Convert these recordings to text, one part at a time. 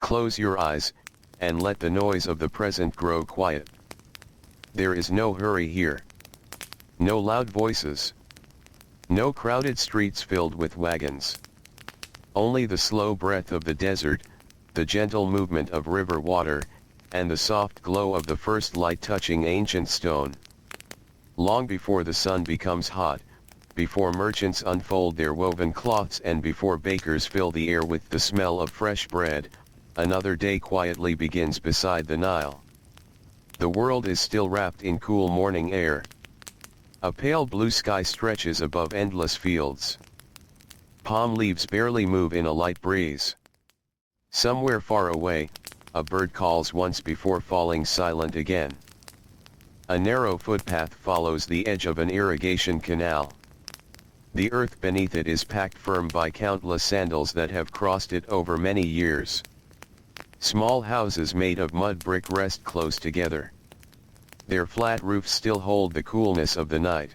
Close your eyes, and let the noise of the present grow quiet. There is no hurry here. No loud voices. No crowded streets filled with wagons. Only the slow breath of the desert, the gentle movement of river water, and the soft glow of the first light touching ancient stone. Long before the sun becomes hot, before merchants unfold their woven cloths and before bakers fill the air with the smell of fresh bread, another day quietly begins beside the Nile. The world is still wrapped in cool morning air. A pale blue sky stretches above endless fields. Palm leaves barely move in a light breeze. Somewhere far away, a bird calls once before falling silent again. A narrow footpath follows the edge of an irrigation canal. The earth beneath it is packed firm by countless sandals that have crossed it over many years. Small houses made of mud brick rest close together. Their flat roofs still hold the coolness of the night.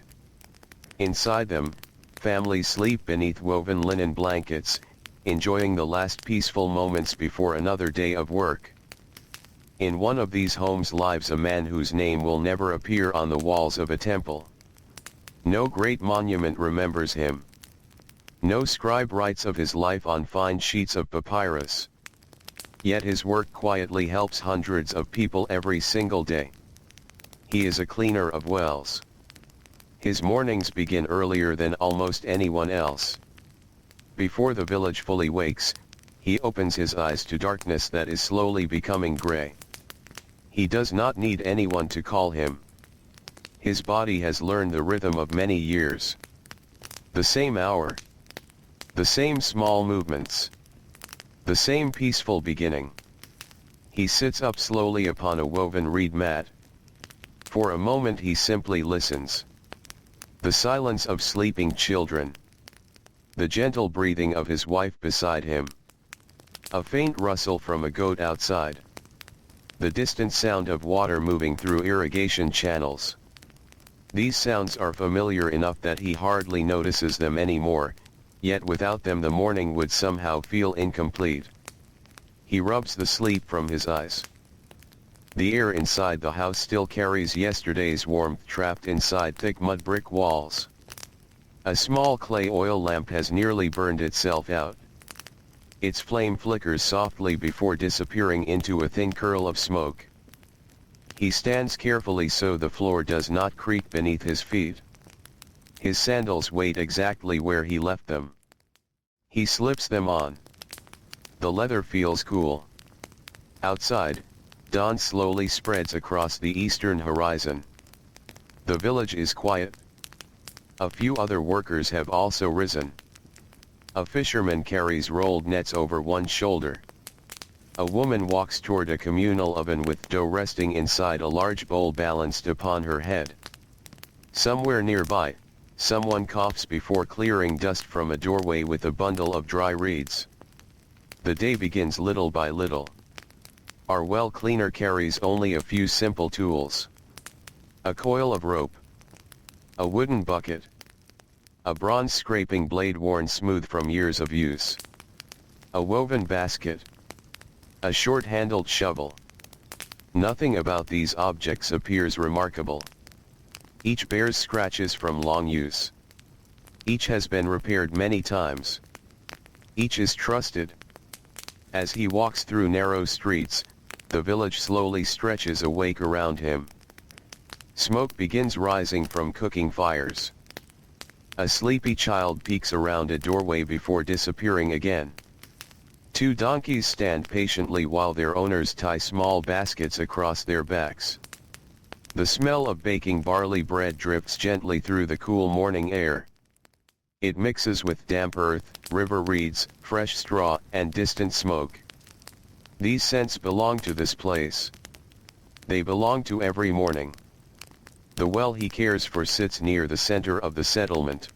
Inside them, families sleep beneath woven linen blankets, enjoying the last peaceful moments before another day of work. In one of these homes lives a man whose name will never appear on the walls of a temple. No great monument remembers him. No scribe writes of his life on fine sheets of papyrus. Yet his work quietly helps hundreds of people every single day. He is a cleaner of wells. His mornings begin earlier than almost anyone else. Before the village fully wakes, he opens his eyes to darkness that is slowly becoming gray. He does not need anyone to call him. His body has learned the rhythm of many years. The same hour. The same small movements. The same peaceful beginning. He sits up slowly upon a woven reed mat. For a moment he simply listens. The silence of sleeping children. The gentle breathing of his wife beside him. A faint rustle from a goat outside. The distant sound of water moving through irrigation channels. These sounds are familiar enough that he hardly notices them anymore, yet without them the morning would somehow feel incomplete. He rubs the sleep from his eyes. The air inside the house still carries yesterday's warmth trapped inside thick mud brick walls. A small clay oil lamp has nearly burned itself out. Its flame flickers softly before disappearing into a thin curl of smoke. He stands carefully so the floor does not creak beneath his feet. His sandals wait exactly where he left them. He slips them on. The leather feels cool. Outside, dawn slowly spreads across the eastern horizon. The village is quiet. A few other workers have also risen. A fisherman carries rolled nets over one shoulder. A woman walks toward a communal oven with dough resting inside a large bowl balanced upon her head. Somewhere nearby, someone coughs before clearing dust from a doorway with a bundle of dry reeds. The day begins little by little. Our well cleaner carries only a few simple tools. A coil of rope. A wooden bucket. A bronze scraping blade worn smooth from years of use. A woven basket. A short-handled shovel. Nothing about these objects appears remarkable. Each bears scratches from long use. Each has been repaired many times. Each is trusted. As he walks through narrow streets, the village slowly stretches awake around him. Smoke begins rising from cooking fires. A sleepy child peeks around a doorway before disappearing again. Two donkeys stand patiently while their owners tie small baskets across their backs. The smell of baking barley bread drifts gently through the cool morning air. It mixes with damp earth, river reeds, fresh straw, and distant smoke. These scents belong to this place. They belong to every morning. The well he cares for sits near the center of the settlement.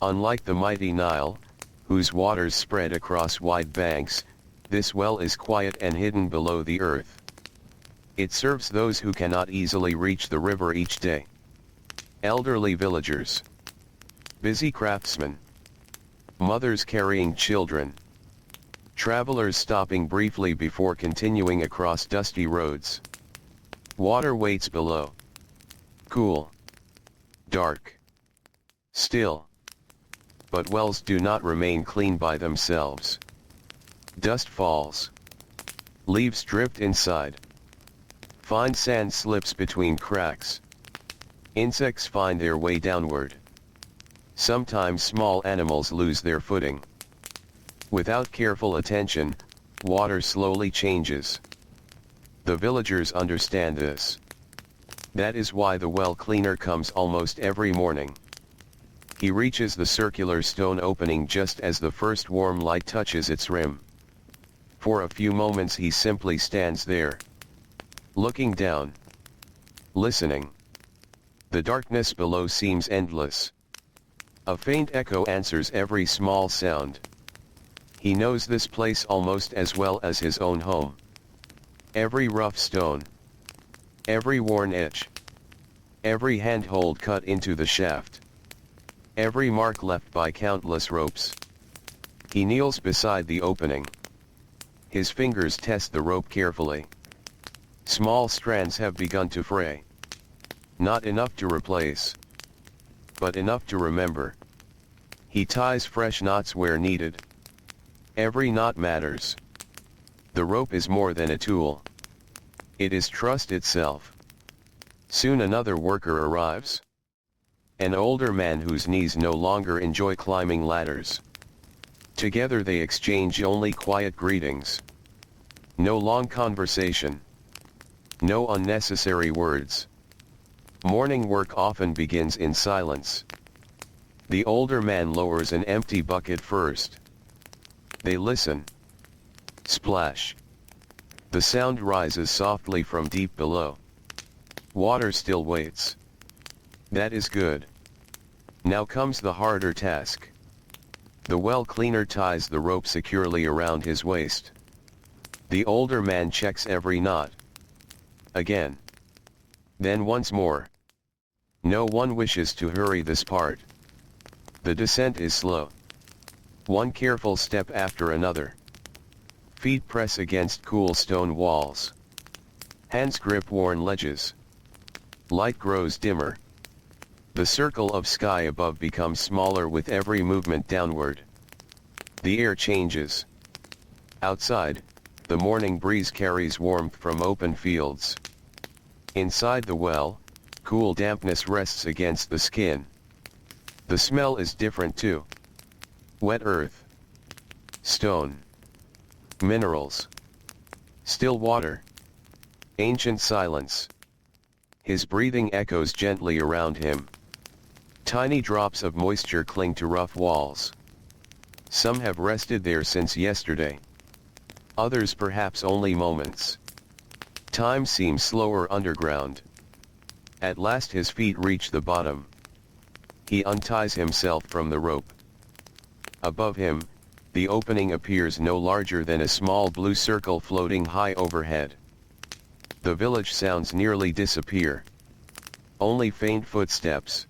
Unlike the mighty Nile, whose waters spread across wide banks, this well is quiet and hidden below the earth. It serves those who cannot easily reach the river each day. Elderly villagers. Busy craftsmen. Mothers carrying children. Travelers stopping briefly before continuing across dusty roads. Water waits below. Cool. Dark. Still. But wells do not remain clean by themselves. Dust falls. Leaves drift inside. Fine sand slips between cracks. Insects find their way downward. Sometimes small animals lose their footing. Without careful attention, water slowly changes. The villagers understand this. That is why the well cleaner comes almost every morning. He reaches the circular stone opening just as the first warm light touches its rim. For a few moments he simply stands there, looking down, listening. The darkness below seems endless. A faint echo answers every small sound. He knows this place almost as well as his own home. Every rough stone, every worn edge, every handhold cut into the shaft, every mark left by countless ropes. He kneels beside the opening. His fingers test the rope carefully. Small strands have begun to fray. Not enough to replace, but enough to remember. He ties fresh knots where needed. Every knot matters. The rope is more than a tool. It is trust itself. Soon another worker arrives. An older man whose knees no longer enjoy climbing ladders. Together they exchange only quiet greetings. No long conversation. No unnecessary words. Morning work often begins in silence. The older man lowers an empty bucket first. They listen. Splash. The sound rises softly from deep below. Water still waits. That is good. Now comes the harder task. The well cleaner ties the rope securely around his waist. The older man checks every knot. Again. Then once more. No one wishes to hurry this part. The descent is slow. One careful step after another. Feet press against cool stone walls. Hands grip worn ledges. Light grows dimmer. The circle of sky above becomes smaller with every movement downward. The air changes. Outside, the morning breeze carries warmth from open fields. Inside the well, cool dampness rests against the skin. The smell is different too. Wet earth. Stone. Minerals. Still water. Ancient silence. His breathing echoes gently around him. Tiny drops of moisture cling to rough walls. Some have rested there since yesterday. Others perhaps only moments. Time seems slower underground. At last his feet reach the bottom. He unties himself from the rope. Above him, the opening appears no larger than a small blue circle floating high overhead. The village sounds nearly disappear. Only faint footsteps.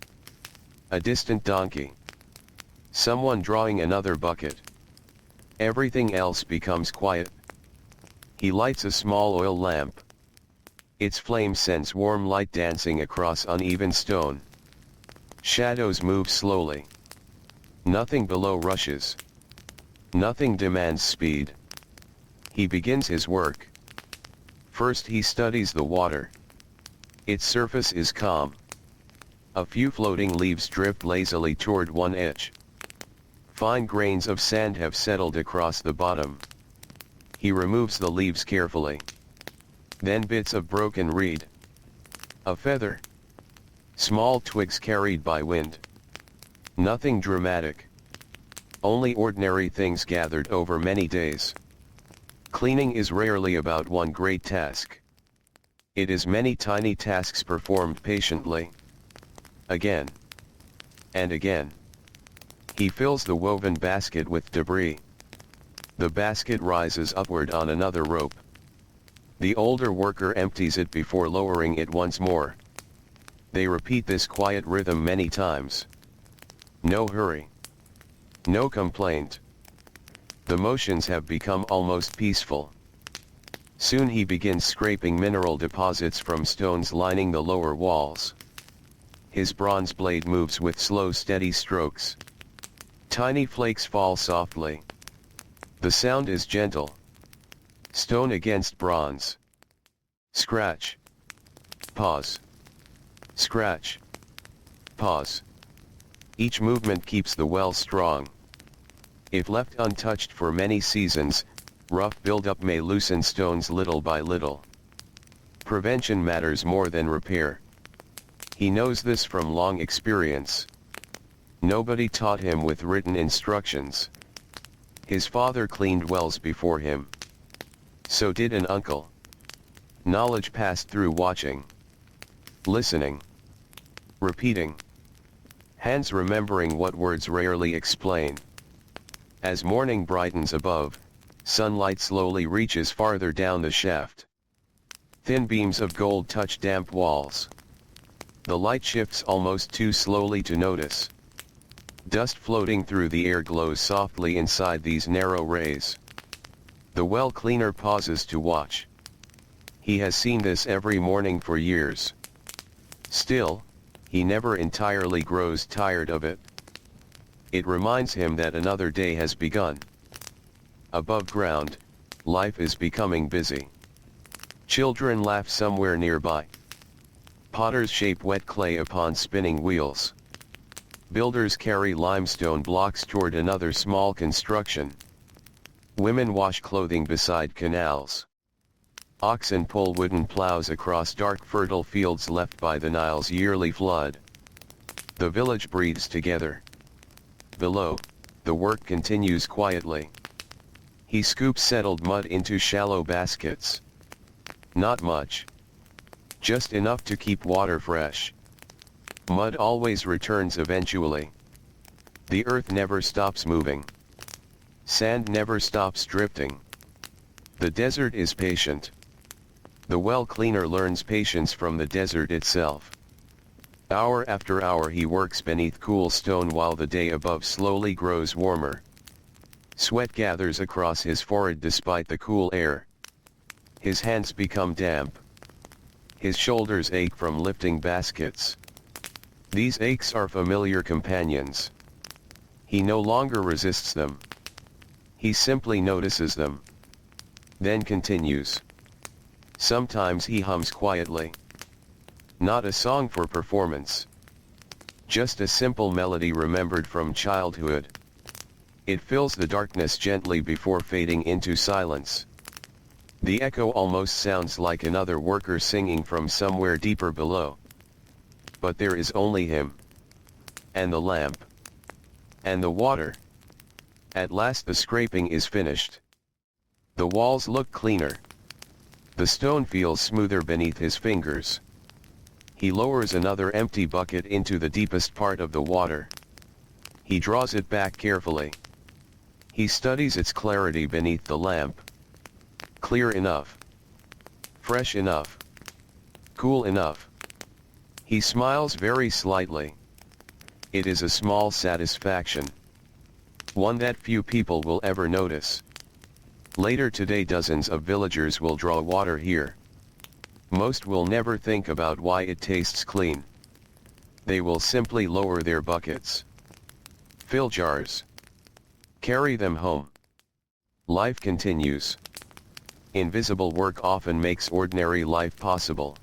A distant donkey. Someone drawing another bucket. Everything else becomes quiet. He lights a small oil lamp. Its flame sends warm light dancing across uneven stone. Shadows move slowly. Nothing below rushes. Nothing demands speed. He begins his work. First he studies the water. Its surface is calm. A few floating leaves drift lazily toward one edge. Fine grains of sand have settled across the bottom. He removes the leaves carefully. Then bits of broken reed. A feather. Small twigs carried by wind. Nothing dramatic. Only ordinary things gathered over many days. Cleaning is rarely about one great task. It is many tiny tasks performed patiently. Again. And again. He fills the woven basket with debris. The basket rises upward on another rope. The older worker empties it before lowering it once more. They repeat this quiet rhythm many times. No hurry. No complaint. The motions have become almost peaceful. Soon he begins scraping mineral deposits from stones lining the lower walls. His bronze blade moves with slow, steady strokes. Tiny flakes fall softly. The sound is gentle. Stone against bronze. Scratch. Pause. Scratch. Pause. Each movement keeps the well strong. If left untouched for many seasons, rough buildup may loosen stones little by little. Prevention matters more than repair. He knows this from long experience. Nobody taught him with written instructions. His father cleaned wells before him. So did an uncle. Knowledge passed through watching, listening, repeating. Hands remembering what words rarely explain. As morning brightens above, sunlight slowly reaches farther down the shaft. Thin beams of gold touch damp walls. The light shifts almost too slowly to notice. Dust floating through the air glows softly inside these narrow rays. The well cleaner pauses to watch. He has seen this every morning for years. Still, he never entirely grows tired of it. It reminds him that another day has begun. Above ground, life is becoming busy. Children laugh somewhere nearby. Potters shape wet clay upon spinning wheels. Builders carry limestone blocks toward another small construction. Women wash clothing beside canals. Oxen pull wooden plows across dark fertile fields left by the Nile's yearly flood. The village breathes together. Below, the work continues quietly. He scoops settled mud into shallow baskets. Not much. Just enough to keep water fresh. Mud always returns eventually. The earth never stops moving. Sand never stops drifting. The desert is patient. The well cleaner learns patience from the desert itself. Hour after hour he works beneath cool stone while the day above slowly grows warmer. Sweat gathers across his forehead despite the cool air. His hands become damp. His shoulders ache from lifting baskets. These aches are familiar companions. He no longer resists them. He simply notices them. Then continues. Sometimes he hums quietly. Not a song for performance. Just a simple melody remembered from childhood. It fills the darkness gently before fading into silence. The echo almost sounds like another worker singing from somewhere deeper below. But there is only him. And the lamp. And the water. At last the scraping is finished. The walls look cleaner. The stone feels smoother beneath his fingers. He lowers another empty bucket into the deepest part of the water. He draws it back carefully. He studies its clarity beneath the lamp. Clear enough. Fresh enough. Cool enough. He smiles very slightly. It is a small satisfaction. One that few people will ever notice. Later today dozens of villagers will draw water here. Most will never think about why it tastes clean. They will simply lower their buckets. Fill jars. Carry them home. Life continues. Invisible work often makes ordinary life possible.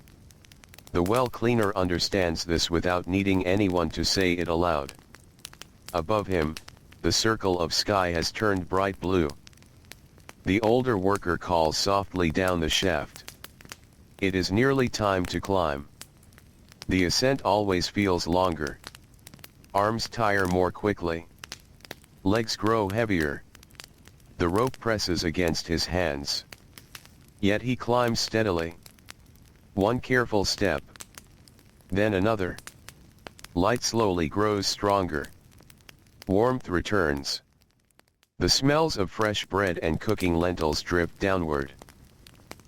The well cleaner understands this without needing anyone to say it aloud. Above him, the circle of sky has turned bright blue. The older worker calls softly down the shaft. It is nearly time to climb. The ascent always feels longer. Arms tire more quickly. Legs grow heavier. The rope presses against his hands. Yet he climbs steadily. One careful step. Then another. Light slowly grows stronger. Warmth returns. The smells of fresh bread and cooking lentils drip downward.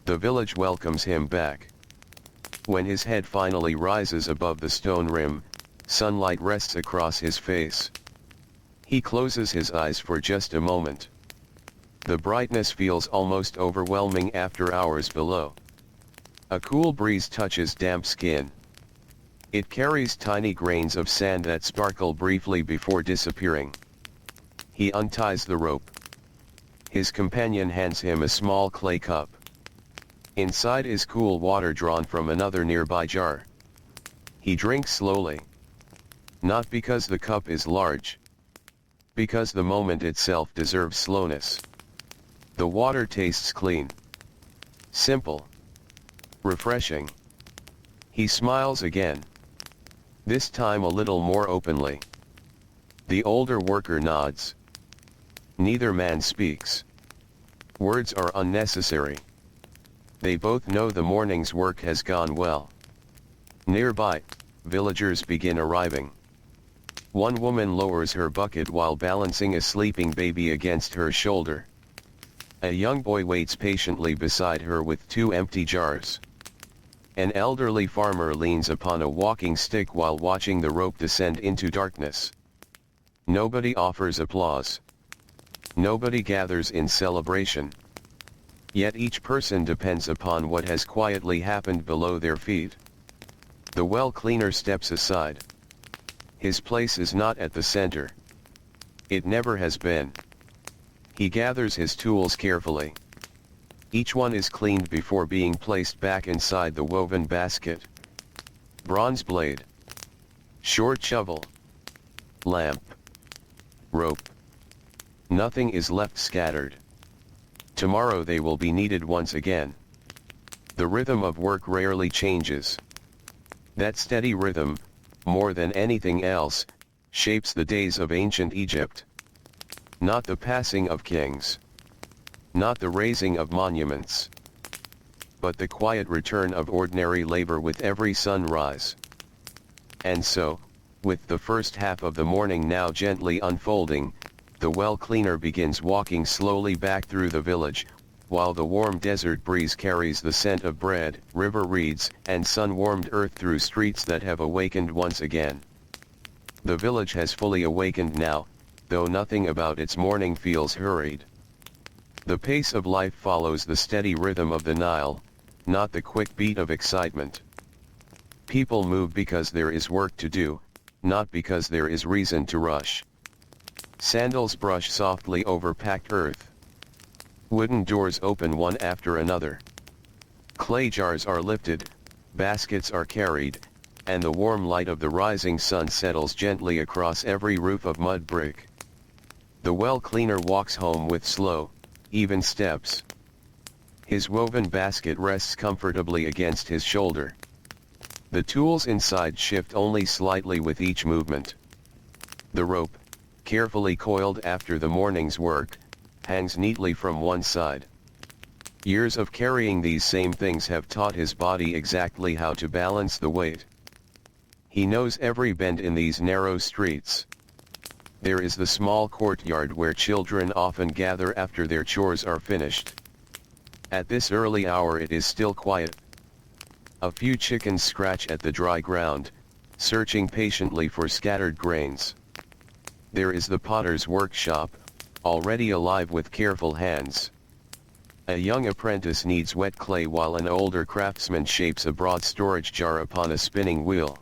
The village welcomes him back. When his head finally rises above the stone rim, sunlight rests across his face. He closes his eyes for just a moment. The brightness feels almost overwhelming after hours below. A cool breeze touches damp skin. It carries tiny grains of sand that sparkle briefly before disappearing. He unties the rope. His companion hands him a small clay cup. Inside is cool water drawn from another nearby jar. He drinks slowly. Not because the cup is large. Because the moment itself deserves slowness. The water tastes clean. Simple. Refreshing. He smiles again. This time a little more openly. The older worker nods. Neither man speaks. Words are unnecessary. They both know the morning's work has gone well. Nearby, villagers begin arriving. One woman lowers her bucket while balancing a sleeping baby against her shoulder. A young boy waits patiently beside her with two empty jars. An elderly farmer leans upon a walking stick while watching the rope descend into darkness. Nobody offers applause. Nobody gathers in celebration. Yet each person depends upon what has quietly happened below their feet. The well cleaner steps aside. His place is not at the center. It never has been. He gathers his tools carefully. Each one is cleaned before being placed back inside the woven basket. Bronze blade. Short shovel. Lamp. Rope. Nothing is left scattered. Tomorrow they will be needed once again. The rhythm of work rarely changes. That steady rhythm, more than anything else, shapes the days of ancient Egypt. Not the passing of kings. Not the raising of monuments. But the quiet return of ordinary labor with every sunrise. And so, with the first half of the morning now gently unfolding, the well cleaner begins walking slowly back through the village, while the warm desert breeze carries the scent of bread, river reeds, and sun-warmed earth through streets that have awakened once again. The village has fully awakened now, though nothing about its morning feels hurried. The pace of life follows the steady rhythm of the Nile, not the quick beat of excitement. People move because there is work to do, not because there is reason to rush. Sandals brush softly over packed earth. Wooden doors open one after another. Clay jars are lifted, baskets are carried, and the warm light of the rising sun settles gently across every roof of mud brick. The well cleaner walks home with slow, even steps. His woven basket rests comfortably against his shoulder. The tools inside shift only slightly with each movement. The rope, carefully coiled after the morning's work, hangs neatly from one side. Years of carrying these same things have taught his body exactly how to balance the weight. He knows every bend in these narrow streets. There is the small courtyard where children often gather after their chores are finished. At this early hour it is still quiet. A few chickens scratch at the dry ground, searching patiently for scattered grains. There is the potter's workshop, already alive with careful hands. A young apprentice kneads wet clay while an older craftsman shapes a broad storage jar upon a spinning wheel.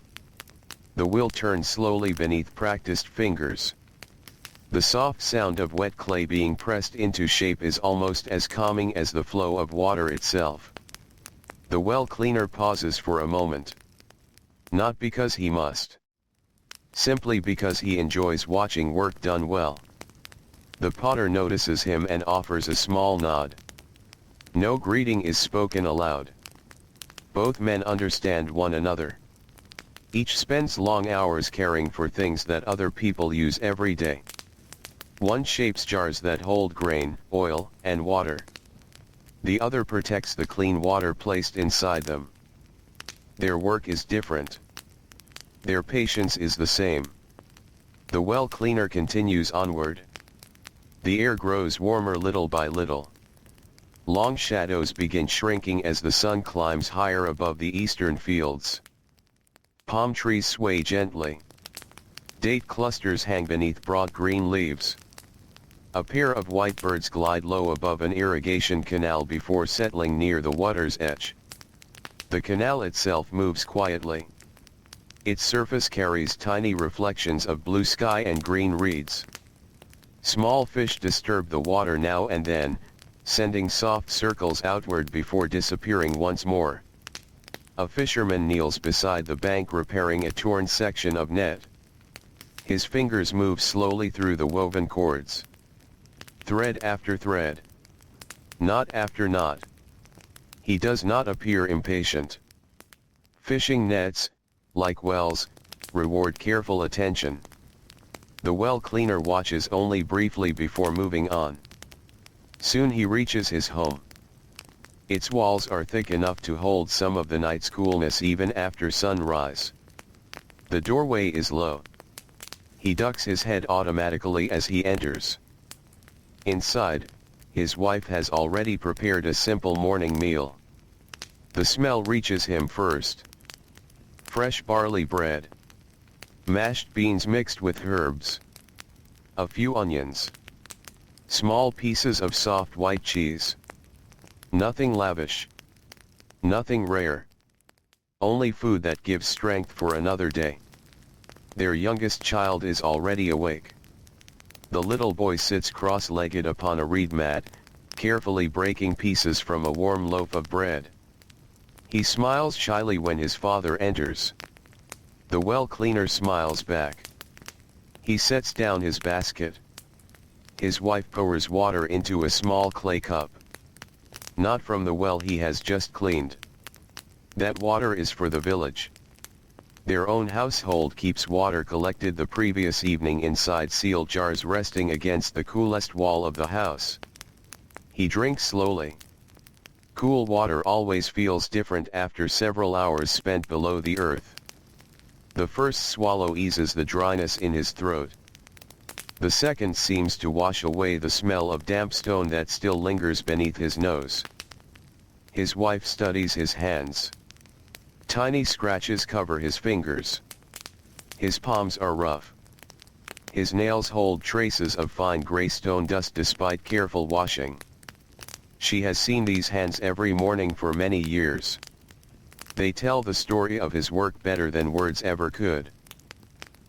The wheel turns slowly beneath practiced fingers. The soft sound of wet clay being pressed into shape is almost as calming as the flow of water itself. The well cleaner pauses for a moment. Not because he must. Simply because he enjoys watching work done well. The potter notices him and offers a small nod. No greeting is spoken aloud. Both men understand one another. Each spends long hours caring for things that other people use every day. One shapes jars that hold grain, oil, and water. The other protects the clean water placed inside them. Their work is different. Their patience is the same. The well cleaner continues onward. The air grows warmer little by little. Long shadows begin shrinking as the sun climbs higher above the eastern fields. Palm trees sway gently. Date clusters hang beneath broad green leaves. A pair of white birds glide low above an irrigation canal before settling near the water's edge. The canal itself moves quietly. Its surface carries tiny reflections of blue sky and green reeds. Small fish disturb the water now and then, sending soft circles outward before disappearing once more. A fisherman kneels beside the bank repairing a torn section of net. His fingers move slowly through the woven cords. Thread after thread. Knot after knot. He does not appear impatient. Fishing nets, like wells, reward careful attention. The well cleaner watches only briefly before moving on. Soon he reaches his home. Its walls are thick enough to hold some of the night's coolness even after sunrise. The doorway is low. He ducks his head automatically as he enters. Inside, his wife has already prepared a simple morning meal. The smell reaches him first. Fresh barley bread. Mashed beans mixed with herbs. A few onions. Small pieces of soft white cheese. Nothing lavish. Nothing rare. Only food that gives strength for another day. Their youngest child is already awake. The little boy sits cross-legged upon a reed mat, carefully breaking pieces from a warm loaf of bread. He smiles shyly when his father enters. The well cleaner smiles back. He sets down his basket. His wife pours water into a small clay cup. Not from the well he has just cleaned. That water is for the village. Their own household keeps water collected the previous evening inside sealed jars resting against the coolest wall of the house. He drinks slowly. Cool water always feels different after several hours spent below the earth. The first swallow eases the dryness in his throat. The second seems to wash away the smell of damp stone that still lingers beneath his nose. His wife studies his hands. Tiny scratches cover his fingers. His palms are rough. His nails hold traces of fine gray stone dust despite careful washing. She has seen these hands every morning for many years. They tell the story of his work better than words ever could.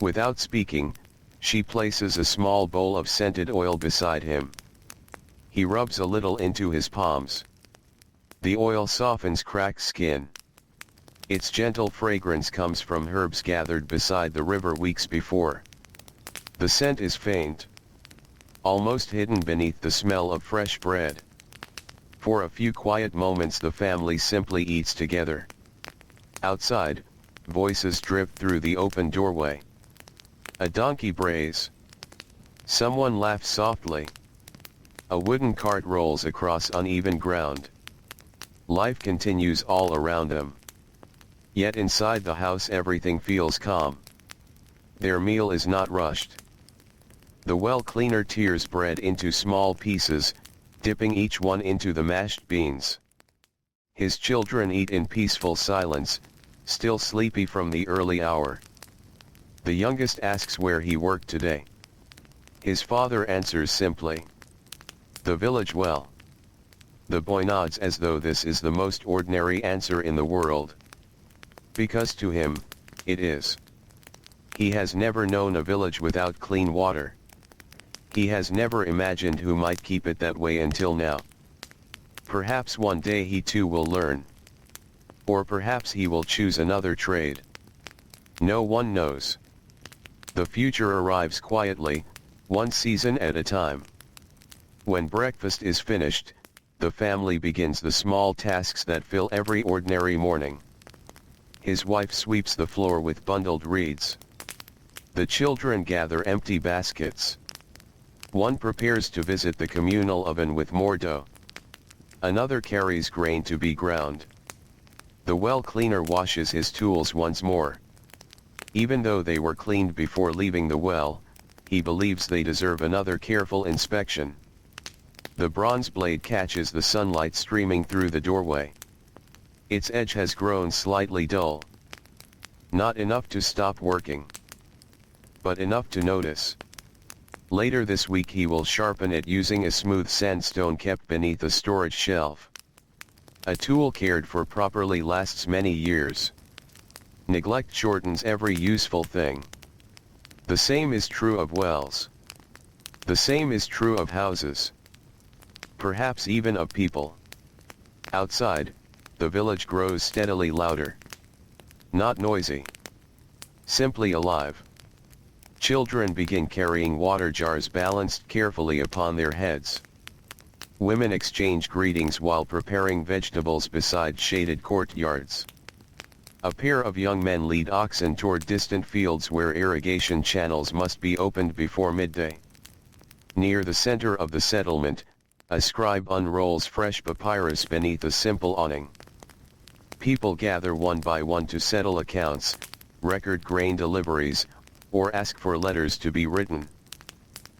Without speaking, she places a small bowl of scented oil beside him. He rubs a little into his palms. The oil softens cracked skin. Its gentle fragrance comes from herbs gathered beside the river weeks before. The scent is faint, almost hidden beneath the smell of fresh bread. For a few quiet moments the family simply eats together. Outside, voices drift through the open doorway. A donkey brays. Someone laughs softly. A wooden cart rolls across uneven ground. Life continues all around them. Yet inside the house everything feels calm. Their meal is not rushed. The well cleaner tears bread into small pieces, dipping each one into the mashed beans. His children eat in peaceful silence, still sleepy from the early hour. The youngest asks where he worked today. His father answers simply, "The village well." The boy nods as though this is the most ordinary answer in the world. Because to him, it is. He has never known a village without clean water. He has never imagined who might keep it that way until now. Perhaps one day he too will learn. Or perhaps he will choose another trade. No one knows. The future arrives quietly, one season at a time. When breakfast is finished, the family begins the small tasks that fill every ordinary morning. His wife sweeps the floor with bundled reeds. The children gather empty baskets. One prepares to visit the communal oven with more dough. Another carries grain to be ground. The well cleaner washes his tools once more. Even though they were cleaned before leaving the well, he believes they deserve another careful inspection. The bronze blade catches the sunlight streaming through the doorway. Its edge has grown slightly dull. Not enough to stop working, but enough to notice. Later this week he will sharpen it using a smooth sandstone kept beneath a storage shelf. A tool cared for properly lasts many years. Neglect shortens every useful thing. The same is true of wells. The same is true of houses. Perhaps even of people. Outside, the village grows steadily louder. Not noisy. Simply alive. Children begin carrying water jars balanced carefully upon their heads. Women exchange greetings while preparing vegetables beside shaded courtyards. A pair of young men lead oxen toward distant fields where irrigation channels must be opened before midday. Near the center of the settlement, a scribe unrolls fresh papyrus beneath a simple awning. People gather one by one to settle accounts, record grain deliveries, or ask for letters to be written.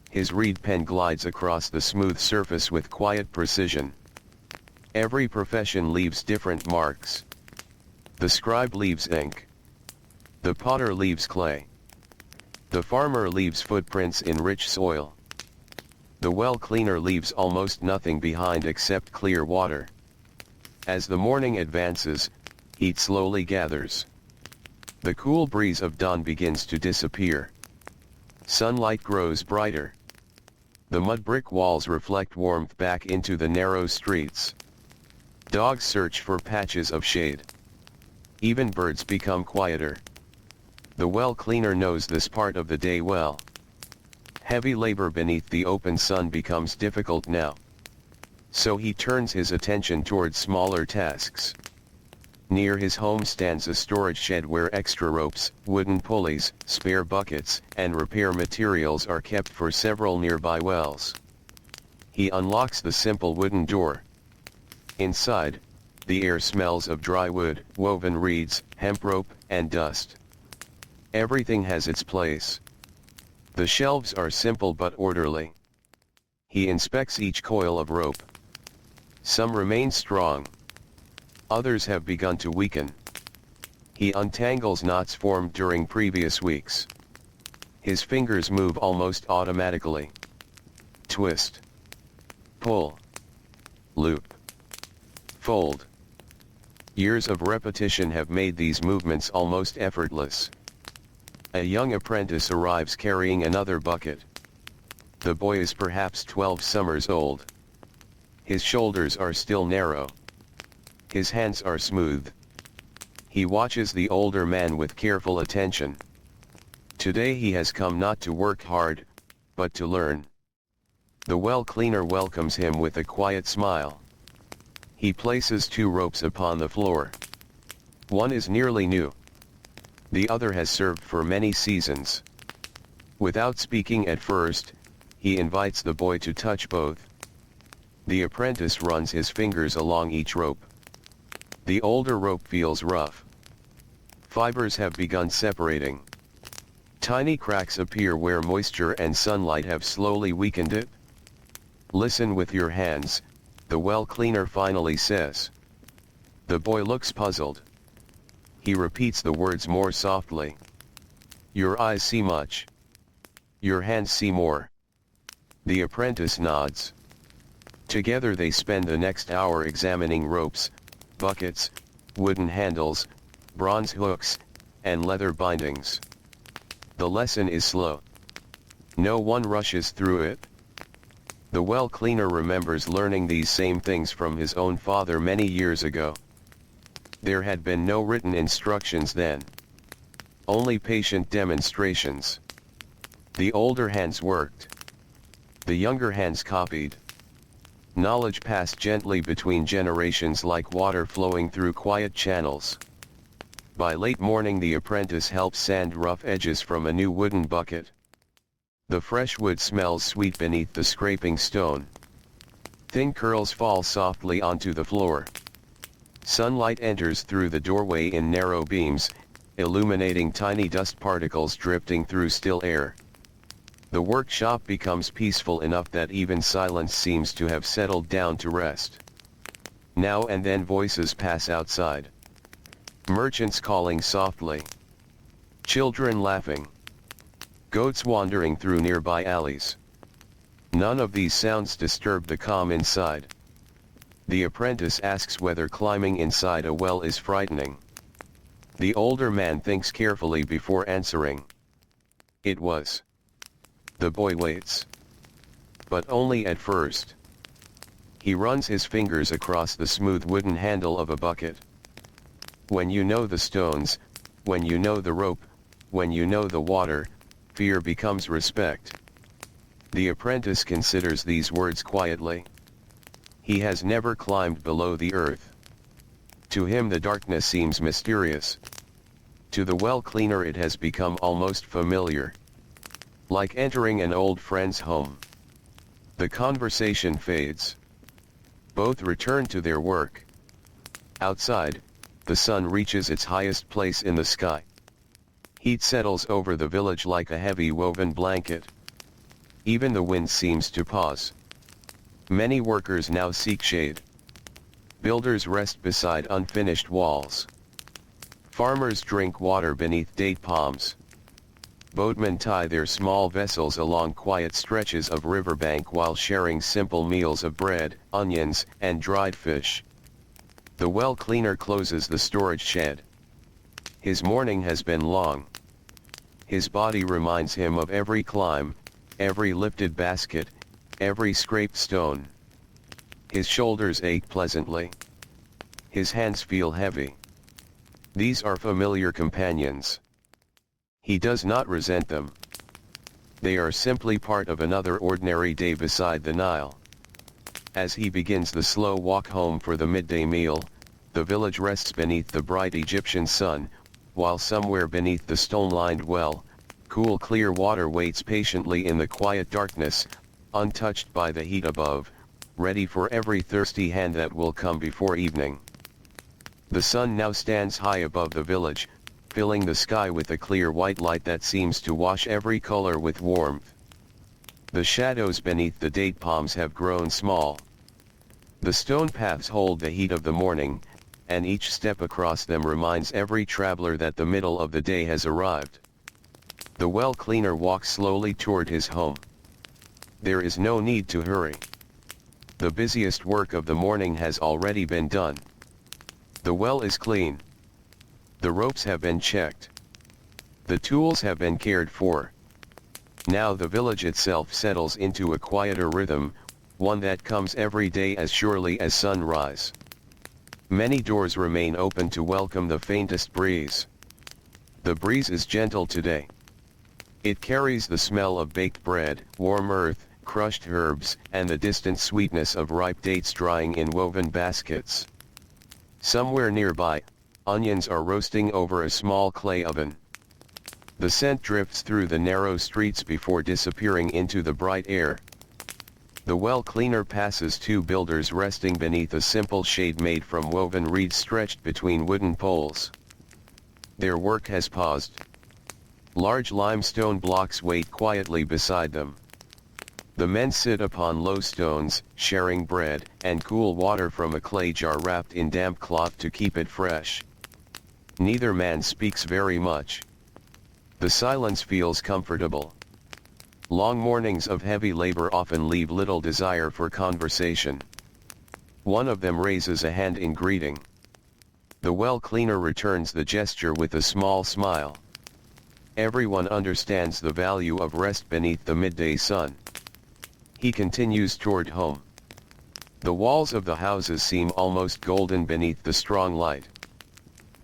His reed pen glides across the smooth surface with quiet precision. Every profession leaves different marks. The scribe leaves ink. The potter leaves clay. The farmer leaves footprints in rich soil. The well cleaner leaves almost nothing behind except clear water. As the morning advances, heat slowly gathers. The cool breeze of dawn begins to disappear. Sunlight grows brighter. The mud-brick walls reflect warmth back into the narrow streets. Dogs search for patches of shade. Even birds become quieter. The well cleaner knows this part of the day well. Heavy labor beneath the open sun becomes difficult now. So he turns his attention toward smaller tasks. Near his home stands a storage shed where extra ropes, wooden pulleys, spare buckets, and repair materials are kept for several nearby wells. He unlocks the simple wooden door. Inside, the air smells of dry wood, woven reeds, hemp rope, and dust. Everything has its place. The shelves are simple but orderly. He inspects each coil of rope. Some remain strong. Others have begun to weaken. He untangles knots formed during previous weeks. His fingers move almost automatically. Twist. Pull. Loop. Fold. Years of repetition have made these movements almost effortless. A young apprentice arrives carrying another bucket. The boy is perhaps 12 summers old. His shoulders are still narrow. His hands are smooth. He watches the older man with careful attention. Today he has come not to work hard, but to learn. The well cleaner welcomes him with a quiet smile. He places 2 ropes upon the floor. One is nearly new. The other has served for many seasons. Without speaking at first, he invites the boy to touch both. The apprentice runs his fingers along each rope. The older rope feels rough. Fibers have begun separating. Tiny cracks appear where moisture and sunlight have slowly weakened it. Listen with your hands, the well cleaner finally says. The boy looks puzzled. He repeats the words more softly. Your eyes see much. Your hands see more. The apprentice nods. Together they spend the next hour examining ropes, buckets, wooden handles, bronze hooks, and leather bindings. The lesson is slow. No one rushes through it. The well cleaner remembers learning these same things from his own father many years ago. There had been no written instructions then. Only patient demonstrations. The older hands worked. The younger hands copied. Knowledge passed gently between generations like water flowing through quiet channels. By late morning the apprentice helps sand rough edges from a new wooden bucket. The fresh wood smells sweet beneath the scraping stone. Thin curls fall softly onto the floor. Sunlight enters through the doorway in narrow beams, illuminating tiny dust particles drifting through still air. The workshop becomes peaceful enough that even silence seems to have settled down to rest. Now and then voices pass outside. Merchants calling softly. Children laughing. Goats wandering through nearby alleys. None of these sounds disturb the calm inside. The apprentice asks whether climbing inside a well is frightening. The older man thinks carefully before answering. It was. The boy waits. But only at first. He runs his fingers across the smooth wooden handle of a bucket. When you know the stones, when you know the rope, when you know the water, fear becomes respect. The apprentice considers these words quietly. He has never climbed below the earth. To him the darkness seems mysterious. To the well cleaner it has become almost familiar. Like entering an old friend's home. The conversation fades. Both return to their work. Outside, the sun reaches its highest place in the sky. Heat settles over the village like a heavy woven blanket. Even the wind seems to pause. Many workers now seek shade. Builders rest beside unfinished walls. Farmers drink water beneath date palms. Boatmen tie their small vessels along quiet stretches of riverbank while sharing simple meals of bread, onions, and dried fish. The well cleaner closes the storage shed. His morning has been long. His body reminds him of every climb, every lifted basket, every scraped stone. His shoulders ache pleasantly. His hands feel heavy. These are familiar companions. He does not resent them. They are simply part of another ordinary day beside the Nile. As he begins the slow walk home for the midday meal, the village rests beneath the bright Egyptian sun, while somewhere beneath the stone-lined well, cool clear water waits patiently in the quiet darkness, untouched by the heat above, ready for every thirsty hand that will come before evening. The sun now stands high above the village, filling the sky with a clear white light that seems to wash every color with warmth. The shadows beneath the date palms have grown small. The stone paths hold the heat of the morning, and each step across them reminds every traveler that the middle of the day has arrived. The well cleaner walks slowly toward his home. There is no need to hurry. The busiest work of the morning has already been done. The well is clean. The ropes have been checked. The tools have been cared for. Now the village itself settles into a quieter rhythm, one that comes every day as surely as sunrise. Many doors remain open to welcome the faintest breeze. The breeze is gentle today. It carries the smell of baked bread, warm earth, crushed herbs, and the distant sweetness of ripe dates drying in woven baskets. Somewhere nearby, onions are roasting over a small clay oven. The scent drifts through the narrow streets before disappearing into the bright air. The well cleaner passes two builders resting beneath a simple shade made from woven reeds stretched between wooden poles. Their work has paused. Large limestone blocks wait quietly beside them. The men sit upon low stones, sharing bread and cool water from a clay jar wrapped in damp cloth to keep it fresh. Neither man speaks very much. The silence feels comfortable. Long mornings of heavy labor often leave little desire for conversation. One of them raises a hand in greeting. The well cleaner returns the gesture with a small smile. Everyone understands the value of rest beneath the midday sun. He continues toward home. The walls of the houses seem almost golden beneath the strong light.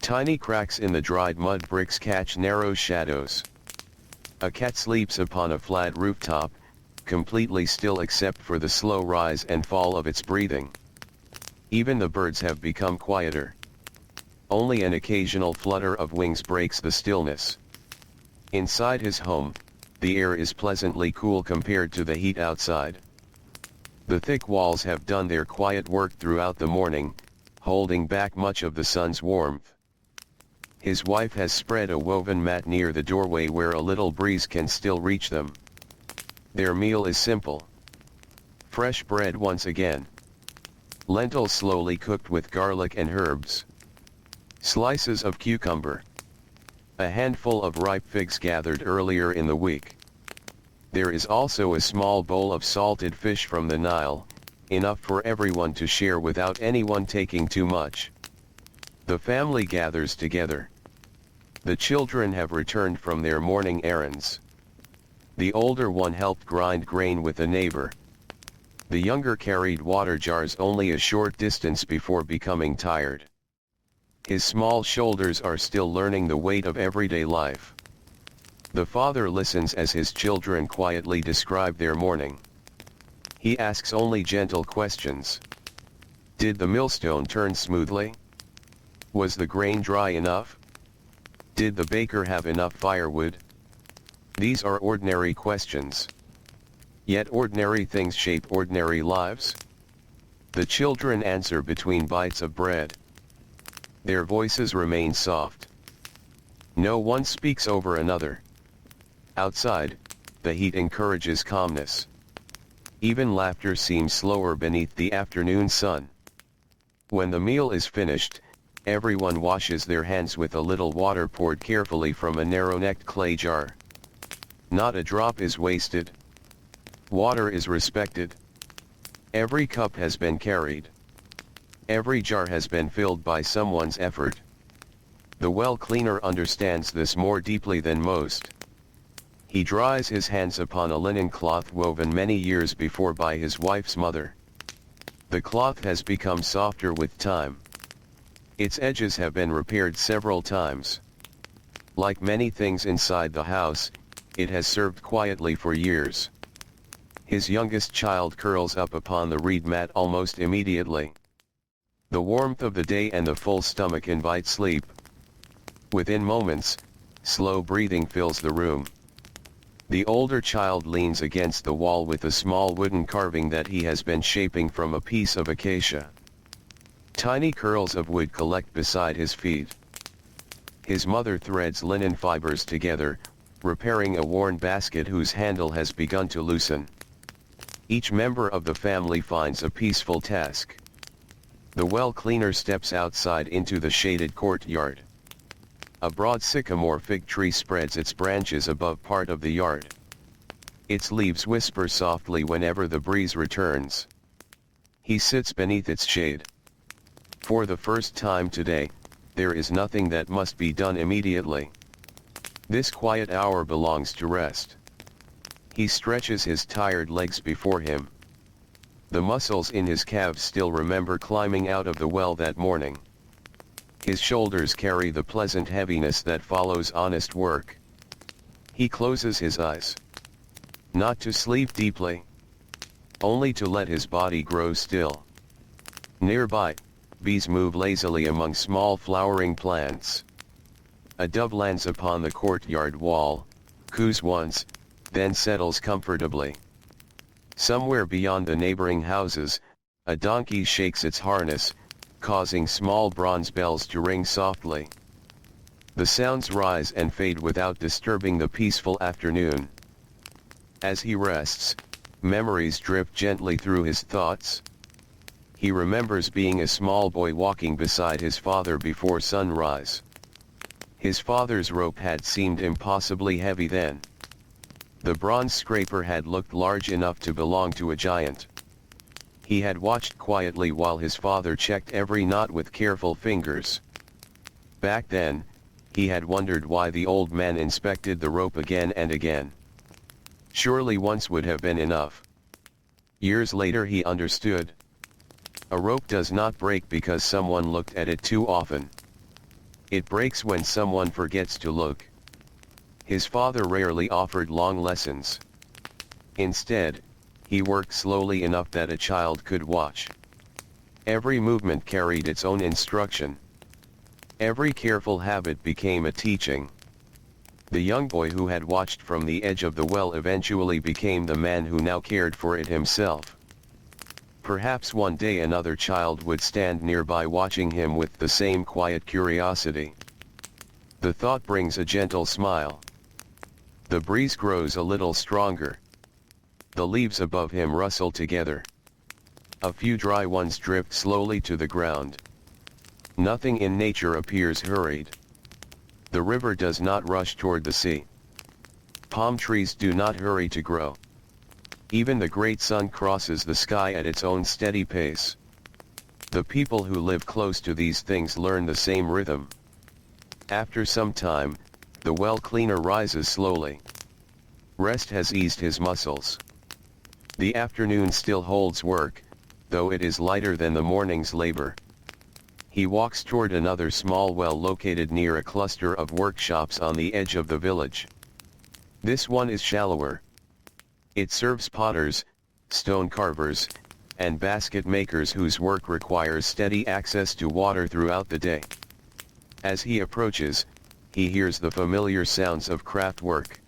Tiny cracks in the dried mud bricks catch narrow shadows. A cat sleeps upon a flat rooftop, completely still except for the slow rise and fall of its breathing. Even the birds have become quieter. Only an occasional flutter of wings breaks the stillness. Inside his home, the air is pleasantly cool compared to the heat outside. The thick walls have done their quiet work throughout the morning, holding back much of the sun's warmth. His wife has spread a woven mat near the doorway where a little breeze can still reach them. Their meal is simple. Fresh bread once again. Lentils slowly cooked with garlic and herbs. Slices of cucumber. A handful of ripe figs gathered earlier in the week. There is also a small bowl of salted fish from the Nile, enough for everyone to share without anyone taking too much. The family gathers together. The children have returned from their morning errands. The older one helped grind grain with a neighbor. The younger carried water jars only a short distance before becoming tired. His small shoulders are still learning the weight of everyday life. The father listens as his children quietly describe their morning. He asks only gentle questions. Did the millstone turn smoothly? Was the grain dry enough? Did the baker have enough firewood? These are ordinary questions. Yet ordinary things shape ordinary lives. The children answer between bites of bread. Their voices remain soft. No one speaks over another. Outside, the heat encourages calmness. Even laughter seems slower beneath the afternoon sun. When the meal is finished, everyone washes their hands with a little water poured carefully from a narrow-necked clay jar. Not a drop is wasted. Water is respected. Every cup has been carried. Every jar has been filled by someone's effort. The well cleaner understands this more deeply than most. He dries his hands upon a linen cloth woven many years before by his wife's mother. The cloth has become softer with time. Its edges have been repaired several times. Like many things inside the house, it has served quietly for years. His youngest child curls up upon the reed mat almost immediately. The warmth of the day and the full stomach invite sleep. Within moments, slow breathing fills the room. The older child leans against the wall with a small wooden carving that he has been shaping from a piece of acacia. Tiny curls of wood collect beside his feet. His mother threads linen fibers together, repairing a worn basket whose handle has begun to loosen. Each member of the family finds a peaceful task. The well cleaner steps outside into the shaded courtyard. A broad sycamore fig tree spreads its branches above part of the yard. Its leaves whisper softly whenever the breeze returns. He sits beneath its shade. For the first time today, there is nothing that must be done immediately. This quiet hour belongs to rest. He stretches his tired legs before him. The muscles in his calves still remember climbing out of the well that morning. His shoulders carry the pleasant heaviness that follows honest work. He closes his eyes. Not to sleep deeply. Only to let his body grow still. Nearby, bees move lazily among small flowering plants. A dove lands upon the courtyard wall, coos once, then settles comfortably. Somewhere beyond the neighboring houses, a donkey shakes its harness, causing small bronze bells to ring softly. The sounds rise and fade without disturbing the peaceful afternoon. As he rests, memories drift gently through his thoughts. He remembers being a small boy walking beside his father before sunrise. His father's rope had seemed impossibly heavy then. The bronze scraper had looked large enough to belong to a giant. He had watched quietly while his father checked every knot with careful fingers. Back then, he had wondered why the old man inspected the rope again and again. Surely once would have been enough. Years later he understood. A rope does not break because someone looked at it too often. It breaks when someone forgets to look. His father rarely offered long lessons. Instead, he worked slowly enough that a child could watch. Every movement carried its own instruction. Every careful habit became a teaching. The young boy who had watched from the edge of the well eventually became the man who now cared for it himself. Perhaps one day another child would stand nearby watching him with the same quiet curiosity. The thought brings a gentle smile. The breeze grows a little stronger. The leaves above him rustle together. A few dry ones drift slowly to the ground. Nothing in nature appears hurried. The river does not rush toward the sea. Palm trees do not hurry to grow. Even the great sun crosses the sky at its own steady pace. The people who live close to these things learn the same rhythm. After some time, the well cleaner rises slowly. Rest has eased his muscles. The afternoon still holds work, though it is lighter than the morning's labor. He walks toward another small well located near a cluster of workshops on the edge of the village. This one is shallower. It serves potters, stone carvers, and basket makers whose work requires steady access to water throughout the day. As he approaches, he hears the familiar sounds of craft work.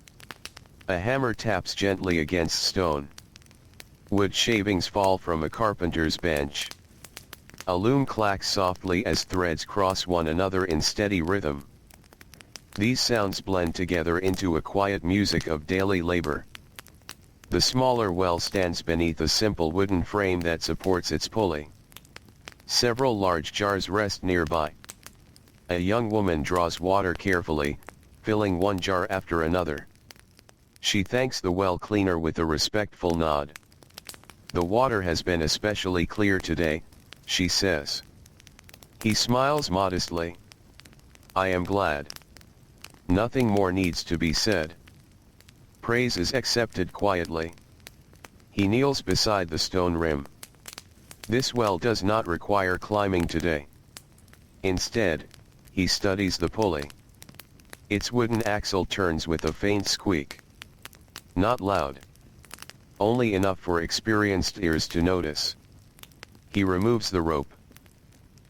A hammer taps gently against stone. Wood shavings fall from a carpenter's bench. A loom clacks softly as threads cross one another in steady rhythm. These sounds blend together into a quiet music of daily labor. The smaller well stands beneath a simple wooden frame that supports its pulley. Several large jars rest nearby. A young woman draws water carefully, filling one jar after another. She thanks the well cleaner with a respectful nod. "The water has been especially clear today," she says. He smiles modestly. "I am glad. Nothing more needs to be said." Praise is accepted quietly. He kneels beside the stone rim. This well does not require climbing today. Instead, he studies the pulley. Its wooden axle turns with a faint squeak. Not loud. Only enough for experienced ears to notice. He removes the rope.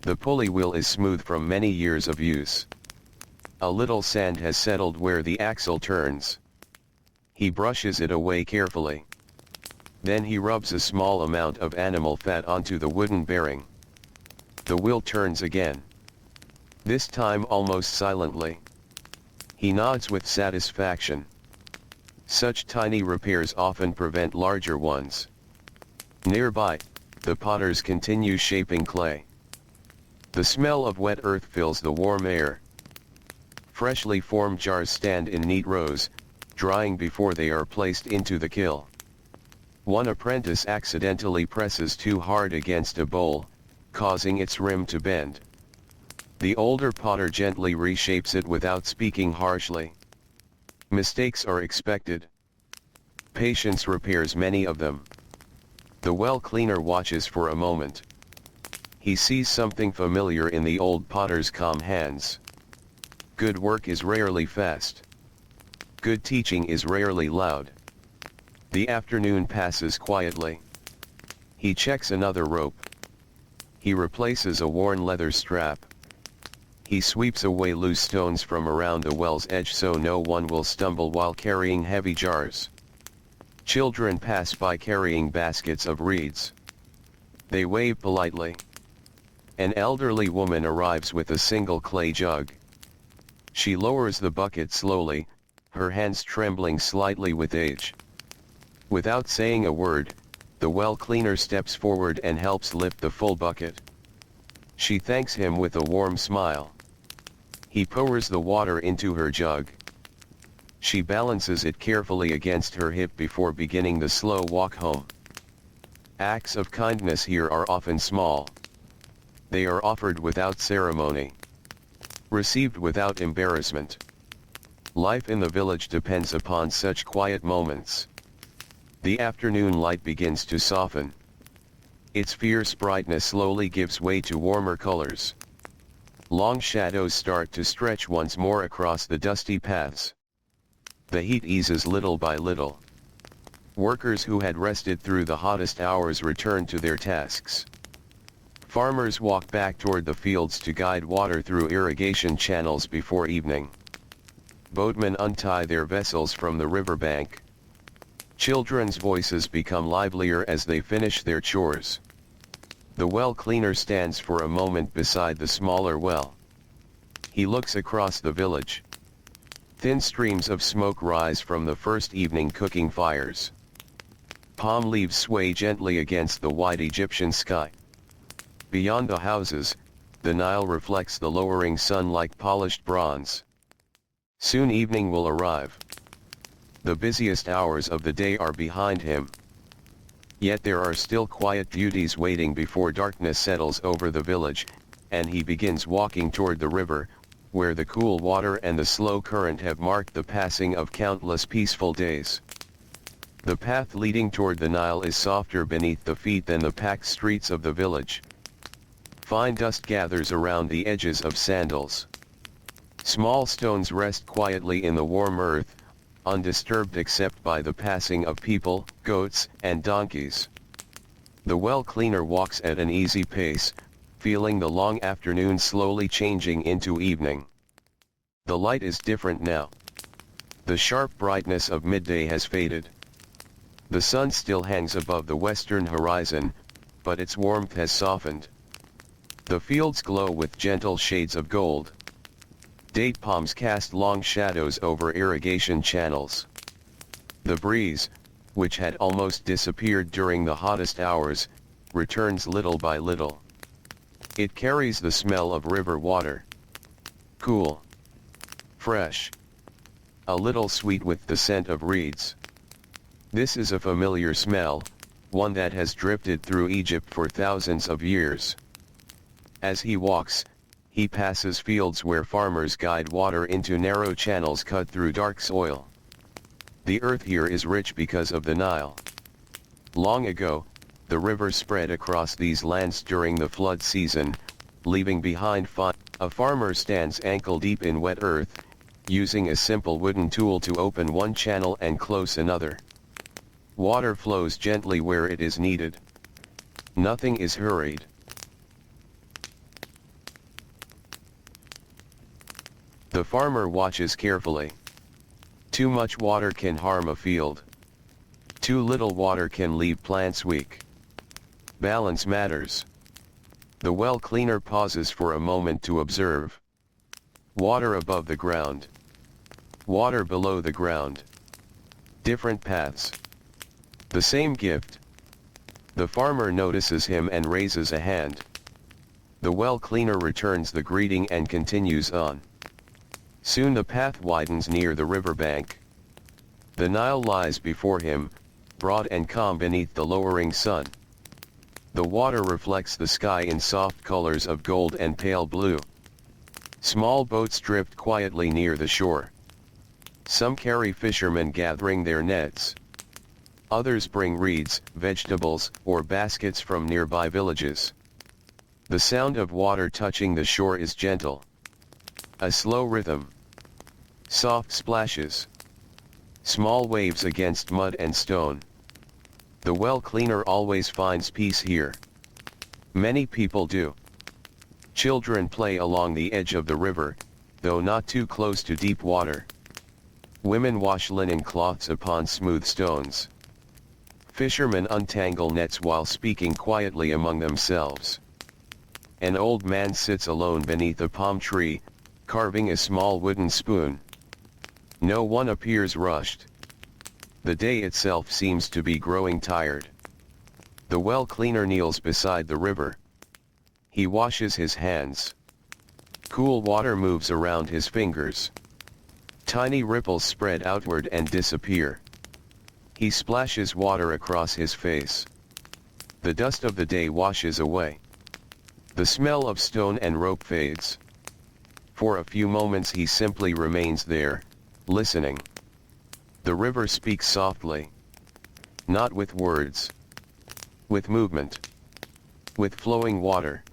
The pulley wheel is smooth from many years of use. A little sand has settled where the axle turns. He brushes it away carefully. Then he rubs a small amount of animal fat onto the wooden bearing. The wheel turns again. This time almost silently. He nods with satisfaction. Such tiny repairs often prevent larger ones. Nearby, the potters continue shaping clay. The smell of wet earth fills the warm air. Freshly formed jars stand in neat rows, drying before they are placed into the kiln. One apprentice accidentally presses too hard against a bowl, causing its rim to bend. The older potter gently reshapes it without speaking harshly. Mistakes are expected. Patience repairs many of them. The well cleaner watches for a moment. He sees something familiar in the old potter's calm hands. Good work is rarely fast. Good teaching is rarely loud. The afternoon passes quietly. He checks another rope. He replaces a worn leather strap. He sweeps away loose stones from around the well's edge so no one will stumble while carrying heavy jars. Children pass by carrying baskets of reeds. They wave politely. An elderly woman arrives with a single clay jug. She lowers the bucket slowly, her hands trembling slightly with age. Without saying a word, the well cleaner steps forward and helps lift the full bucket. She thanks him with a warm smile. He pours the water into her jug. She balances it carefully against her hip before beginning the slow walk home. Acts of kindness here are often small. They are offered without ceremony. Received without embarrassment. Life in the village depends upon such quiet moments. The afternoon light begins to soften. Its fierce brightness slowly gives way to warmer colors. Long shadows start to stretch once more across the dusty paths. The heat eases little by little. Workers who had rested through the hottest hours return to their tasks. Farmers walk back toward the fields to guide water through irrigation channels before evening. Boatmen untie their vessels from the riverbank. Children's voices become livelier as they finish their chores. The well cleaner stands for a moment beside the smaller well. He looks across the village. Thin streams of smoke rise from the first evening cooking fires. Palm leaves sway gently against the white Egyptian sky. Beyond the houses, the Nile reflects the lowering sun like polished bronze. Soon evening will arrive. The busiest hours of the day are behind him. Yet there are still quiet duties waiting before darkness settles over the village, and he begins walking toward the river, where the cool water and the slow current have marked the passing of countless peaceful days. The path leading toward the Nile is softer beneath the feet than the packed streets of the village. Fine dust gathers around the edges of sandals. Small stones rest quietly in the warm earth, undisturbed except by the passing of people, goats, and donkeys. The well cleaner walks at an easy pace, feeling the long afternoon slowly changing into evening. The light is different now. The sharp brightness of midday has faded. The sun still hangs above the western horizon, but its warmth has softened. The fields glow with gentle shades of gold. Date palms cast long shadows over irrigation channels. The breeze, which had almost disappeared during the hottest hours, returns little by little. It carries the smell of river water. Cool. Fresh. A little sweet with the scent of reeds. This is a familiar smell, one that has drifted through Egypt for thousands of years. As he walks, he passes fields where farmers guide water into narrow channels cut through dark soil. The earth here is rich because of the Nile. Long ago, the river spread across these lands during the flood season, leaving behind a farmer stands ankle deep in wet earth, using a simple wooden tool to open one channel and close another. Water flows gently where it is needed. Nothing is hurried. The farmer watches carefully. Too much water can harm a field. Too little water can leave plants weak. Balance matters. The well cleaner pauses for a moment to observe. Water above the ground. Water below the ground. Different paths. The same gift. The farmer notices him and raises a hand. The well cleaner returns the greeting and continues on. Soon the path widens near the riverbank. The Nile lies before him, broad and calm beneath the lowering sun. The water reflects the sky in soft colors of gold and pale blue. Small boats drift quietly near the shore. Some carry fishermen gathering their nets. Others bring reeds, vegetables, or baskets from nearby villages. The sound of water touching the shore is gentle. A slow rhythm. Soft splashes. Small waves against mud and stone. The well cleaner always finds peace here. Many people do. Children play along the edge of the river, though not too close to deep water. Women wash linen cloths upon smooth stones. Fishermen untangle nets while speaking quietly among themselves. An old man sits alone beneath a palm tree, carving a small wooden spoon. No one appears rushed. The day itself seems to be growing tired. The well cleaner kneels beside the river. He washes his hands. Cool water moves around his fingers. Tiny ripples spread outward and disappear. He splashes water across his face. The dust of the day washes away. The smell of stone and rope fades. For a few moments he simply remains there, listening. The river speaks softly. Not with words. With movement. With flowing water.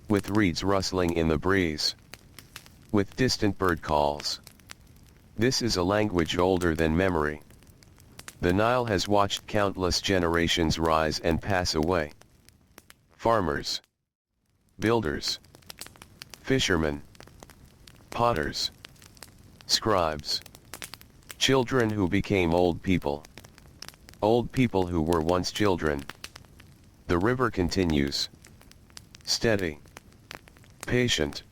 With reeds rustling in the breeze. With distant bird calls. This is a language older than memory. The Nile has watched countless generations rise and pass away. Farmers. Builders. Fishermen. Potters. Scribes. Children who became old people. Old people who were once children. The river continues. Steady. Patient.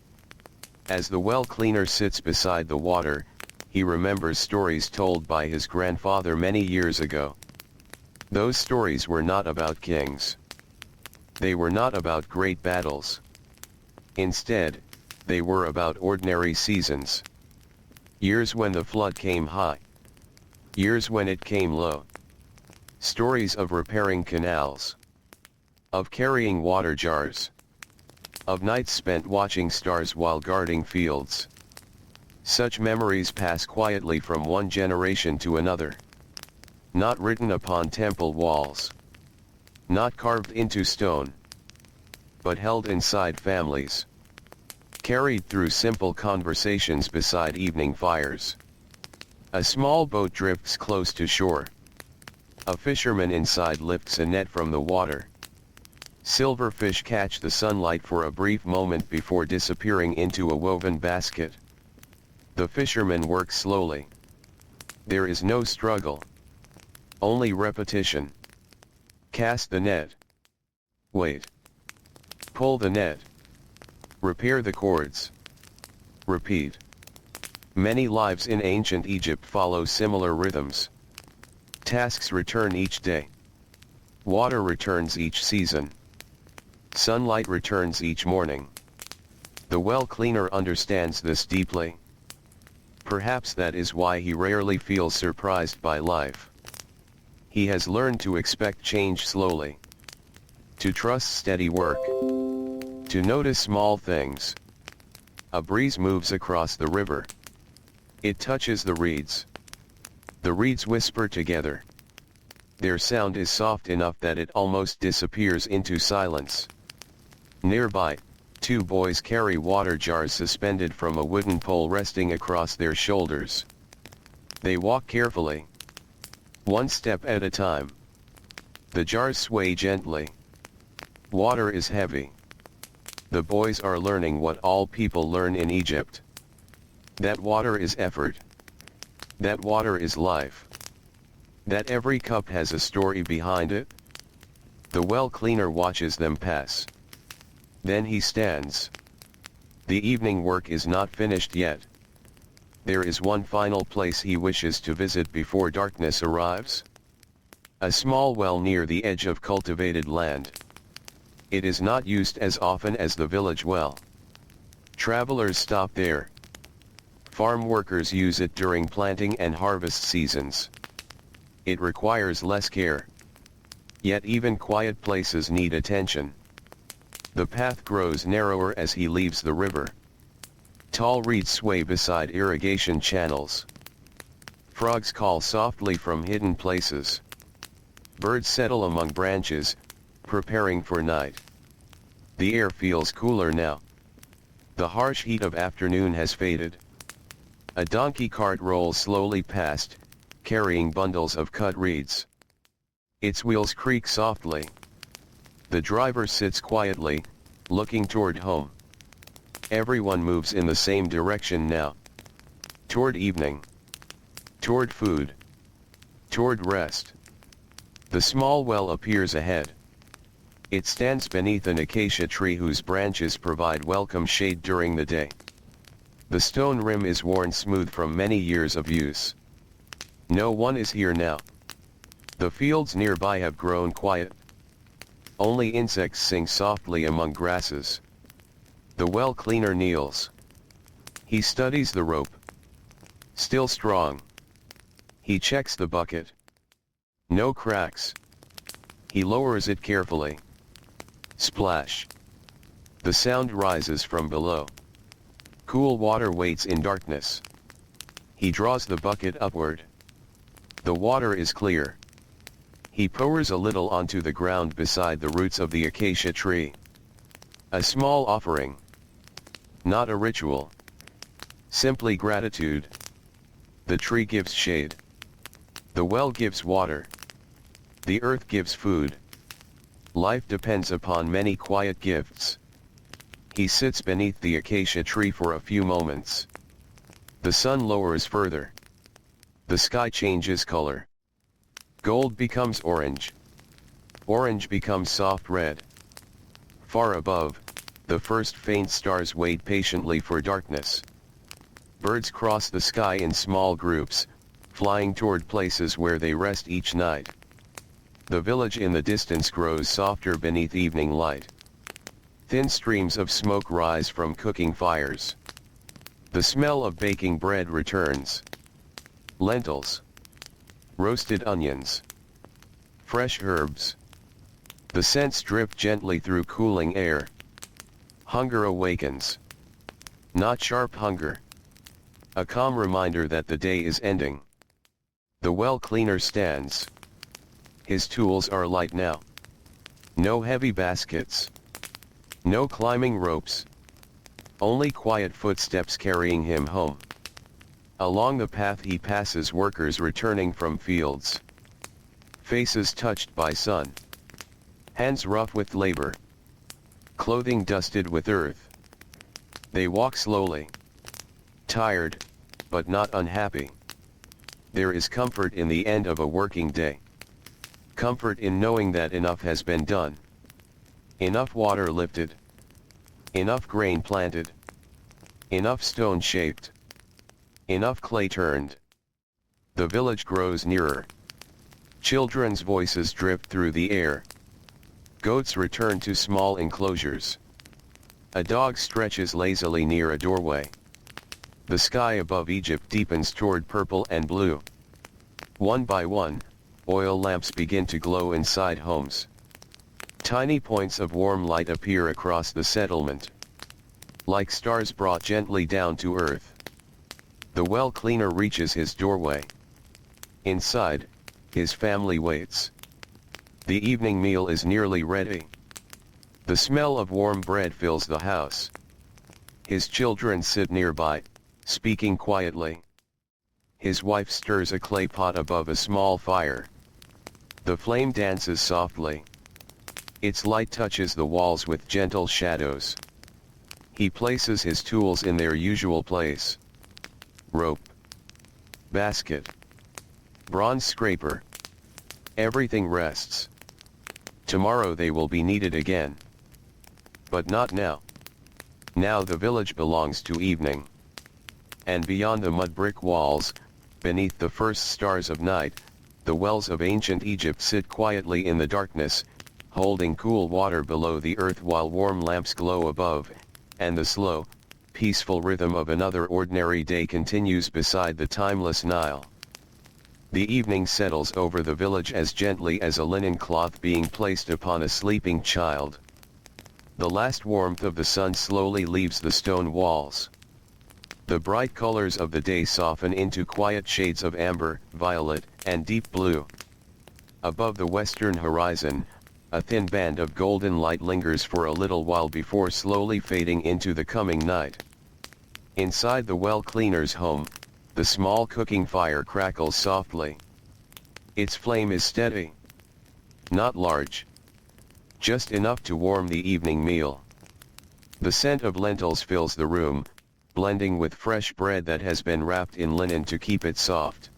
As the well cleaner sits beside the water, he remembers stories told by his grandfather many years ago. Those stories were not about kings. They were not about great battles. Instead, they were about ordinary seasons. Years when the flood came high. Years when it came low. Stories of repairing canals. Of carrying water jars. Of nights spent watching stars while guarding fields. Such memories pass quietly from one generation to another. Not written upon temple walls. Not carved into stone. But held inside families. Carried through simple conversations beside evening fires. A small boat drifts close to shore. A fisherman inside lifts a net from the water. Silver fish catch the sunlight for a brief moment before disappearing into a woven basket. The fisherman works slowly. There is no struggle. Only repetition. Cast the net. Wait. Pull the net. Repair the cords. Repeat. Many lives in ancient Egypt follow similar rhythms. Tasks return each day. Water returns each season. Sunlight returns each morning. The well cleaner understands this deeply. Perhaps that is why he rarely feels surprised by life. He has learned to expect change slowly. To trust steady work. To notice small things. A breeze moves across the river. It touches the reeds. The reeds whisper together. Their sound is soft enough that it almost disappears into silence. Nearby, two boys carry water jars suspended from a wooden pole resting across their shoulders. They walk carefully. One step at a time. The jars sway gently. Water is heavy. The boys are learning what all people learn in Egypt. That water is effort. That water is life. That every cup has a story behind it. The well cleaner watches them pass. Then he stands. The evening work is not finished yet. There is one final place he wishes to visit before darkness arrives. A small well near the edge of cultivated land. It is not used as often as the village well. Travelers stop there. Farm workers use it during planting and harvest seasons. It requires less care. Yet even quiet places need attention. The path grows narrower as he leaves the river. Tall reeds sway beside irrigation channels. Frogs call softly from hidden places. Birds settle among branches, preparing for night. The air feels cooler now. The harsh heat of afternoon has faded. A donkey cart rolls slowly past, carrying bundles of cut reeds. Its wheels creak softly. The driver sits quietly, looking toward home. Everyone moves in the same direction now. Toward evening. Toward food. Toward rest. The small well appears ahead. It stands beneath an acacia tree whose branches provide welcome shade during the day. The stone rim is worn smooth from many years of use. No one is here now. The fields nearby have grown quiet. Only insects sing softly among grasses. The well cleaner kneels. He studies the rope. Still strong. He checks the bucket. No cracks. He lowers it carefully. Splash. The sound rises from below. Cool water waits in darkness. He draws the bucket upward. The water is clear. He pours a little onto the ground beside the roots of the acacia tree. A small offering. Not a ritual. Simply gratitude. The tree gives shade. The well gives water. The earth gives food. Life depends upon many quiet gifts. He sits beneath the acacia tree for a few moments. The sun lowers further. The sky changes color. Gold becomes orange. Orange becomes soft red. Far above, the first faint stars wait patiently for darkness. Birds cross the sky in small groups, flying toward places where they rest each night. The village in the distance grows softer beneath evening light. Thin streams of smoke rise from cooking fires. The smell of baking bread returns. Lentils. roasted onions, fresh herbs. The scents drip gently through cooling air. Hunger awakens. Not sharp hunger. A calm reminder that the day is ending. The well cleaner stands. His tools are light now. No heavy baskets. No climbing ropes. Only quiet footsteps carrying him home. Along the path he passes workers returning from fields. Faces touched by sun. Hands rough with labor. Clothing dusted with earth. They walk slowly. Tired, but not unhappy. There is comfort in the end of a working day. Comfort in knowing that enough has been done. Enough water lifted. Enough grain planted. Enough stone shaped. Enough clay turned. The village grows nearer. Children's voices drip through the air. Goats return to small enclosures. A dog stretches lazily near a doorway. The sky above Egypt deepens toward purple and blue. One by one, oil lamps begin to glow inside homes. Tiny points of warm light appear across the settlement. Like stars brought gently down to earth. The well cleaner reaches his doorway. Inside, his family waits. The evening meal is nearly ready. The smell of warm bread fills the house. His children sit nearby, speaking quietly. His wife stirs a clay pot above a small fire. The flame dances softly. Its light touches the walls with gentle shadows. He places his tools in their usual place. Rope. Basket. Bronze scraper. Everything rests. Tomorrow they will be needed again. But not now. Now the village belongs to evening. And beyond the mud brick walls, beneath the first stars of night, the wells of ancient Egypt sit quietly in the darkness, holding cool water below the earth while warm lamps glow above, and the slow, peaceful rhythm of another ordinary day continues beside the timeless Nile. The evening settles over the village as gently as a linen cloth being placed upon a sleeping child. The last warmth of the sun slowly leaves the stone walls. The bright colors of the day soften into quiet shades of amber, violet, and deep blue. Above the western horizon, a thin band of golden light lingers for a little while before slowly fading into the coming night. Inside the well cleaner's home, the small cooking fire crackles softly. Its flame is steady. Not large. Just enough to warm the evening meal. The scent of lentils fills the room, blending with fresh bread that has been wrapped in linen to keep it soft.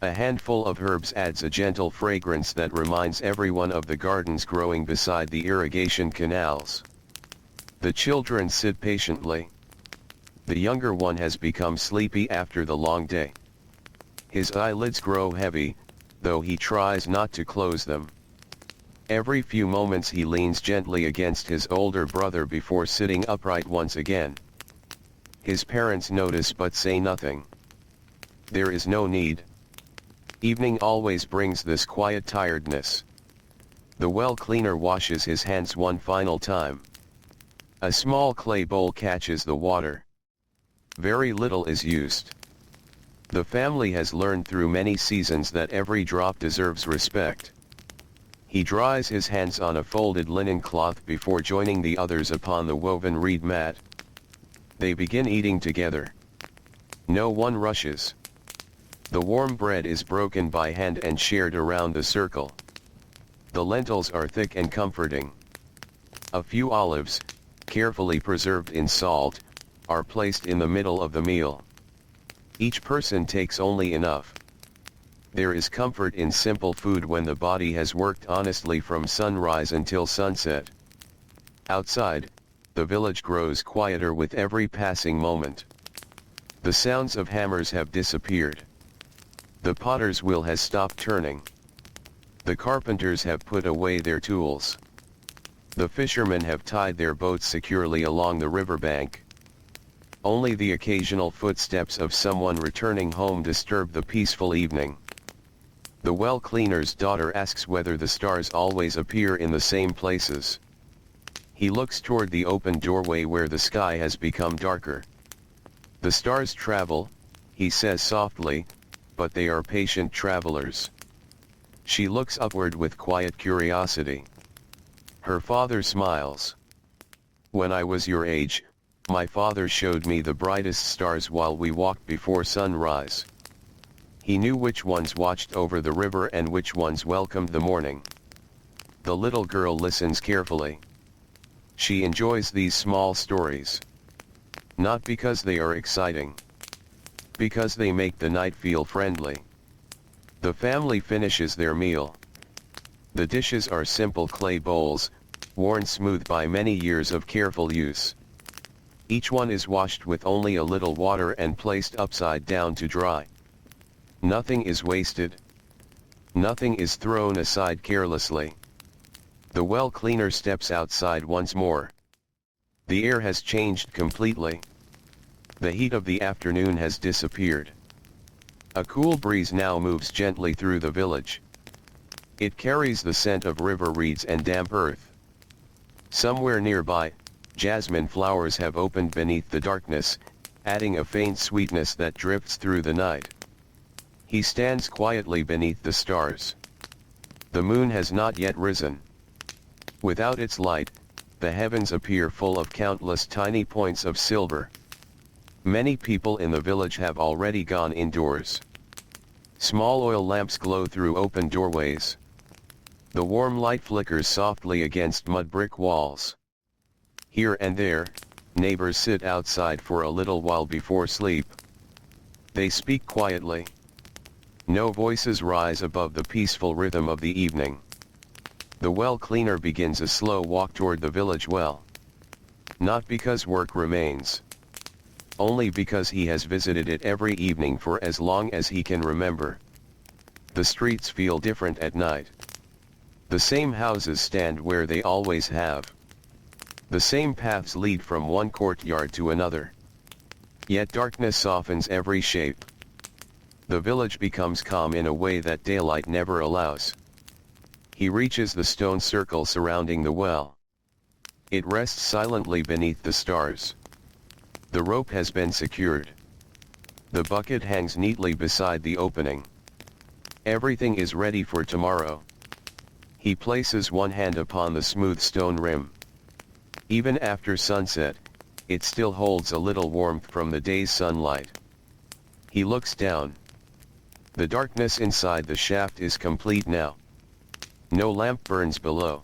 A handful of herbs adds a gentle fragrance that reminds everyone of the gardens growing beside the irrigation canals. The children sit patiently. The younger one has become sleepy after the long day. His eyelids grow heavy, though he tries not to close them. Every few moments he leans gently against his older brother before sitting upright once again. His parents notice but say nothing. There is no need. Evening always brings this quiet tiredness. The well cleaner washes his hands one final time. A small clay bowl catches the water. Very little is used. The family has learned through many seasons that every drop deserves respect. He dries his hands on a folded linen cloth before joining the others upon the woven reed mat. They begin eating together. No one rushes. The warm bread is broken by hand and shared around the circle. The lentils are thick and comforting. A few olives, carefully preserved in salt, are placed in the middle of the meal. Each person takes only enough. There is comfort in simple food when the body has worked honestly from sunrise until sunset. Outside, the village grows quieter with every passing moment. The sounds of hammers have disappeared. The potter's wheel has stopped turning. The carpenters have put away their tools. The fishermen have tied their boats securely along the riverbank. Only the occasional footsteps of someone returning home disturb the peaceful evening. The well cleaner's daughter asks whether the stars always appear in the same places. He looks toward the open doorway where the sky has become darker. The stars travel, he says softly, but they are patient travelers. She looks upward with quiet curiosity. Her father smiles. When I was your age, my father showed me the brightest stars while we walked before sunrise. He knew which ones watched over the river and which ones welcomed the morning. The little girl listens carefully. She enjoys these small stories. Not because they are exciting. Because they make the night feel friendly. The family finishes their meal. The dishes are simple clay bowls, worn smooth by many years of careful use. Each one is washed with only a little water and placed upside down to dry. Nothing is wasted. Nothing is thrown aside carelessly. The well cleaner steps outside once more. The air has changed completely. The heat of the afternoon has disappeared. A cool breeze now moves gently through the village. It carries the scent of river reeds and damp earth. Somewhere nearby, jasmine flowers have opened beneath the darkness, adding a faint sweetness that drifts through the night. He stands quietly beneath the stars. The moon has not yet risen. Without its light, the heavens appear full of countless tiny points of silver. Many people in the village have already gone indoors. Small oil lamps glow through open doorways. The warm light flickers softly against mud brick walls. Here and there, neighbors sit outside for a little while before sleep. They speak quietly. No voices rise above the peaceful rhythm of the evening. The well cleaner begins a slow walk toward the village well. Not because work remains. Only because he has visited it every evening for as long as he can remember. The streets feel different at night. The same houses stand where they always have. The same paths lead from one courtyard to another. Yet darkness softens every shape. The village becomes calm in a way that daylight never allows. He reaches the stone circle surrounding the well. It rests silently beneath the stars. The rope has been secured. The bucket hangs neatly beside the opening. Everything is ready for tomorrow. He places one hand upon the smooth stone rim. Even after sunset, it still holds a little warmth from the day's sunlight. He looks down. The darkness inside the shaft is complete now. No lamp burns below.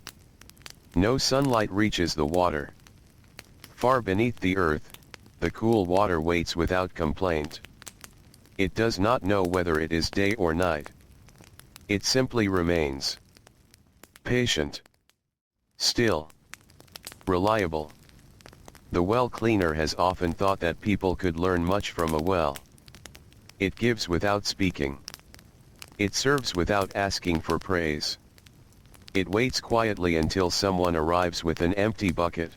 No sunlight reaches the water. Far beneath the earth, the cool water waits without complaint. It does not know whether it is day or night. It simply remains. Patient. Still. Reliable. The well cleaner has often thought that people could learn much from a well. It gives without speaking. It serves without asking for praise. It waits quietly until someone arrives with an empty bucket.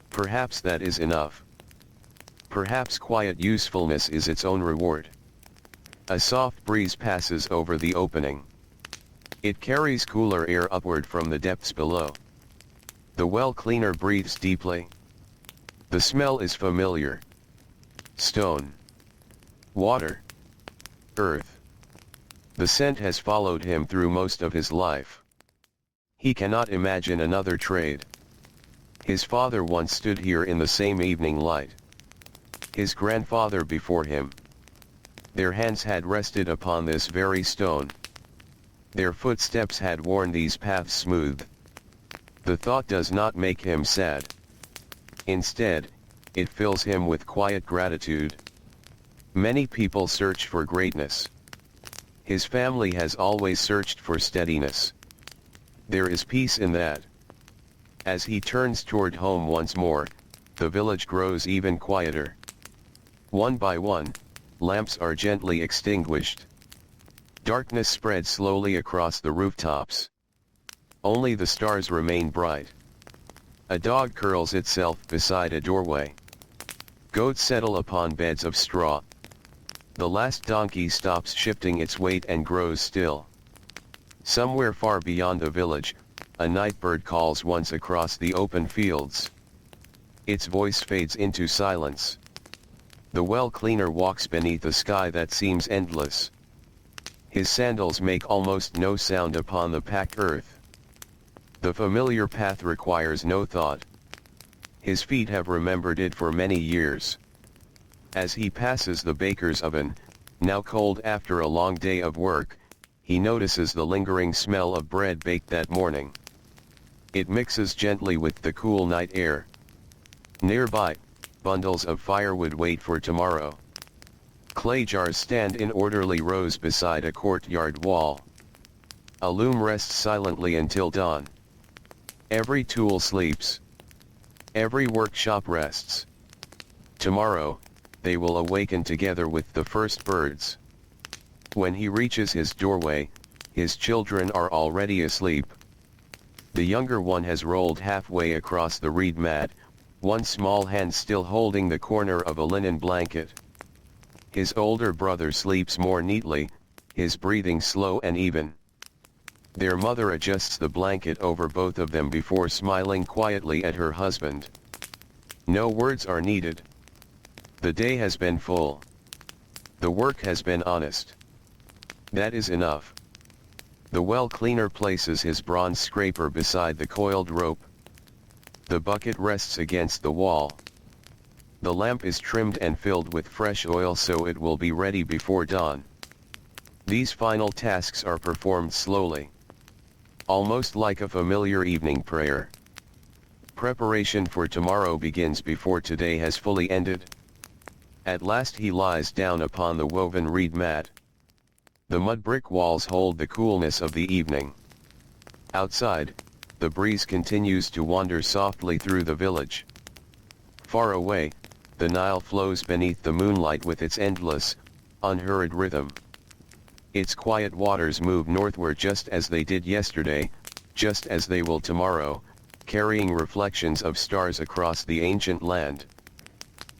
Perhaps that is enough. Perhaps quiet usefulness is its own reward. A soft breeze passes over the opening. It carries cooler air upward from the depths below. The well cleaner breathes deeply. The smell is familiar. Stone. Water. Earth. The scent has followed him through most of his life. He cannot imagine another trade. His father once stood here in the same evening light. His grandfather before him. Their hands had rested upon this very stone. Their footsteps had worn these paths smooth. The thought does not make him sad. Instead, it fills him with quiet gratitude. Many people search for greatness. His family has always searched for steadiness. There is peace in that. As he turns toward home once more, the village grows even quieter. One by one, lamps are gently extinguished. Darkness spreads slowly across the rooftops. Only the stars remain bright. A dog curls itself beside a doorway. Goats settle upon beds of straw. The last donkey stops shifting its weight and grows still. Somewhere far beyond the village, a night bird calls once across the open fields. Its voice fades into silence. The well cleaner walks beneath a sky that seems endless. His sandals make almost no sound upon the packed earth. The familiar path requires no thought. His feet have remembered it for many years. As he passes the baker's oven, now cold after a long day of work, he notices the lingering smell of bread baked that morning. It mixes gently with the cool night air. Nearby, bundles of firewood wait for tomorrow. Clay jars stand in orderly rows beside a courtyard wall. A loom rests silently until dawn. Every tool sleeps. Every workshop rests. Tomorrow, they will awaken together with the first birds. When he reaches his doorway, his children are already asleep. The younger one has rolled halfway across the reed mat, one small hand still holding the corner of a linen blanket. His older brother sleeps more neatly, his breathing slow and even. Their mother adjusts the blanket over both of them before smiling quietly at her husband. No words are needed. The day has been full. The work has been honest. That is enough. The well cleaner places his bronze scraper beside the coiled rope. The bucket rests against the wall. The lamp is trimmed and filled with fresh oil so it will be ready before dawn. These final tasks are performed slowly. Almost like a familiar evening prayer. Preparation for tomorrow begins before today has fully ended. At last he lies down upon the woven reed mat. The mud-brick walls hold the coolness of the evening. Outside, the breeze continues to wander softly through the village. Far away, the Nile flows beneath the moonlight with its endless, unhurried rhythm. Its quiet waters move northward just as they did yesterday, just as they will tomorrow, carrying reflections of stars across the ancient land.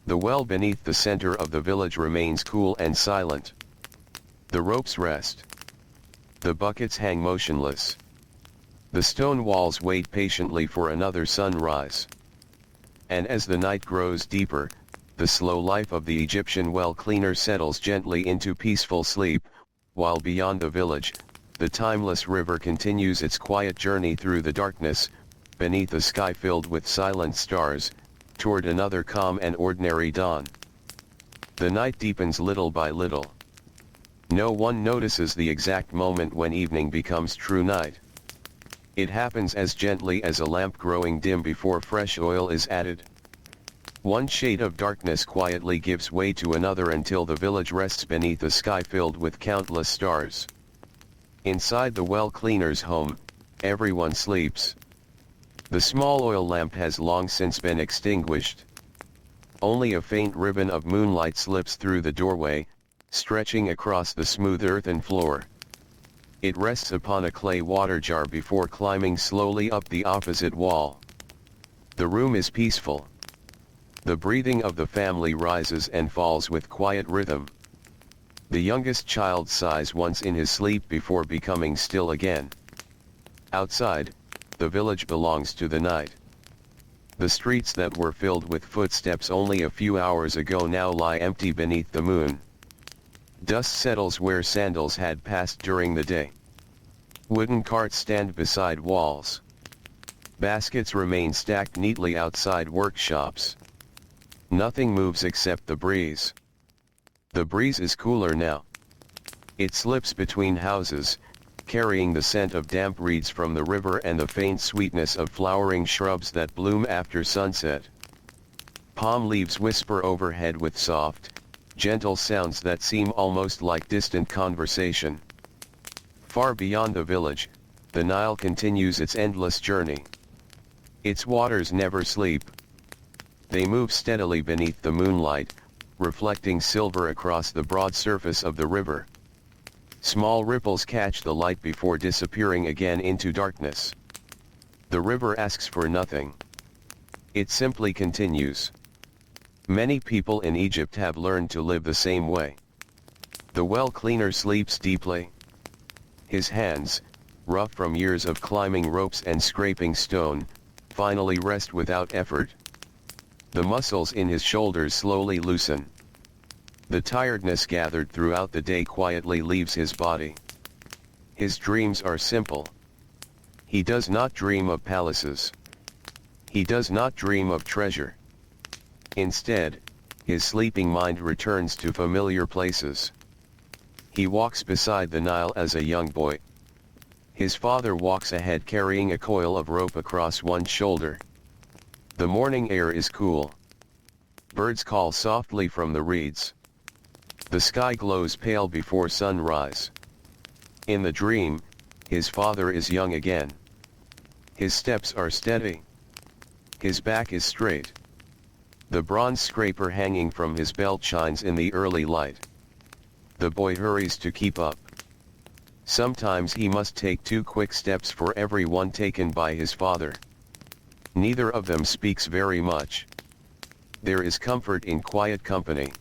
The well beneath the center of the village remains cool and silent. The ropes rest. The buckets hang motionless. The stone walls wait patiently for another sunrise. And as the night grows deeper, the slow life of the Egyptian well cleaner settles gently into peaceful sleep, while beyond the village, the timeless river continues its quiet journey through the darkness, beneath a sky filled with silent stars, toward another calm and ordinary dawn. The night deepens little by little. No one notices the exact moment when evening becomes true night. It happens as gently as a lamp growing dim before fresh oil is added. One shade of darkness quietly gives way to another until the village rests beneath a sky filled with countless stars. Inside the well cleaner's home, everyone sleeps. The small oil lamp has long since been extinguished. Only a faint ribbon of moonlight slips through the doorway, stretching across the smooth earthen floor. It rests upon a clay water jar before climbing slowly up the opposite wall. The room is peaceful. The breathing of the family rises and falls with quiet rhythm. The youngest child sighs once in his sleep before becoming still again. Outside, the village belongs to the night. The streets that were filled with footsteps only a few hours ago now lie empty beneath the moon. Dust settles where sandals had passed during the day. Wooden carts stand beside walls. Baskets remain stacked neatly outside workshops. Nothing moves except the breeze. The breeze is cooler now. It slips between houses, carrying the scent of damp reeds from the river and the faint sweetness of flowering shrubs that bloom after sunset. Palm leaves whisper overhead with soft, gentle sounds that seem almost like distant conversation. Far beyond the village, the Nile continues its endless journey. Its waters never sleep. They move steadily beneath the moonlight, reflecting silver across the broad surface of the river. Small ripples catch the light before disappearing again into darkness. The river asks for nothing. It simply continues. Many people in Egypt have learned to live the same way. The well cleaner sleeps deeply. His hands, rough from years of climbing ropes and scraping stone, finally rest without effort. The muscles in his shoulders slowly loosen. The tiredness gathered throughout the day quietly leaves his body. His dreams are simple. He does not dream of palaces. He does not dream of treasure. Instead, his sleeping mind returns to familiar places. He walks beside the Nile as a young boy. His father walks ahead carrying a coil of rope across one shoulder. The morning air is cool. Birds call softly from the reeds. The sky glows pale before sunrise. In the dream, his father is young again. His steps are steady. His back is straight. The bronze scraper hanging from his belt shines in the early light. The boy hurries to keep up. Sometimes he must take 2 quick steps for every one taken by his father. Neither of them speaks very much. There is comfort in quiet company.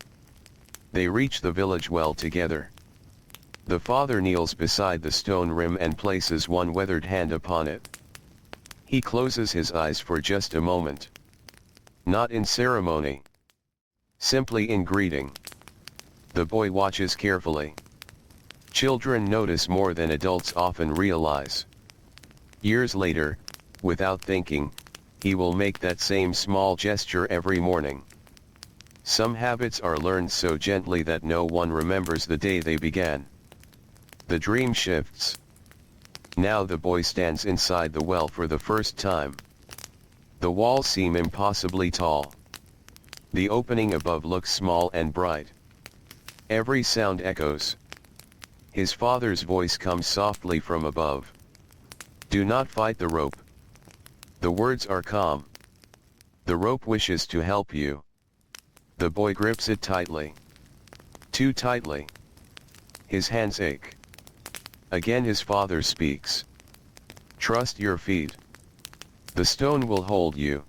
They reach the village well together. The father kneels beside the stone rim and places one weathered hand upon it. He closes his eyes for just a moment. Not in ceremony. Simply in greeting. The boy watches carefully. Children notice more than adults often realize. Years later, without thinking, he will make that same small gesture every morning. Some habits are learned so gently that no one remembers the day they began. The dream shifts. Now the boy stands inside the well for the first time. The walls seem impossibly tall. The opening above looks small and bright. Every sound echoes. His father's voice comes softly from above. Do not fight the rope. The words are calm. The rope wishes to help you. The boy grips it tightly. Too tightly. His hands ache. Again his father speaks. Trust your feet. The stone will hold you.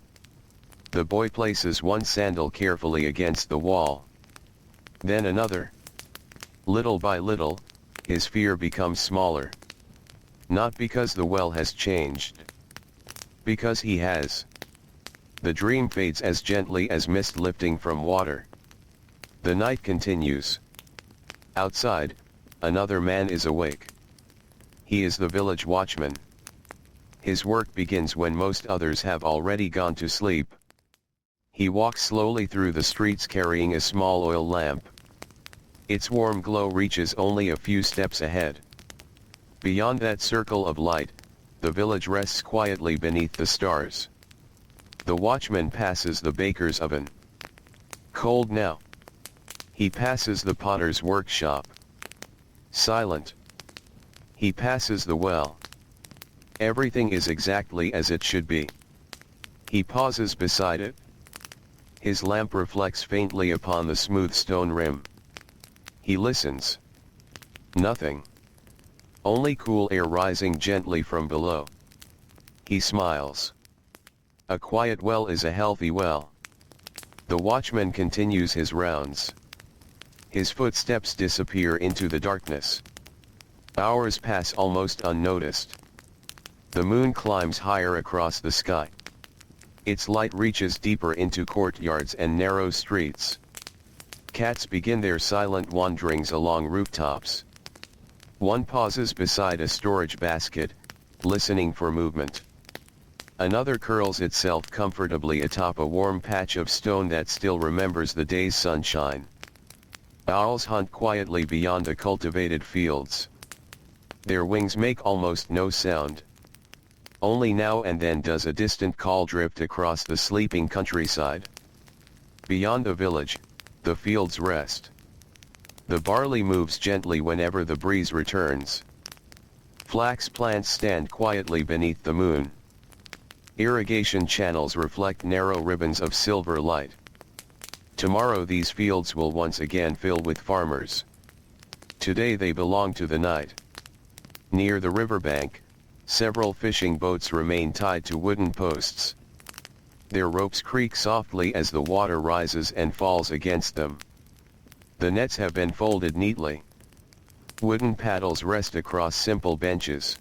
The boy places one sandal carefully against the wall. Then another. Little by little, his fear becomes smaller. Not because the well has changed. Because he has. The dream fades as gently as mist lifting from water. The night continues. Outside, another man is awake. He is the village watchman. His work begins when most others have already gone to sleep. He walks slowly through the streets carrying a small oil lamp. Its warm glow reaches only a few steps ahead. Beyond that circle of light, the village rests quietly beneath the stars. The watchman passes the baker's oven. Cold now. He passes the potter's workshop. Silent. He passes the well. Everything is exactly as it should be. He pauses beside it. His lamp reflects faintly upon the smooth stone rim. He listens. Nothing. Only cool air rising gently from below. He smiles. A quiet well is a healthy well. The watchman continues his rounds. His footsteps disappear into the darkness. Hours pass almost unnoticed. The moon climbs higher across the sky. Its light reaches deeper into courtyards and narrow streets. Cats begin their silent wanderings along rooftops. One pauses beside a storage basket, listening for movement. Another curls itself comfortably atop a warm patch of stone that still remembers the day's sunshine. Owls hunt quietly beyond the cultivated fields. Their wings make almost no sound. Only now and then does a distant call drift across the sleeping countryside. Beyond the village, the fields rest. The barley moves gently whenever the breeze returns. Flax plants stand quietly beneath the moon. Irrigation channels reflect narrow ribbons of silver light. Tomorrow these fields will once again fill with farmers. Today they belong to the night. Near the riverbank, several fishing boats remain tied to wooden posts. Their ropes creak softly as the water rises and falls against them. The nets have been folded neatly. Wooden paddles rest across simple benches.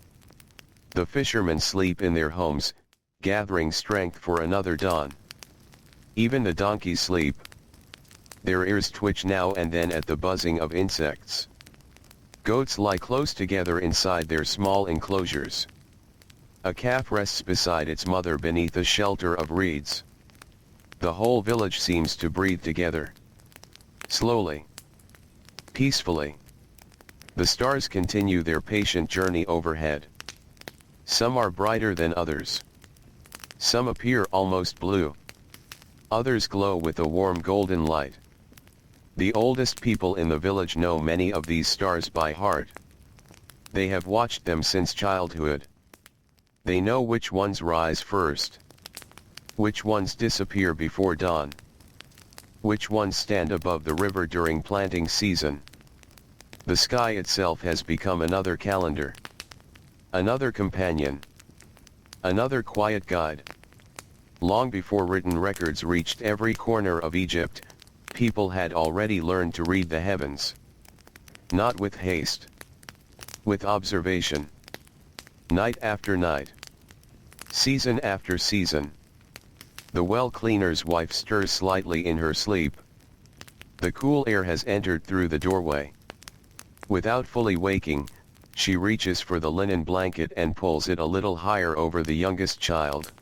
The fishermen sleep in their homes, gathering strength for another dawn. Even the donkeys sleep. Their ears twitch now and then at the buzzing of insects. Goats lie close together inside their small enclosures. A calf rests beside its mother beneath a shelter of reeds. The whole village seems to breathe together. Slowly. Peacefully. The stars continue their patient journey overhead. Some are brighter than others. Some appear almost blue. Others glow with a warm golden light. The oldest people in the village know many of these stars by heart. They have watched them since childhood. They know which ones rise first. Which ones disappear before dawn. Which ones stand above the river during planting season. The sky itself has become another calendar. Another companion. Another quiet guide. Long before written records reached every corner of Egypt, people had already learned to read the heavens. Not with haste. With observation. Night after night. Season after season. The well cleaner's wife stirs slightly in her sleep. The cool air has entered through the doorway. Without fully waking, she reaches for the linen blanket and pulls it a little higher over the youngest child.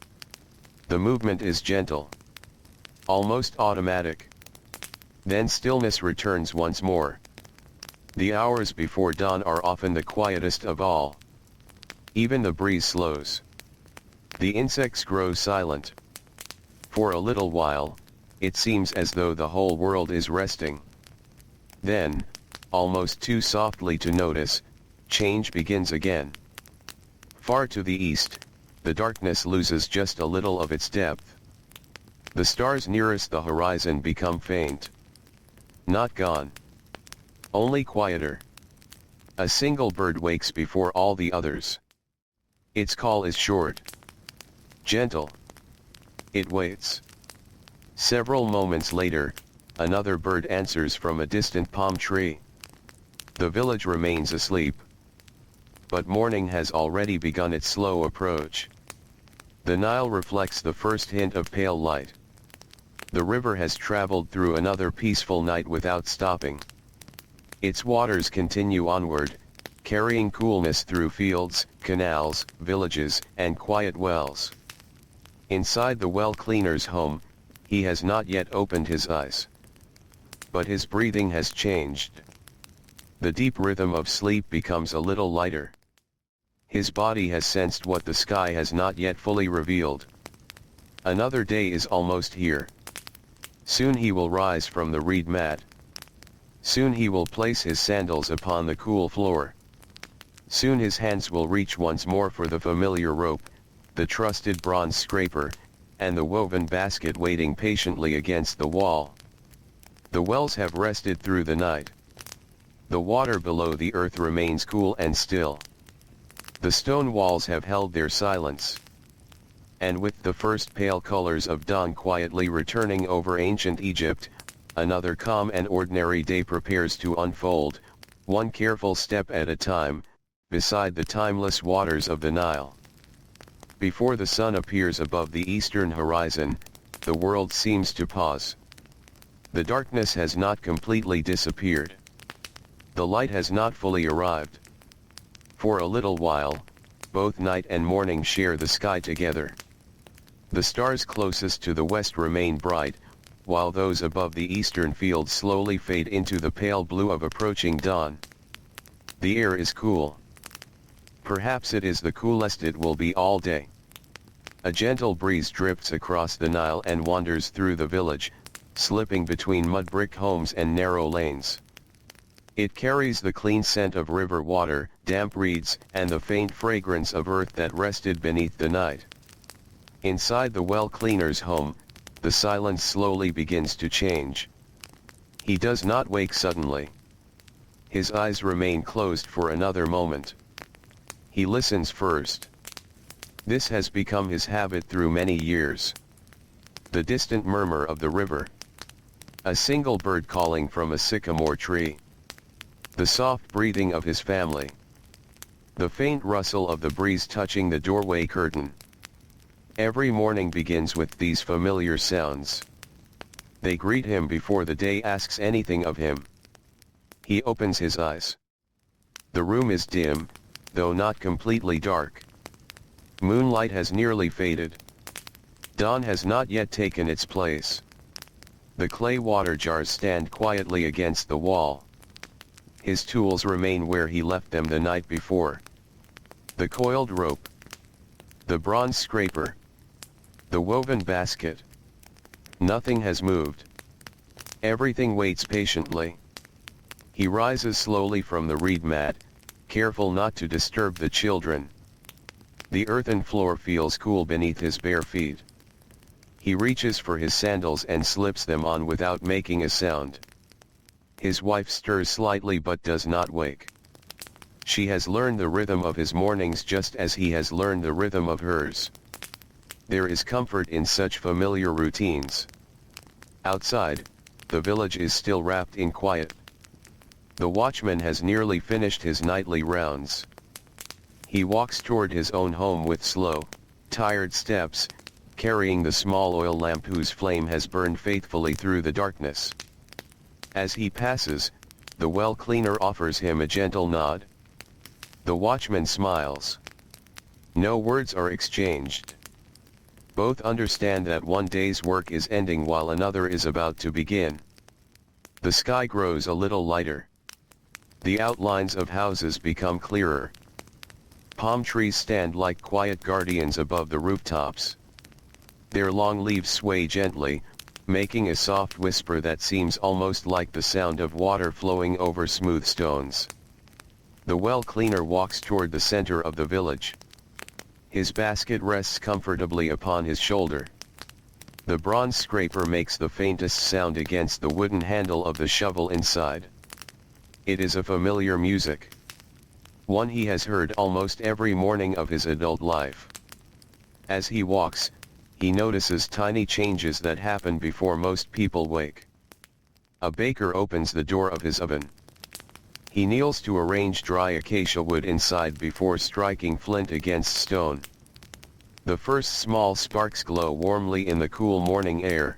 The movement is gentle. Almost automatic. Then stillness returns once more. The hours before dawn are often the quietest of all. Even the breeze slows. The insects grow silent. For a little while, it seems as though the whole world is resting. Then, almost too softly to notice, change begins again. Far to the east, the darkness loses just a little of its depth. The stars nearest the horizon become faint. Not gone. Only quieter. A single bird wakes before all the others. Its call is short. Gentle. It waits. Several moments later, another bird answers from a distant palm tree. The village remains asleep. But morning has already begun its slow approach. The Nile reflects the first hint of pale light. The river has traveled through another peaceful night without stopping. Its waters continue onward, carrying coolness through fields, canals, villages, and quiet wells. Inside the well cleaner's home, he has not yet opened his eyes. But his breathing has changed. The deep rhythm of sleep becomes a little lighter. His body has sensed what the sky has not yet fully revealed. Another day is almost here. Soon he will rise from the reed mat. Soon he will place his sandals upon the cool floor. Soon his hands will reach once more for the familiar rope, the trusted bronze scraper, and the woven basket waiting patiently against the wall. The wells have rested through the night. The water below the earth remains cool and still. The stone walls have held their silence. And with the first pale colors of dawn quietly returning over ancient Egypt, another calm and ordinary day prepares to unfold, one careful step at a time, beside the timeless waters of the Nile. Before the sun appears above the eastern horizon, the world seems to pause. The darkness has not completely disappeared. The light has not fully arrived. For a little while, both night and morning share the sky together. The stars closest to the west remain bright, while those above the eastern fields slowly fade into the pale blue of approaching dawn. The air is cool. Perhaps it is the coolest it will be all day. A gentle breeze drifts across the Nile and wanders through the village, slipping between mudbrick homes and narrow lanes. It carries the clean scent of river water, damp reeds, and the faint fragrance of earth that rested beneath the night. Inside the well cleaner's home, the silence slowly begins to change. He does not wake suddenly. His eyes remain closed for another moment. He listens first. This has become his habit through many years. The distant murmur of the river. A single bird calling from a sycamore tree. The soft breathing of his family. The faint rustle of the breeze touching the doorway curtain. Every morning begins with these familiar sounds. They greet him before the day asks anything of him. He opens his eyes. The room is dim, though not completely dark. Moonlight has nearly faded. Dawn has not yet taken its place. The clay water jars stand quietly against the wall. His tools remain where he left them the night before. The coiled rope. The bronze scraper. The woven basket. Nothing has moved. Everything waits patiently. He rises slowly from the reed mat, careful not to disturb the children. The earthen floor feels cool beneath his bare feet. He reaches for his sandals and slips them on without making a sound. His wife stirs slightly but does not wake. She has learned the rhythm of his mornings just as he has learned the rhythm of hers. There is comfort in such familiar routines. Outside, the village is still wrapped in quiet. The watchman has nearly finished his nightly rounds. He walks toward his own home with slow, tired steps, carrying the small oil lamp whose flame has burned faithfully through the darkness. As he passes, the well cleaner offers him a gentle nod. The watchman smiles. No words are exchanged. Both understand that one day's work is ending while another is about to begin. The sky grows a little lighter. The outlines of houses become clearer. Palm trees stand like quiet guardians above the rooftops. Their long leaves sway gently, making a soft whisper that seems almost like the sound of water flowing over smooth stones. The well cleaner walks toward the center of the village. His basket rests comfortably upon his shoulder. The bronze scraper makes the faintest sound against the wooden handle of the shovel inside. It is a familiar music. One he has heard almost every morning of his adult life. As he walks, he notices tiny changes that happen before most people wake. A baker opens the door of his oven. He kneels to arrange dry acacia wood inside before striking flint against stone. The first small sparks glow warmly in the cool morning air.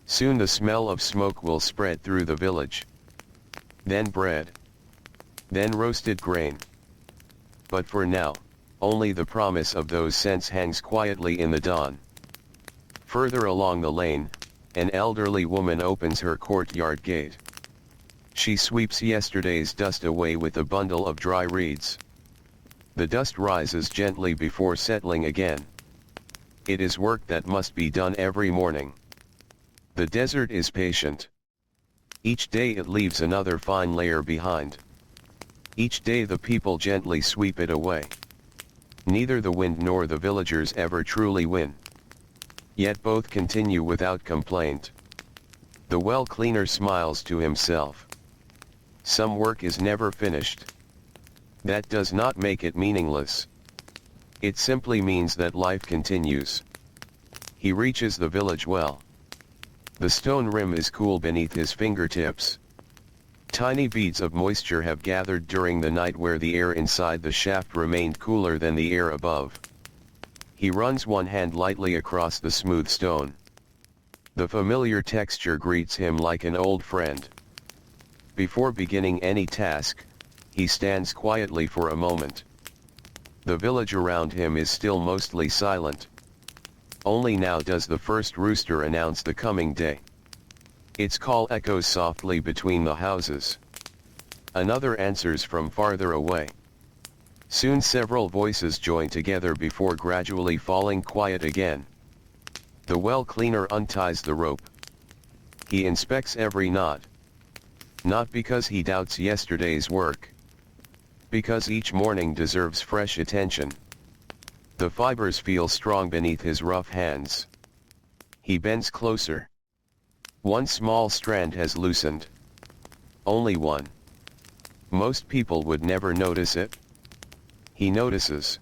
Soon the smell of smoke will spread through the village. Then bread. Then roasted grain. But for now, only the promise of those scents hangs quietly in the dawn. Further along the lane, an elderly woman opens her courtyard gate. She sweeps yesterday's dust away with a bundle of dry reeds. The dust rises gently before settling again. It is work that must be done every morning. The desert is patient. Each day it leaves another fine layer behind. Each day the people gently sweep it away. Neither the wind nor the villagers ever truly win. Yet both continue without complaint. The well cleaner smiles to himself. Some work is never finished. That does not make it meaningless. It simply means that life continues. He reaches the village well. The stone rim is cool beneath his fingertips. Tiny beads of moisture have gathered during the night where the air inside the shaft remained cooler than the air above. He runs one hand lightly across the smooth stone. The familiar texture greets him like an old friend. Before beginning any task, he stands quietly for a moment. The village around him is still mostly silent. Only now does the first rooster announce the coming day. Its call echoes softly between the houses. Another answers from farther away. Soon several voices join together before gradually falling quiet again. The well cleaner unties the rope. He inspects every knot. Not because he doubts yesterday's work. Because each morning deserves fresh attention. The fibers feel strong beneath his rough hands. He bends closer. One small strand has loosened. Only one. Most people would never notice it. He notices.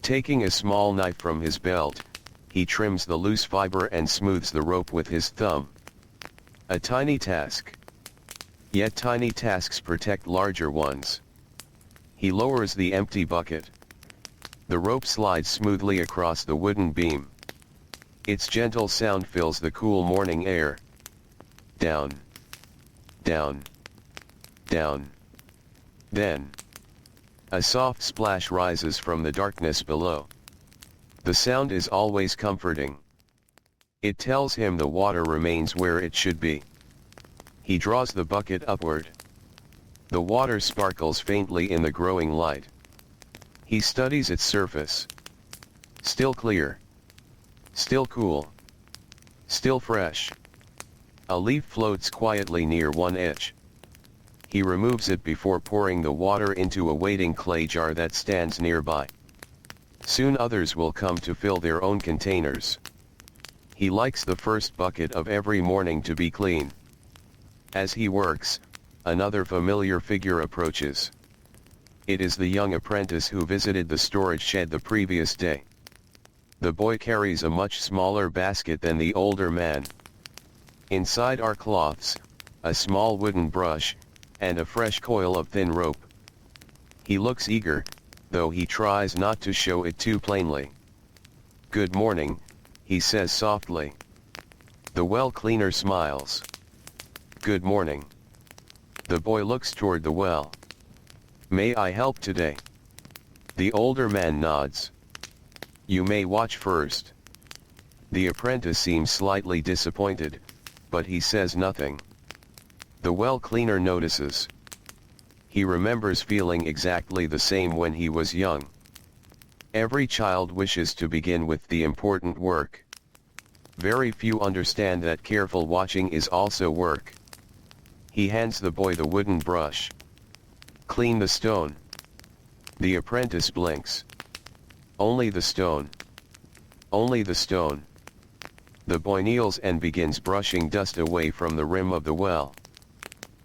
Taking a small knife from his belt, he trims the loose fiber and smooths the rope with his thumb. A tiny task. Yet tiny tasks protect larger ones. He lowers the empty bucket. The rope slides smoothly across the wooden beam. Its gentle sound fills the cool morning air. Down. Down. Down. Then, a soft splash rises from the darkness below. The sound is always comforting. It tells him the water remains where it should be. He draws the bucket upward. The water sparkles faintly in the growing light. He studies its surface. Still clear. Still cool. Still fresh. A leaf floats quietly near one edge. He removes it before pouring the water into a waiting clay jar that stands nearby. Soon others will come to fill their own containers. He likes the first bucket of every morning to be clean. As he works, another familiar figure approaches. It is the young apprentice who visited the storage shed the previous day. The boy carries a much smaller basket than the older man. Inside are cloths, a small wooden brush, and a fresh coil of thin rope. He looks eager, though he tries not to show it too plainly. "Good morning," he says softly. The well cleaner smiles. "Good morning." The boy looks toward the well. "May I help today?" The older man nods. "You may watch first." The apprentice seems slightly disappointed, but he says nothing. The well cleaner notices. He remembers feeling exactly the same when he was young. Every child wishes to begin with the important work. Very few understand that careful watching is also work. He hands the boy the wooden brush. "Clean the stone." The apprentice blinks. "Only the stone. Only the stone." The boy kneels and begins brushing dust away from the rim of the well.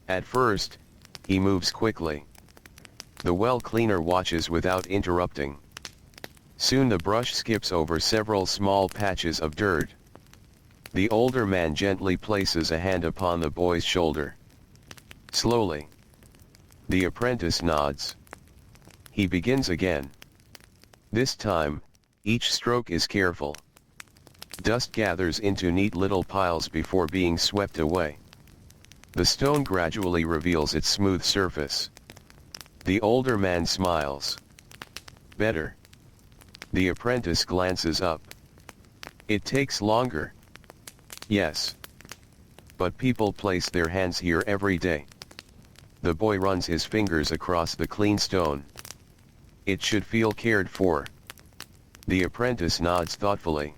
At first, he moves quickly. The well cleaner watches without interrupting. Soon the brush skips over several small patches of dirt. The older man gently places a hand upon the boy's shoulder. Slowly. The apprentice nods. He begins again. This time, each stroke is careful. Dust gathers into neat little piles before being swept away. The stone gradually reveals its smooth surface. The older man smiles. "Better." The apprentice glances up. "It takes longer." "Yes. But people place their hands here every day." The boy runs his fingers across the clean stone. "It should feel cared for." The apprentice nods thoughtfully.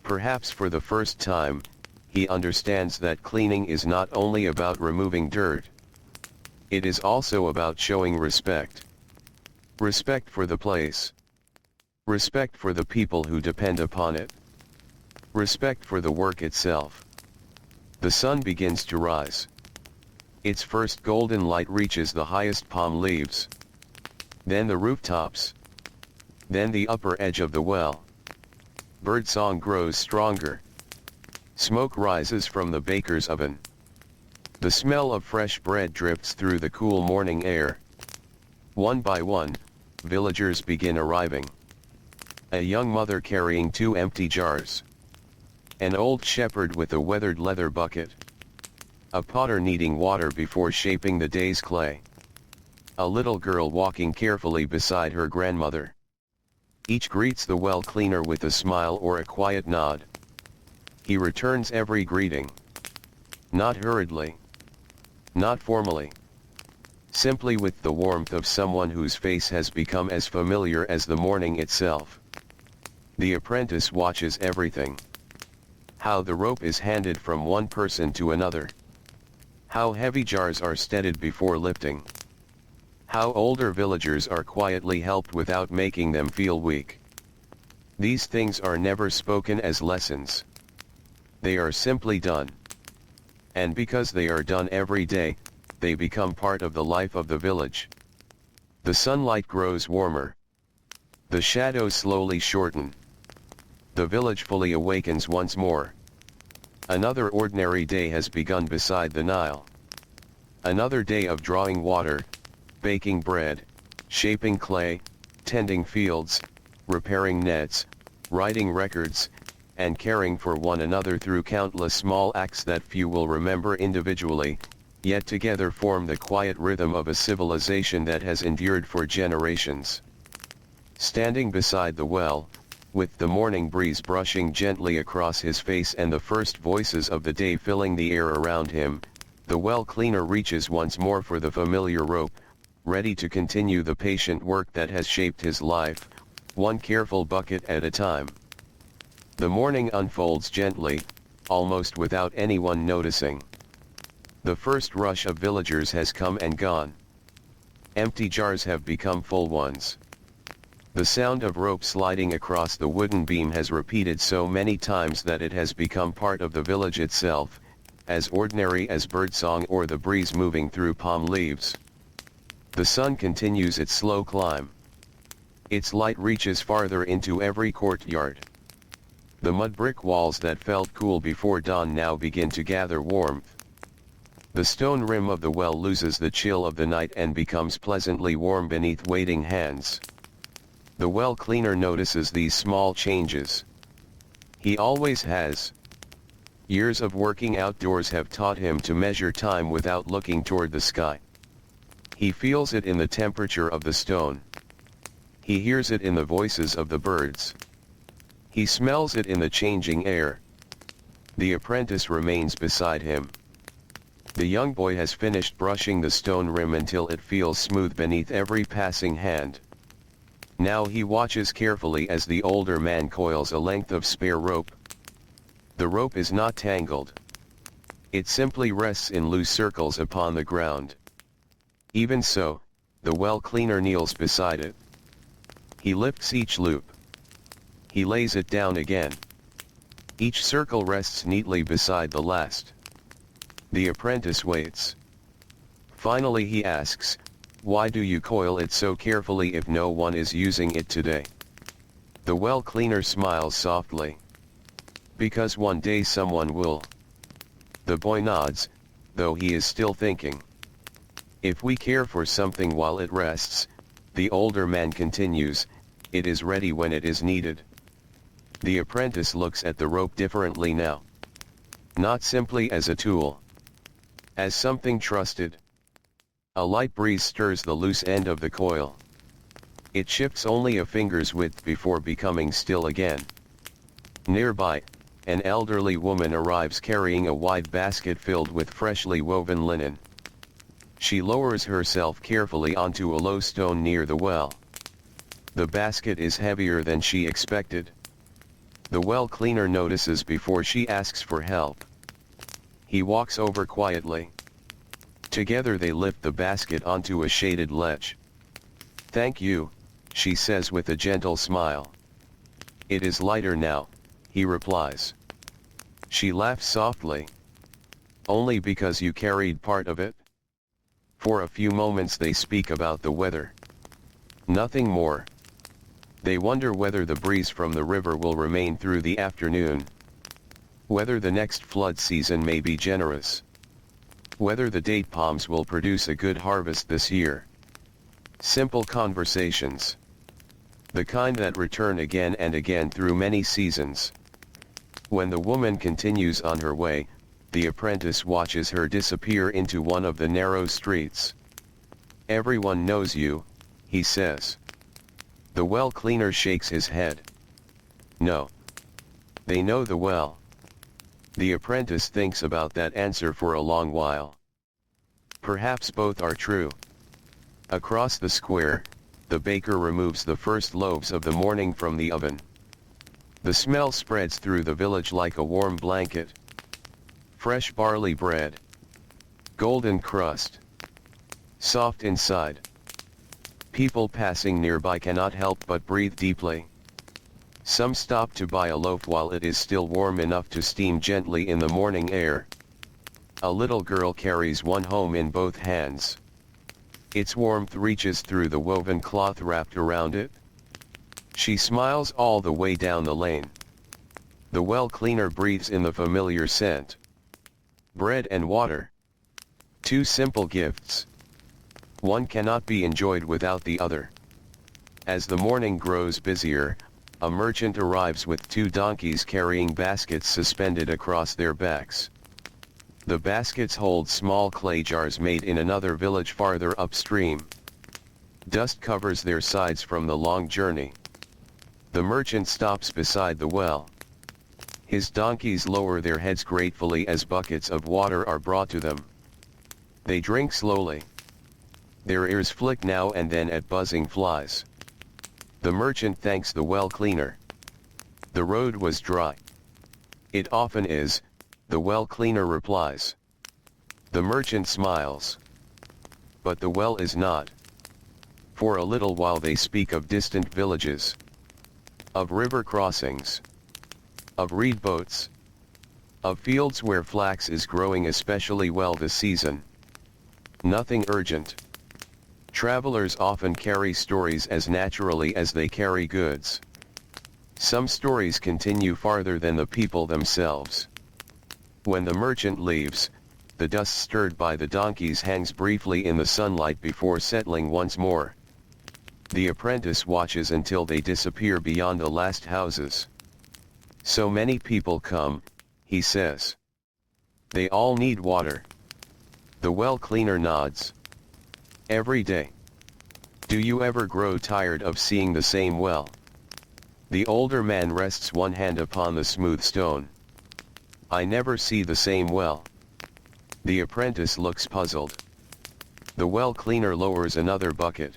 Perhaps for the first time, he understands that cleaning is not only about removing dirt. It is also about showing respect. Respect for the place. Respect for the people who depend upon it. Respect for the work itself. The sun begins to rise. Its first golden light reaches the highest palm leaves. Then the rooftops. Then the upper edge of the well. Birdsong grows stronger. Smoke rises from the baker's oven. The smell of fresh bread drifts through the cool morning air. One by one, villagers begin arriving. A young mother carrying 2 empty jars. An old shepherd with a weathered leather bucket. A potter kneading water before shaping the day's clay. A little girl walking carefully beside her grandmother. Each greets the well cleaner with a smile or a quiet nod. He returns every greeting. Not hurriedly. Not formally. Simply with the warmth of someone whose face has become as familiar as the morning itself. The apprentice watches everything. How the rope is handed from one person to another. How heavy jars are steadied before lifting. How older villagers are quietly helped without making them feel weak. These things are never spoken as lessons. They are simply done. And because they are done every day, they become part of the life of the village. The sunlight grows warmer. The shadows slowly shorten. The village fully awakens once more. Another ordinary day has begun beside the Nile. Another day of drawing water, baking bread, shaping clay, tending fields, repairing nets, writing records, and caring for one another through countless small acts that few will remember individually, yet together form the quiet rhythm of a civilization that has endured for generations. Standing beside the well, with the morning breeze brushing gently across his face and the first voices of the day filling the air around him, the well cleaner reaches once more for the familiar rope, ready to continue the patient work that has shaped his life, one careful bucket at a time. The morning unfolds gently, almost without anyone noticing. The first rush of villagers has come and gone. Empty jars have become full ones. The sound of rope sliding across the wooden beam has repeated so many times that it has become part of the village itself, as ordinary as birdsong or the breeze moving through palm leaves. The sun continues its slow climb. Its light reaches farther into every courtyard. The mud-brick walls that felt cool before dawn now begin to gather warmth. The stone rim of the well loses the chill of the night and becomes pleasantly warm beneath waiting hands. The well cleaner notices these small changes. He always has. Years of working outdoors have taught him to measure time without looking toward the sky. He feels it in the temperature of the stone. He hears it in the voices of the birds. He smells it in the changing air. The apprentice remains beside him. The young boy has finished brushing the stone rim until it feels smooth beneath every passing hand. Now he watches carefully as the older man coils a length of spare rope. The rope is not tangled. It simply rests in loose circles upon the ground. Even so, the well cleaner kneels beside it. He lifts each loop. He lays it down again. Each circle rests neatly beside the last. The apprentice waits. Finally he asks, "Why do you coil it so carefully if no one is using it today?" The well cleaner smiles softly. "Because one day someone will." The boy nods, though he is still thinking. "If we care for something while it rests," the older man continues, "it is ready when it is needed." The apprentice looks at the rope differently now. Not simply as a tool. As something trusted. A light breeze stirs the loose end of the coil. It shifts only a finger's width before becoming still again. Nearby, an elderly woman arrives carrying a wide basket filled with freshly woven linen. She lowers herself carefully onto a low stone near the well. The basket is heavier than she expected. The well cleaner notices before she asks for help. He walks over quietly. Together they lift the basket onto a shaded ledge. "Thank you," she says with a gentle smile. "It is lighter now," he replies. She laughs softly. "Only because you carried part of it?" For a few moments they speak about the weather. Nothing more. They wonder whether the breeze from the river will remain through the afternoon. Whether the next flood season may be generous. Whether the date palms will produce a good harvest this year. Simple conversations. The kind that return again and again through many seasons. When the woman continues on her way, the apprentice watches her disappear into one of the narrow streets. "Everyone knows you," he says. The well cleaner shakes his head. "No. They know the well." The apprentice thinks about that answer for a long while. Perhaps both are true. Across the square, the baker removes the first loaves of the morning from the oven. The smell spreads through the village like a warm blanket. Fresh barley bread. Golden crust. Soft inside. People passing nearby cannot help but breathe deeply. Some stop to buy a loaf while it is still warm enough to steam gently in the morning air. A little girl carries one home in both hands. Its warmth reaches through the woven cloth wrapped around it. She smiles all the way down the lane. The well cleaner breathes in the familiar scent. Bread and water. Two simple gifts. One cannot be enjoyed without the other. As the morning grows busier, a merchant arrives with two donkeys carrying baskets suspended across their backs. The baskets hold small clay jars made in another village farther upstream. Dust covers their sides from the long journey. The merchant stops beside the well. His donkeys lower their heads gratefully as buckets of water are brought to them. They drink slowly. Their ears flick now and then at buzzing flies. The merchant thanks the well cleaner. The road was dry. It often is, the well cleaner replies. The merchant smiles. But the well is not. For a little while they speak of distant villages, of river crossings, of reed boats, of fields where flax is growing especially well this season. Nothing urgent. Travelers often carry stories as naturally as they carry goods. Some stories continue farther than the people themselves. When the merchant leaves, the dust stirred by the donkeys hangs briefly in the sunlight before settling once more. The apprentice watches until they disappear beyond the last houses. So many people come, he says. They all need water. The well cleaner nods. Every day. Do you ever grow tired of seeing the same well? The older man rests one hand upon the smooth stone. I never see the same well. The apprentice looks puzzled. The well cleaner lowers another bucket.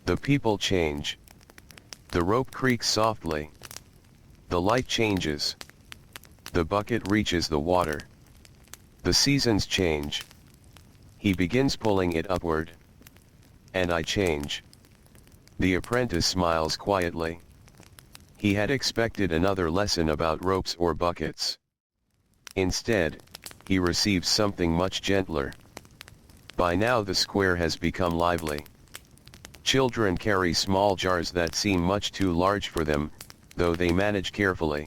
The people change. The rope creaks softly. The light changes. The bucket reaches the water. The seasons change. He begins pulling it upward. And I change. The apprentice smiles quietly. He had expected another lesson about ropes or buckets. Instead, he receives something much gentler. By now the square has become lively. Children carry small jars that seem much too large for them, though they manage carefully.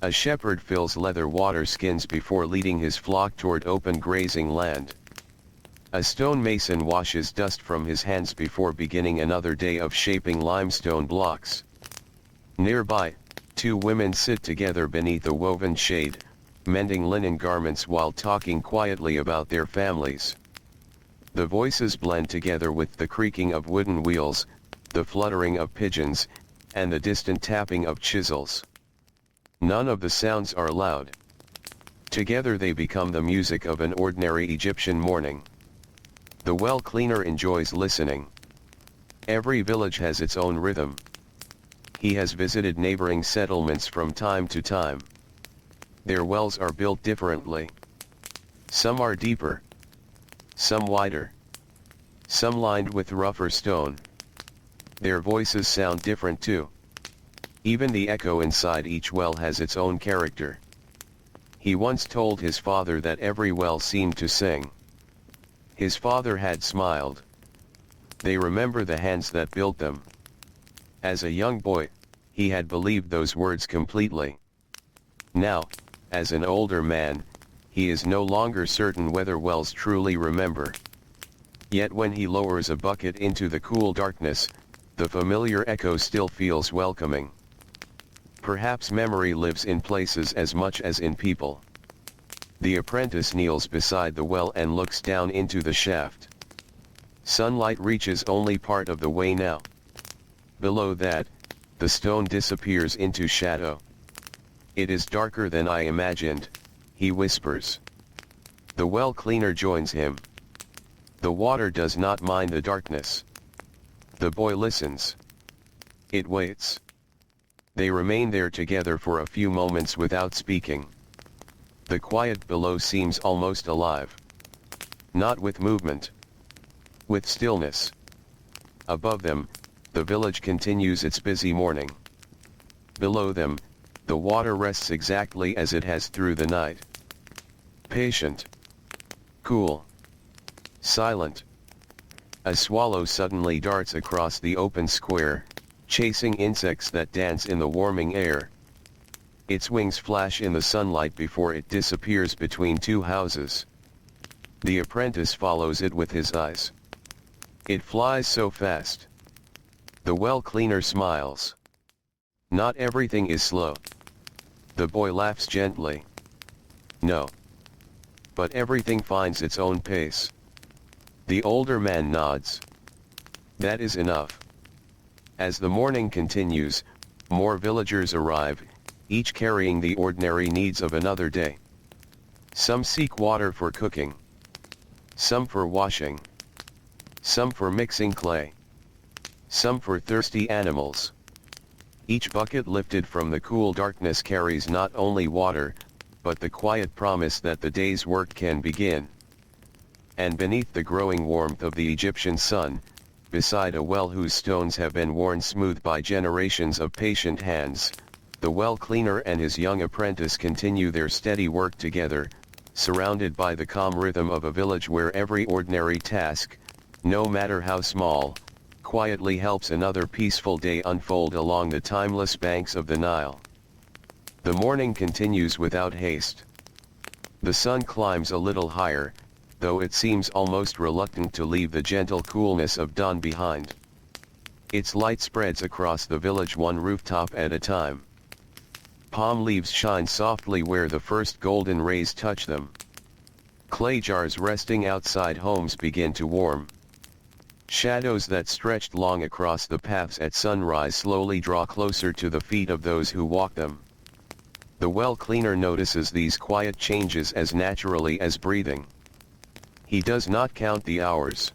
A shepherd fills leather water skins before leading his flock toward open grazing land. A stone mason washes dust from his hands before beginning another day of shaping limestone blocks. Nearby, two women sit together beneath a woven shade, mending linen garments while talking quietly about their families. The voices blend together with the creaking of wooden wheels, the fluttering of pigeons, and the distant tapping of chisels. None of the sounds are loud. Together they become the music of an ordinary Egyptian morning. The well cleaner enjoys listening. Every village has its own rhythm. He has visited neighboring settlements from time to time. Their wells are built differently. Some are deeper. Some wider. Some lined with rougher stone. Their voices sound different too. Even the echo inside each well has its own character. He once told his father that every well seemed to sing. His father had smiled. They remember the hands that built them. As a young boy, he had believed those words completely. Now, as an older man, he is no longer certain whether wells truly remember. Yet when he lowers a bucket into the cool darkness, the familiar echo still feels welcoming. Perhaps memory lives in places as much as in people. The apprentice kneels beside the well and looks down into the shaft. Sunlight reaches only part of the way now. Below that, the stone disappears into shadow. It is darker than I imagined, he whispers. The well cleaner joins him. The water does not mind the darkness. The boy listens. It waits. They remain there together for a few moments without speaking. The quiet below seems almost alive. Not with movement. With stillness. Above them, the village continues its busy morning. Below them, the water rests exactly as it has through the night. Patient. Cool. Silent. A swallow suddenly darts across the open square, chasing insects that dance in the warming air. Its wings flash in the sunlight before it disappears between two houses. The apprentice follows it with his eyes. It flies so fast. The well cleaner smiles. Not everything is slow. The boy laughs gently. No. But everything finds its own pace. The older man nods. That is enough. As the morning continues, more villagers arrive, each carrying the ordinary needs of another day. Some seek water for cooking. Some for washing. Some for mixing clay. Some for thirsty animals. Each bucket lifted from the cool darkness carries not only water, but the quiet promise that the day's work can begin. And beneath the growing warmth of the Egyptian sun, beside a well whose stones have been worn smooth by generations of patient hands, the well cleaner and his young apprentice continue their steady work together, surrounded by the calm rhythm of a village where every ordinary task, no matter how small, quietly helps another peaceful day unfold along the timeless banks of the Nile. The morning continues without haste. The sun climbs a little higher, though it seems almost reluctant to leave the gentle coolness of dawn behind. Its light spreads across the village one rooftop at a time. Palm leaves shine softly where the first golden rays touch them. Clay jars resting outside homes begin to warm. Shadows that stretched long across the paths at sunrise slowly draw closer to the feet of those who walk them. The well cleaner notices these quiet changes as naturally as breathing. He does not count the hours.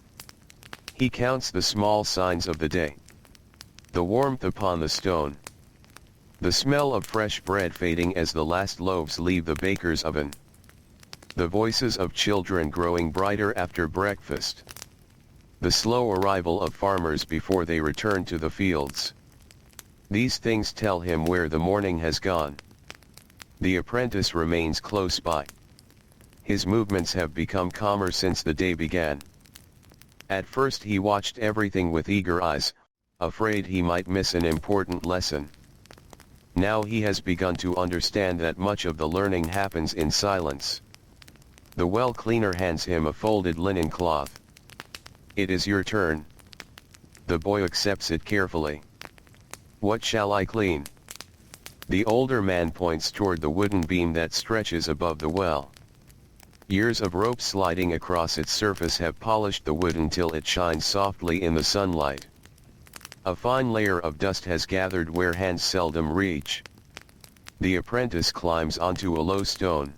He counts the small signs of the day. The warmth upon the stone. The smell of fresh bread fading as the last loaves leave the baker's oven. The voices of children growing brighter after breakfast. The slow arrival of farmers before they return to the fields. These things tell him where the morning has gone. The apprentice remains close by. His movements have become calmer since the day began. At first he watched everything with eager eyes, afraid he might miss an important lesson. Now he has begun to understand that much of the learning happens in silence. The well cleaner hands him a folded linen cloth. It is your turn. The boy accepts it carefully. What shall I clean? The older man points toward the wooden beam that stretches above the well. Years of rope sliding across its surface have polished the wood until it shines softly in the sunlight. A fine layer of dust has gathered where hands seldom reach. The apprentice climbs onto a low stone.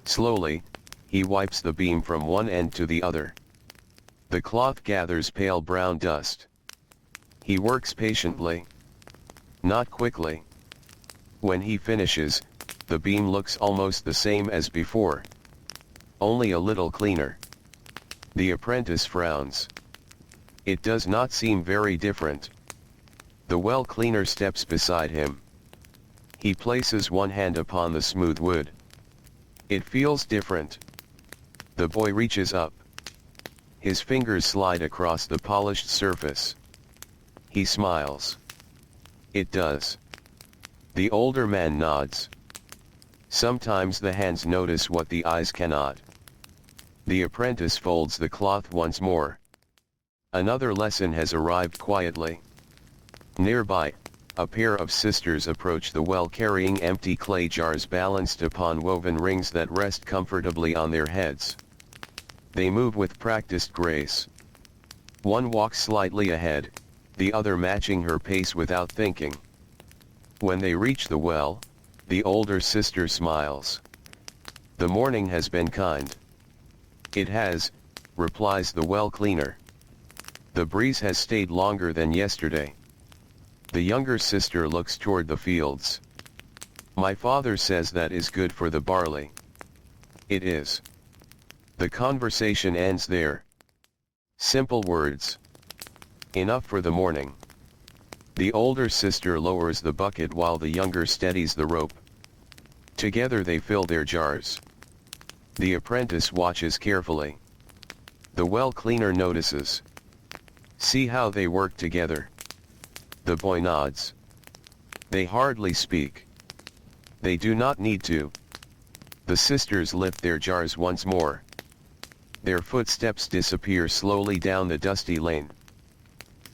Slowly, he wipes the beam from one end to the other. The cloth gathers pale brown dust. He works patiently. Not quickly. When he finishes, the beam looks almost the same as before. Only a little cleaner. The apprentice frowns. It does not seem very different. The well cleaner steps beside him. He places one hand upon the smooth wood. It feels different. The boy reaches up. His fingers slide across the polished surface. He smiles. It does. The older man nods. Sometimes the hands notice what the eyes cannot. The apprentice folds the cloth once more. Another lesson has arrived quietly. Nearby, a pair of sisters approach the well carrying empty clay jars balanced upon woven rings that rest comfortably on their heads. They move with practiced grace. One walks slightly ahead, the other matching her pace without thinking. When they reach the well, the older sister smiles. The morning has been kind. It has, replies the well cleaner. The breeze has stayed longer than yesterday. The younger sister looks toward the fields. My father says that is good for the barley. It is. The conversation ends there. Simple words. Enough for the morning. The older sister lowers the bucket while the younger steadies the rope. Together they fill their jars. The apprentice watches carefully. The well cleaner notices. See how they work together. The boy nods. They hardly speak. They do not need to. The sisters lift their jars once more. Their footsteps disappear slowly down the dusty lane.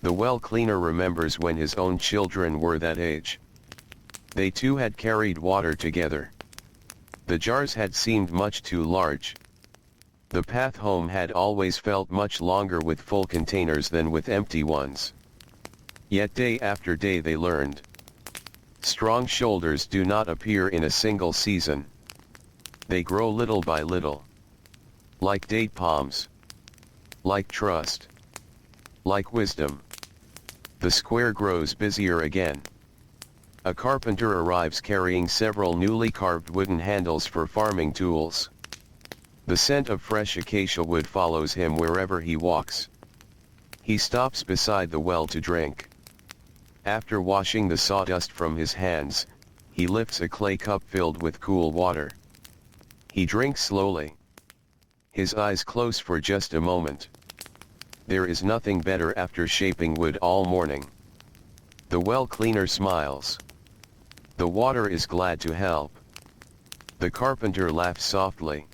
The well cleaner remembers when his own children were that age. They too had carried water together. The jars had seemed much too large. The path home had always felt much longer with full containers than with empty ones. Yet day after day they learned. Strong shoulders do not appear in a single season. They grow little by little. Like date palms. Like trust. Like wisdom. The square grows busier again. A carpenter arrives carrying several newly carved wooden handles for farming tools. The scent of fresh acacia wood follows him wherever he walks. He stops beside the well to drink. After washing the sawdust from his hands, he lifts a clay cup filled with cool water. He drinks slowly. His eyes close for just a moment. There is nothing better after shaping wood all morning. The well cleaner smiles. The water is glad to help. The carpenter laughs softly.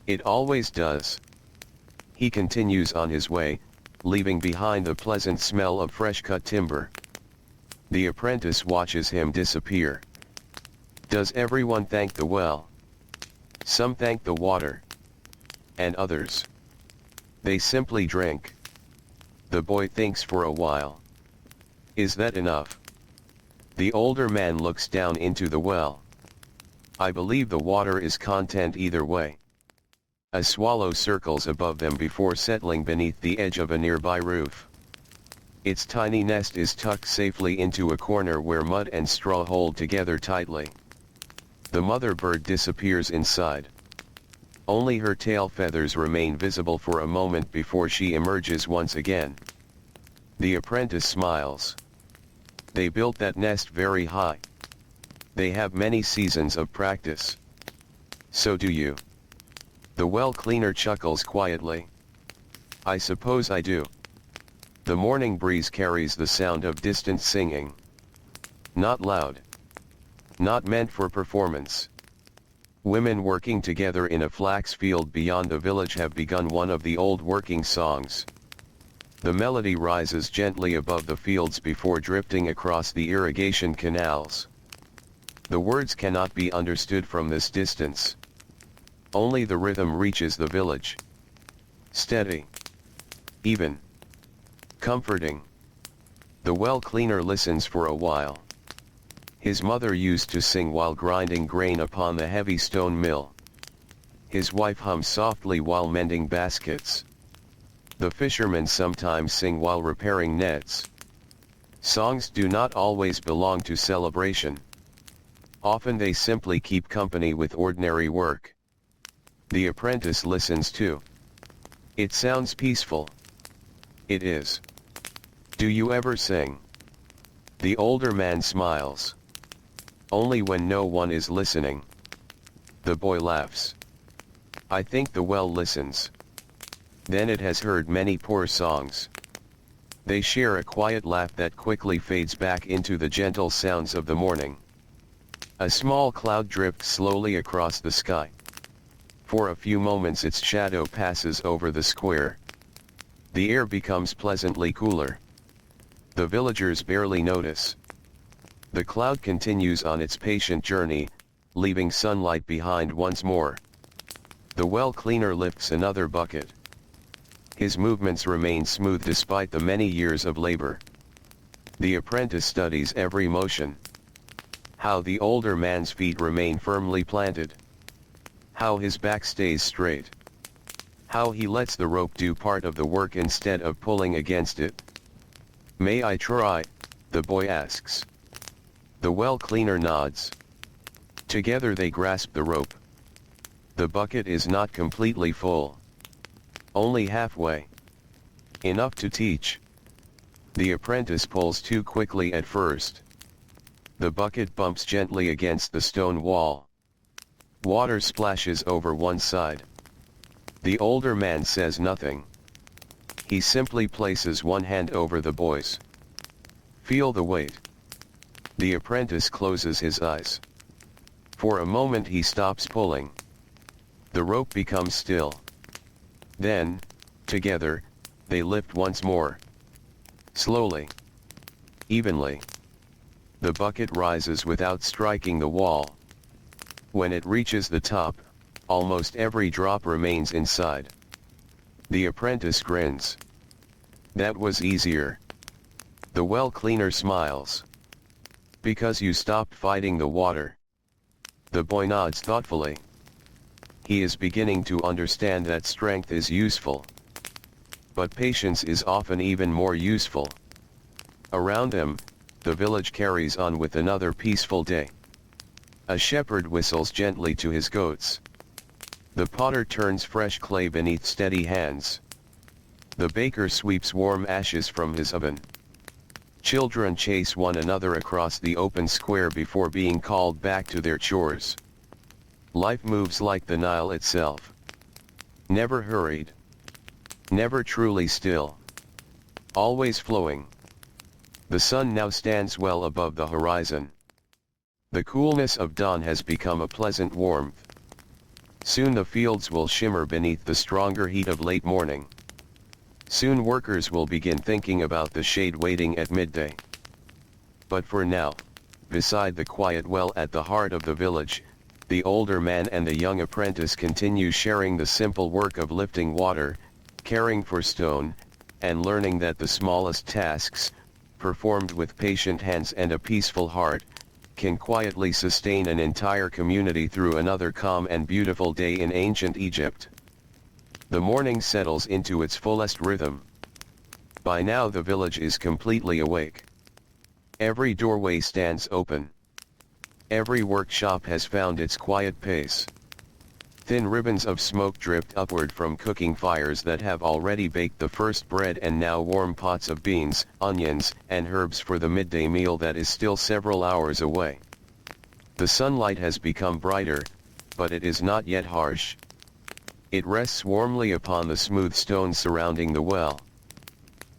It always does. He continues on his way, leaving behind the pleasant smell of fresh-cut timber. The apprentice watches him disappear. Does everyone thank the well? Some thank the water. And others. They simply drink. The boy thinks for a while. Is that enough? The older man looks down into the well. I believe the water is content either way. A swallow circles above them before settling beneath the edge of a nearby roof. Its tiny nest is tucked safely into a corner where mud and straw hold together tightly. The mother bird disappears inside. Only her tail feathers remain visible for a moment before she emerges once again. The apprentice smiles. They built that nest very high. They have many seasons of practice. So do you. The well cleaner chuckles quietly. I suppose I do. The morning breeze carries the sound of distant singing. Not loud. Not meant for performance. Women working together in a flax field beyond the village have begun one of the old working songs. The melody rises gently above the fields before drifting across the irrigation canals. The words cannot be understood from this distance. Only the rhythm reaches the village. Steady. Even. Comforting. The well cleaner listens for a while. His mother used to sing while grinding grain upon the heavy stone mill. His wife hums softly while mending baskets. The fishermen sometimes sing while repairing nets. Songs do not always belong to celebration. Often they simply keep company with ordinary work. The apprentice listens too. It sounds peaceful. It is. Do you ever sing? The older man smiles. Only when no one is listening. The boy laughs. I think the well listens. Then it has heard many poor songs. They share a quiet laugh that quickly fades back into the gentle sounds of the morning. A small cloud drifts slowly across the sky. For a few moments its shadow passes over the square. The air becomes pleasantly cooler. The villagers barely notice. The cloud continues on its patient journey, leaving sunlight behind once more. The well cleaner lifts another bucket. His movements remain smooth despite the many years of labor. The apprentice studies every motion. How the older man's feet remain firmly planted. How his back stays straight. How he lets the rope do part of the work instead of pulling against it. May I try? The boy asks. The well cleaner nods. Together they grasp the rope. The bucket is not completely full. Only halfway. Enough to teach. The apprentice pulls too quickly at first. The bucket bumps gently against the stone wall. Water splashes over one side. The older man says nothing. He simply places one hand over the boy's. Feel the weight. The apprentice closes his eyes. For a moment he stops pulling. The rope becomes still. Then, together, they lift once more. Slowly. Evenly. The bucket rises without striking the wall. When it reaches the top, almost every drop remains inside. The apprentice grins. That was easier. The well cleaner smiles. Because you stopped fighting the water. The boy nods thoughtfully. He is beginning to understand that strength is useful. But patience is often even more useful. Around them, the village carries on with another peaceful day. A shepherd whistles gently to his goats. The potter turns fresh clay beneath steady hands. The baker sweeps warm ashes from his oven. Children chase one another across the open square before being called back to their chores. Life moves like the Nile itself. Never hurried. Never truly still. Always flowing. The sun now stands well above the horizon. The coolness of dawn has become a pleasant warmth. Soon the fields will shimmer beneath the stronger heat of late morning. Soon workers will begin thinking about the shade waiting at midday. But for now, beside the quiet well at the heart of the village, the older man and the young apprentice continue sharing the simple work of lifting water, caring for stone, and learning that the smallest tasks, performed with patient hands and a peaceful heart, can quietly sustain an entire community through another calm and beautiful day in ancient Egypt. The morning settles into its fullest rhythm. By now the village is completely awake. Every doorway stands open. Every workshop has found its quiet pace. Thin ribbons of smoke drift upward from cooking fires that have already baked the first bread and now warm pots of beans, onions, and herbs for the midday meal that is still several hours away. The sunlight has become brighter, but it is not yet harsh. It rests warmly upon the smooth stones surrounding the well.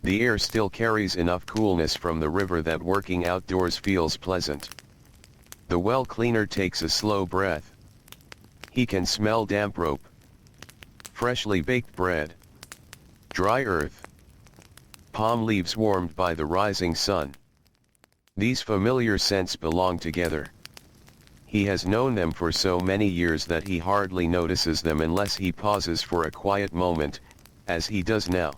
The air still carries enough coolness from the river that working outdoors feels pleasant. The well cleaner takes a slow breath. He can smell damp rope, freshly baked bread, dry earth, palm leaves warmed by the rising sun. These familiar scents belong together. He has known them for so many years that he hardly notices them unless he pauses for a quiet moment, as he does now.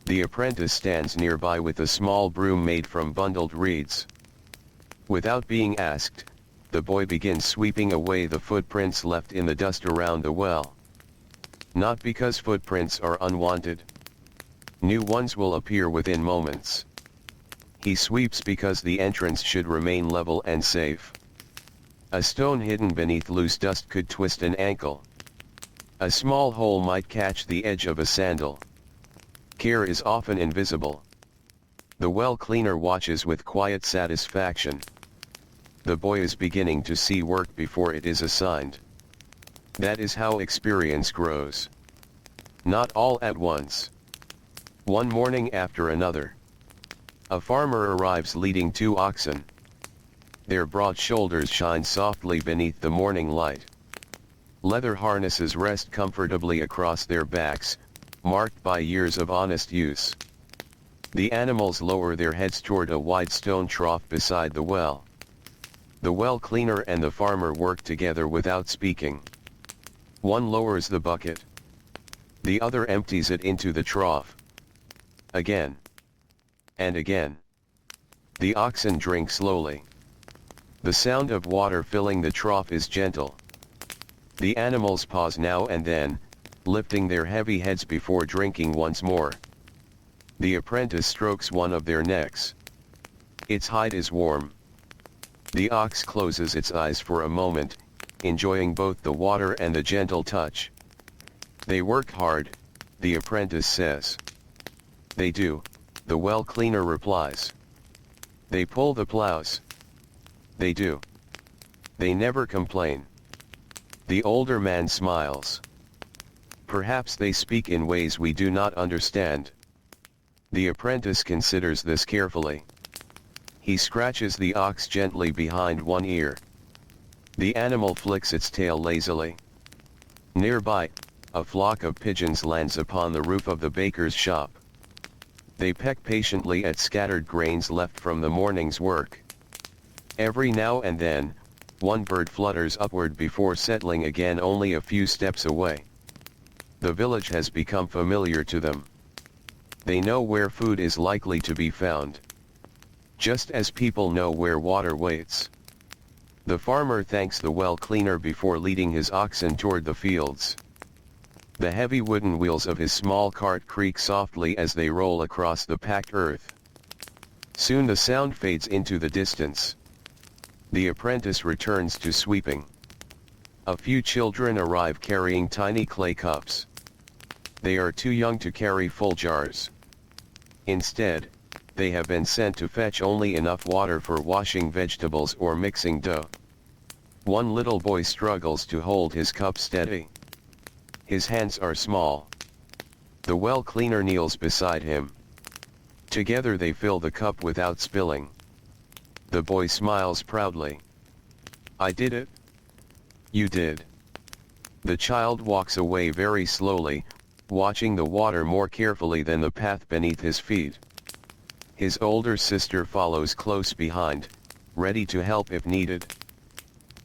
The apprentice stands nearby with a small broom made from bundled reeds. Without being asked, the boy begins sweeping away the footprints left in the dust around the well. Not because footprints are unwanted. New ones will appear within moments. He sweeps because the entrance should remain level and safe. A stone hidden beneath loose dust could twist an ankle. A small hole might catch the edge of a sandal. Care is often invisible. The well cleaner watches with quiet satisfaction. The boy is beginning to see work before it is assigned. That is how experience grows. Not all at once. One morning after another. A farmer arrives leading 2 oxen. Their broad shoulders shine softly beneath the morning light. Leather harnesses rest comfortably across their backs, marked by years of honest use. The animals lower their heads toward a wide stone trough beside the well. The well cleaner and the farmer work together without speaking. One lowers the bucket. The other empties it into the trough. Again. And again. The oxen drink slowly. The sound of water filling the trough is gentle. The animals pause now and then, lifting their heavy heads before drinking once more. The apprentice strokes one of their necks. Its hide is warm. The ox closes its eyes for a moment, enjoying both the water and the gentle touch. They work hard, the apprentice says. They do, the well cleaner replies. They pull the plows. They do. They never complain. The older man smiles. Perhaps they speak in ways we do not understand. The apprentice considers this carefully. He scratches the ox gently behind one ear. The animal flicks its tail lazily. Nearby, a flock of pigeons lands upon the roof of the baker's shop. They peck patiently at scattered grains left from the morning's work. Every now and then, one bird flutters upward before settling again only a few steps away. The village has become familiar to them. They know where food is likely to be found, just as people know where water waits. The farmer thanks the well cleaner before leading his oxen toward the fields. The heavy wooden wheels of his small cart creak softly as they roll across the packed earth. Soon the sound fades into the distance. The apprentice returns to sweeping. A few children arrive carrying tiny clay cups. They are too young to carry full jars. Instead, they have been sent to fetch only enough water for washing vegetables or mixing dough. One little boy struggles to hold his cup steady. His hands are small. The well cleaner kneels beside him. Together they fill the cup without spilling. The boy smiles proudly. "I did it." "You did." The child walks away very slowly, watching the water more carefully than the path beneath his feet. His older sister follows close behind, ready to help if needed.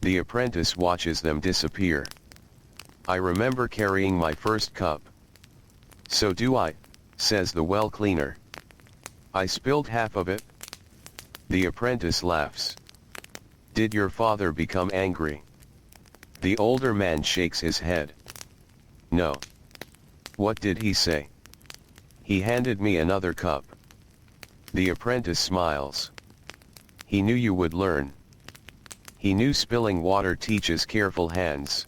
The apprentice watches them disappear. "I remember carrying my first cup." "So do I," says the well cleaner. "I spilled half of it." The apprentice laughs. "Did your father become angry?" The older man shakes his head. "No." "What did he say?" "He handed me another cup." The apprentice smiles. "He knew you would learn. He knew spilling water teaches careful hands."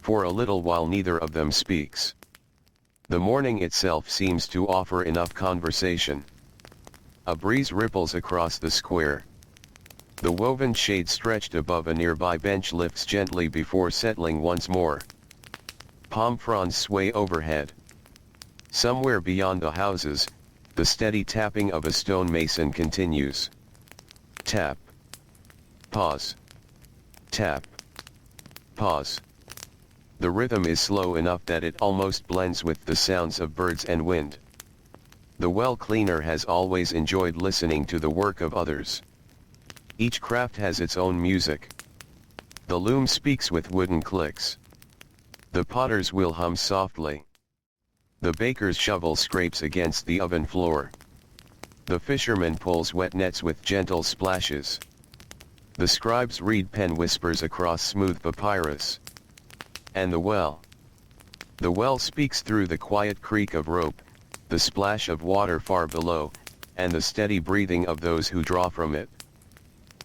For a little while neither of them speaks. The morning itself seems to offer enough conversation. A breeze ripples across the square. The woven shade stretched above a nearby bench lifts gently before settling once more. Palm fronds sway overhead. Somewhere beyond the houses, the steady tapping of a stonemason continues. Tap. Pause. Tap. Pause. The rhythm is slow enough that it almost blends with the sounds of birds and wind. The well cleaner has always enjoyed listening to the work of others. Each craft has its own music. The loom speaks with wooden clicks. The potter's wheel hums softly. The baker's shovel scrapes against the oven floor. The fisherman pulls wet nets with gentle splashes. The scribe's reed pen whispers across smooth papyrus. And the well. The well speaks through the quiet creak of rope, the splash of water far below, and the steady breathing of those who draw from it.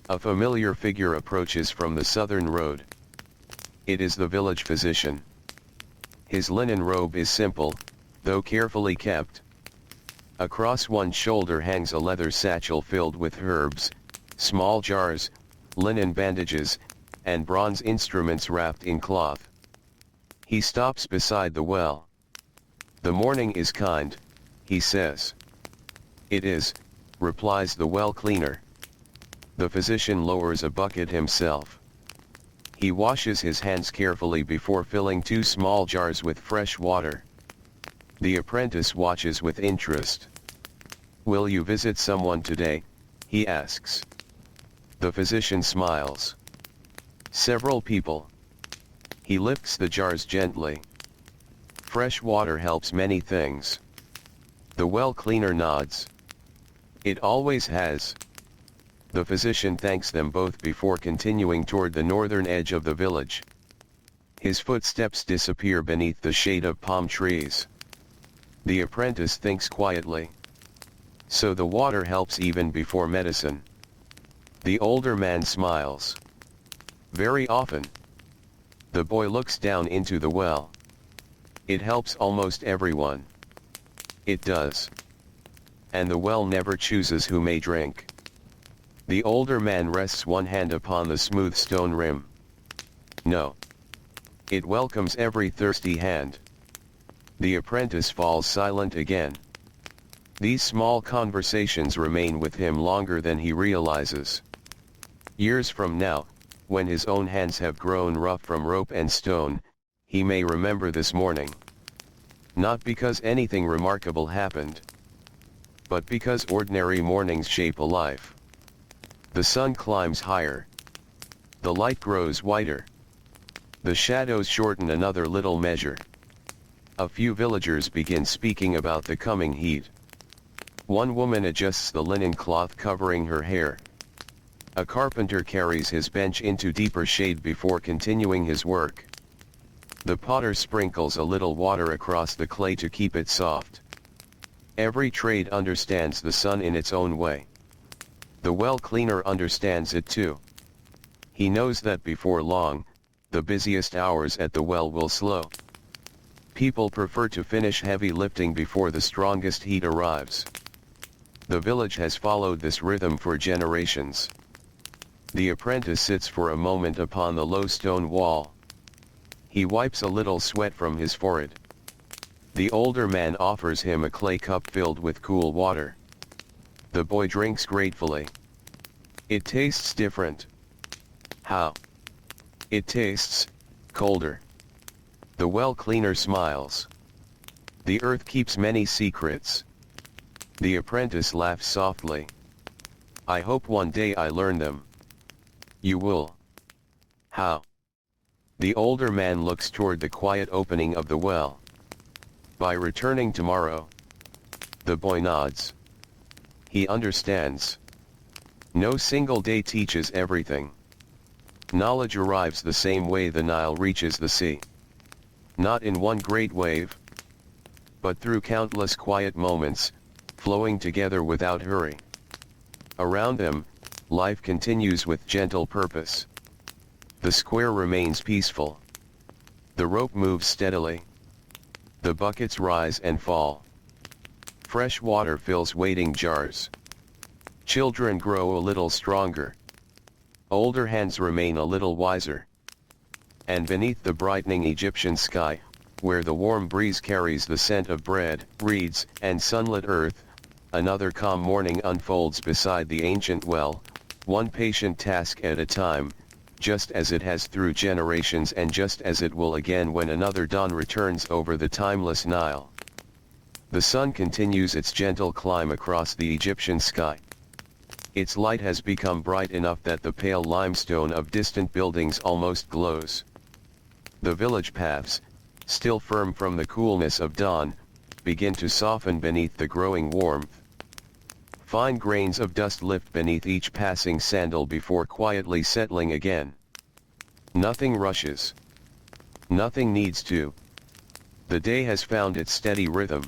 A familiar figure approaches from the southern road. It is the village physician. His linen robe is simple, though carefully kept. Across one shoulder hangs a leather satchel filled with herbs, small jars, linen bandages, and bronze instruments wrapped in cloth. He stops beside the well. "The morning is kind," he says. "It is," replies the well cleaner. The physician lowers a bucket himself. He washes his hands carefully before filling 2 small jars with fresh water. The apprentice watches with interest. "Will you visit someone today?" he asks. The physician smiles. "Several people." He lifts the jars gently. "Fresh water helps many things." The well cleaner nods. "It always has." The physician thanks them both before continuing toward the northern edge of the village. His footsteps disappear beneath the shade of palm trees. The apprentice thinks quietly. So the water helps even before medicine. The older man smiles. "Very often." The boy looks down into the well. "It helps almost everyone." "It does." "And the well never chooses who may drink." The older man rests one hand upon the smooth stone rim. "No. It welcomes every thirsty hand." The apprentice falls silent again. These small conversations remain with him longer than he realizes. Years from now, when his own hands have grown rough from rope and stone, he may remember this morning. Not because anything remarkable happened, but because ordinary mornings shape a life. The sun climbs higher. The light grows whiter. The shadows shorten another little measure. A few villagers begin speaking about the coming heat. One woman adjusts the linen cloth covering her hair. A carpenter carries his bench into deeper shade before continuing his work. The potter sprinkles a little water across the clay to keep it soft. Every trade understands the sun in its own way. The well cleaner understands it too. He knows that before long, the busiest hours at the well will slow. People prefer to finish heavy lifting before the strongest heat arrives. The village has followed this rhythm for generations. The apprentice sits for a moment upon the low stone wall. He wipes a little sweat from his forehead. The older man offers him a clay cup filled with cool water. The boy drinks gratefully. It tastes different. How? It tastes colder. The well cleaner smiles. The earth keeps many secrets. The apprentice laughs softly. I hope one day I learn them. You will. How? The older man looks toward the quiet opening of the well. By returning tomorrow. The boy nods. He understands. No single day teaches everything. Knowledge arrives the same way the Nile reaches the sea. Not in one great wave, but through countless quiet moments, flowing together without hurry. Around them, life continues with gentle purpose. The square remains peaceful. The rope moves steadily. The buckets rise and fall. Fresh water fills waiting jars. Children grow a little stronger. Older hands remain a little wiser. And beneath the brightening Egyptian sky, where the warm breeze carries the scent of bread, reeds, and sunlit earth, another calm morning unfolds beside the ancient well, one patient task at a time, just as it has through generations and just as it will again when another dawn returns over the timeless Nile. The sun continues its gentle climb across the Egyptian sky. Its light has become bright enough that the pale limestone of distant buildings almost glows. The village paths, still firm from the coolness of dawn, begin to soften beneath the growing warmth. Fine grains of dust lift beneath each passing sandal before quietly settling again. Nothing rushes. Nothing needs to. The day has found its steady rhythm.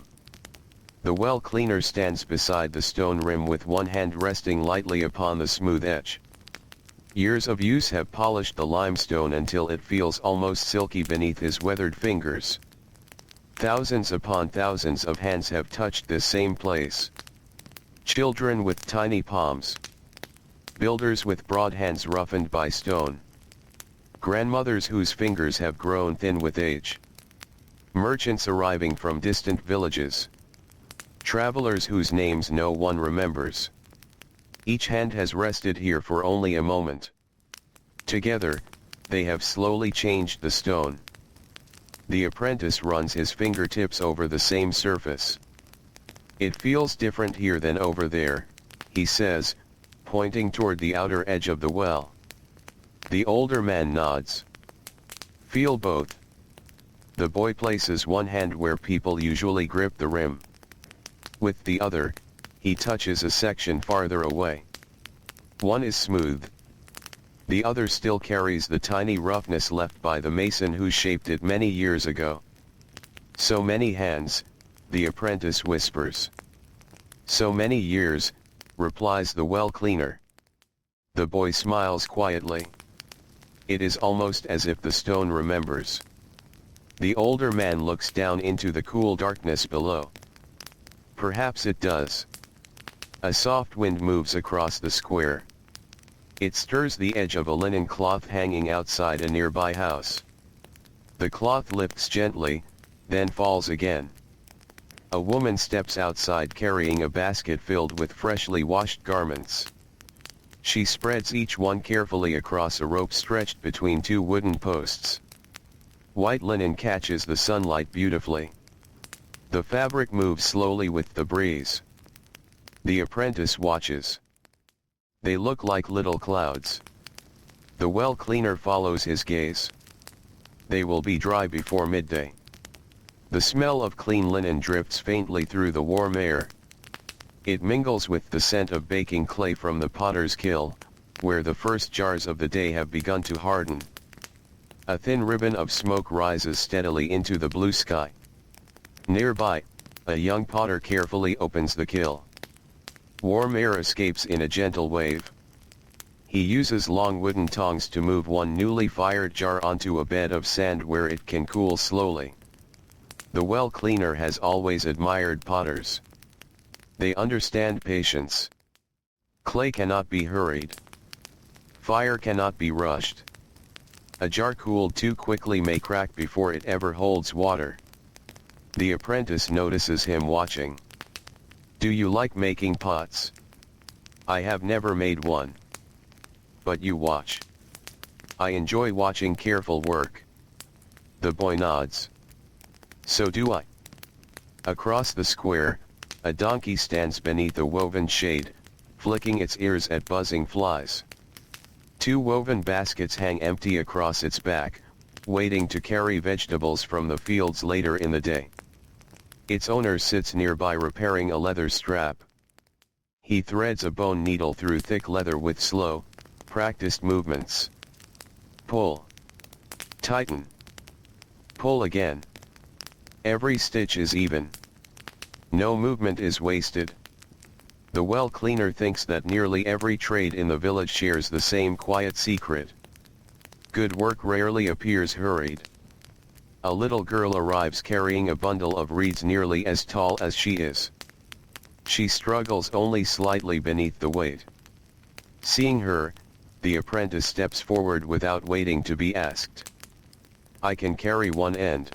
The well cleaner stands beside the stone rim with one hand resting lightly upon the smooth edge. Years of use have polished the limestone until it feels almost silky beneath his weathered fingers. Thousands upon thousands of hands have touched this same place. Children with tiny palms. Builders with broad hands roughened by stone. Grandmothers whose fingers have grown thin with age. Merchants arriving from distant villages. Travelers whose names no one remembers. Each hand has rested here for only a moment. Together, they have slowly changed the stone. The apprentice runs his fingertips over the same surface. It feels different here than over there, he says, pointing toward the outer edge of the well. The older man nods. Feel both. The boy places one hand where people usually grip the rim. With the other, he touches a section farther away. One is smooth. The other still carries the tiny roughness left by the mason who shaped it many years ago. So many hands, the apprentice whispers. So many years, replies the well cleaner. The boy smiles quietly. It is almost as if the stone remembers. The older man looks down into the cool darkness below. Perhaps it does. A soft wind moves across the square. It stirs the edge of a linen cloth hanging outside a nearby house. The cloth lifts gently, then falls again. A woman steps outside carrying a basket filled with freshly washed garments. She spreads each one carefully across a rope stretched between two wooden posts. White linen catches the sunlight beautifully. The fabric moves slowly with the breeze. The apprentice watches. They look like little clouds. The well cleaner follows his gaze. They will be dry before midday. The smell of clean linen drifts faintly through the warm air. It mingles with the scent of baking clay from the potter's kiln, where the first jars of the day have begun to harden. A thin ribbon of smoke rises steadily into the blue sky. Nearby, a young potter carefully opens the kiln. Warm air escapes in a gentle wave. He uses long wooden tongs to move one newly fired jar onto a bed of sand where it can cool slowly. The well cleaner has always admired potters. They understand patience. Clay cannot be hurried. Fire cannot be rushed. A jar cooled too quickly may crack before it ever holds water. The apprentice notices him watching. Do you like making pots? I have never made one. But you watch. I enjoy watching careful work. The boy nods. So do I. Across the square, a donkey stands beneath a woven shade, flicking its ears at buzzing flies. Two woven baskets hang empty across its back, waiting to carry vegetables from the fields later in the day. Its owner sits nearby repairing a leather strap. He threads a bone needle through thick leather with slow, practiced movements. Pull. Tighten. Pull again. Every stitch is even. No movement is wasted. The well cleaner thinks that nearly every trade in the village shares the same quiet secret. Good work rarely appears hurried. A little girl arrives carrying a bundle of reeds nearly as tall as she is. She struggles only slightly beneath the weight. Seeing her, the apprentice steps forward without waiting to be asked. I can carry one end.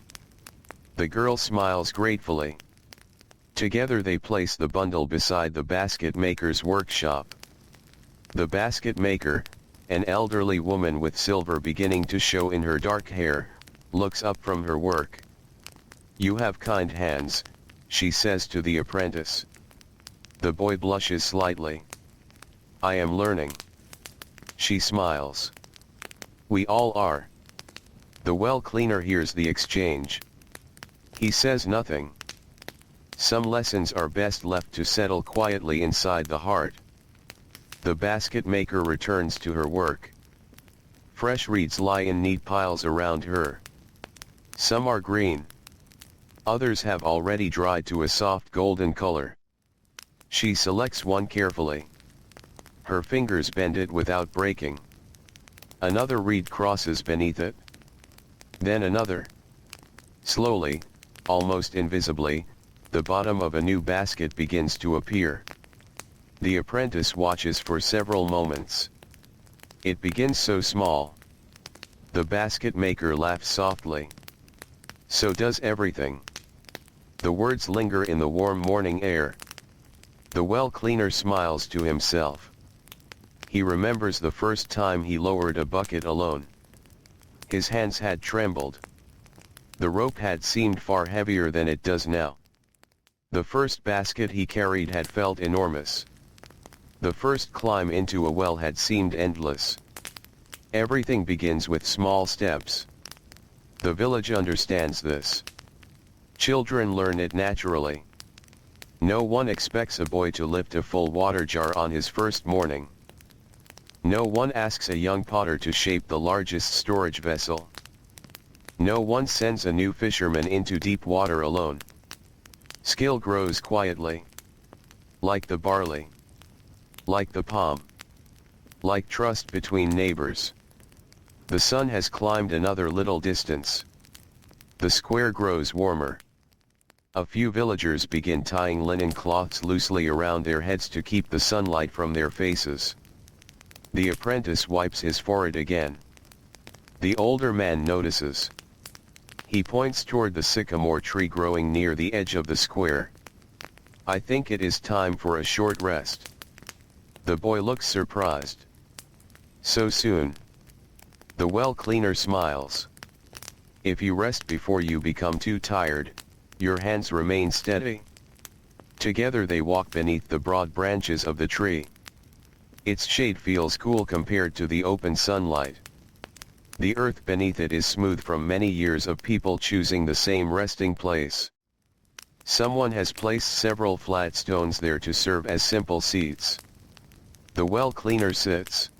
The girl smiles gratefully. Together they place the bundle beside the basket maker's workshop. The basket maker, an elderly woman with silver beginning to show in her dark hair, looks up from her work. You have kind hands, she says to the apprentice. The boy blushes slightly. I am learning. She smiles. We all are. The well cleaner hears the exchange. He says nothing. Some lessons are best left to settle quietly inside the heart. The basket maker returns to her work. Fresh reeds lie in neat piles around her. Some are green. Others have already dried to a soft golden color. She selects one carefully. Her fingers bend it without breaking. Another reed crosses beneath it. Then another. Slowly, almost invisibly, the bottom of a new basket begins to appear. The apprentice watches for several moments. It begins so small. The basket maker laughs softly. So does everything. The words linger in the warm morning air. The well cleaner smiles to himself. He remembers the first time he lowered a bucket alone. His hands had trembled. The rope had seemed far heavier than it does now. The first basket he carried had felt enormous. The first climb into a well had seemed endless. Everything begins with small steps. The village understands this. Children learn it naturally. No one expects a boy to lift a full water jar on his first morning. No one asks a young potter to shape the largest storage vessel. No one sends a new fisherman into deep water alone. Skill grows quietly. Like the barley. Like the palm. Like trust between neighbors. The sun has climbed another little distance. The square grows warmer. A few villagers begin tying linen cloths loosely around their heads to keep the sunlight from their faces. The apprentice wipes his forehead again. The older man notices. He points toward the sycamore tree growing near the edge of the square. I think it is time for a short rest. The boy looks surprised. So soon? The well cleaner smiles. If you rest before you become too tired, your hands remain steady. Together they walk beneath the broad branches of the tree. Its shade feels cool compared to the open sunlight. The earth beneath it is smooth from many years of people choosing the same resting place. Someone has placed several flat stones there to serve as simple seats. The well cleaner sits.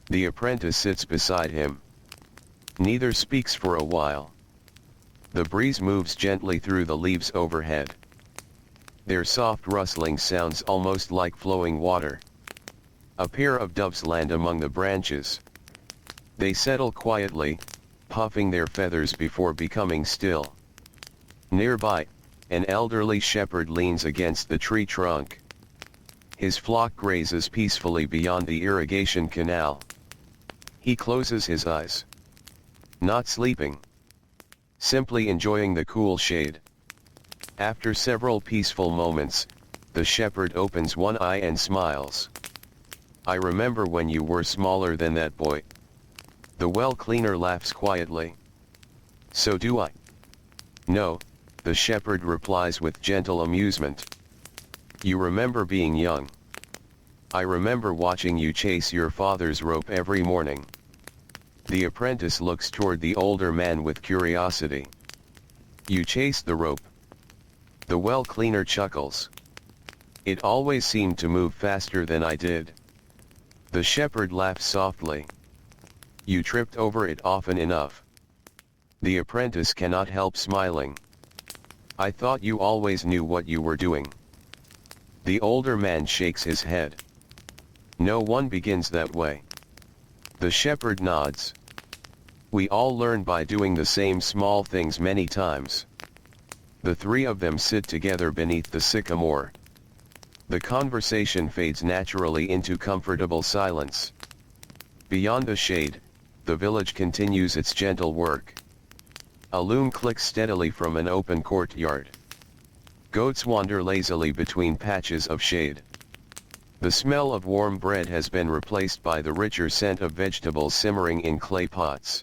The apprentice sits beside him. Neither speaks for a while. The breeze moves gently through the leaves overhead. Their soft rustling sounds almost like flowing water. A pair of doves land among the branches. They settle quietly, puffing their feathers before becoming still. Nearby, an elderly shepherd leans against the tree trunk. His flock grazes peacefully beyond the irrigation canal. He closes his eyes. Not sleeping. Simply enjoying the cool shade. After several peaceful moments, the shepherd opens one eye and smiles. I remember when you were smaller than that boy. The well cleaner laughs quietly. So do I. No, the shepherd replies with gentle amusement. You remember being young. I remember watching you chase your father's rope every morning. The apprentice looks toward the older man with curiosity. You chased the rope. The well cleaner chuckles. It always seemed to move faster than I did. The shepherd laughs softly. You tripped over it often enough. The apprentice cannot help smiling. I thought you always knew what you were doing. The older man shakes his head. No one begins that way. The shepherd nods. We all learn by doing the same small things many times. The three of them sit together beneath the sycamore. The conversation fades naturally into comfortable silence. Beyond the shade, the village continues its gentle work. A loom clicks steadily from an open courtyard. Goats wander lazily between patches of shade. The smell of warm bread has been replaced by the richer scent of vegetables simmering in clay pots.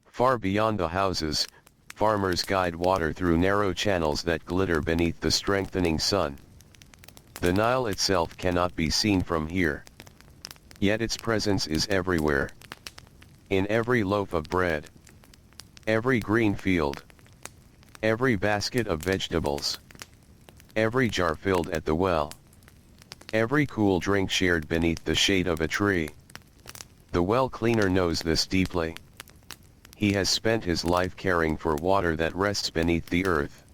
Far beyond the houses, farmers guide water through narrow channels that glitter beneath the strengthening sun. The Nile itself cannot be seen from here. Yet its presence is everywhere. In every loaf of bread. Every green field. Every basket of vegetables. Every jar filled at the well. Every cool drink shared beneath the shade of a tree. The well cleaner knows this deeply. He has spent his life caring for water that rests beneath the earth.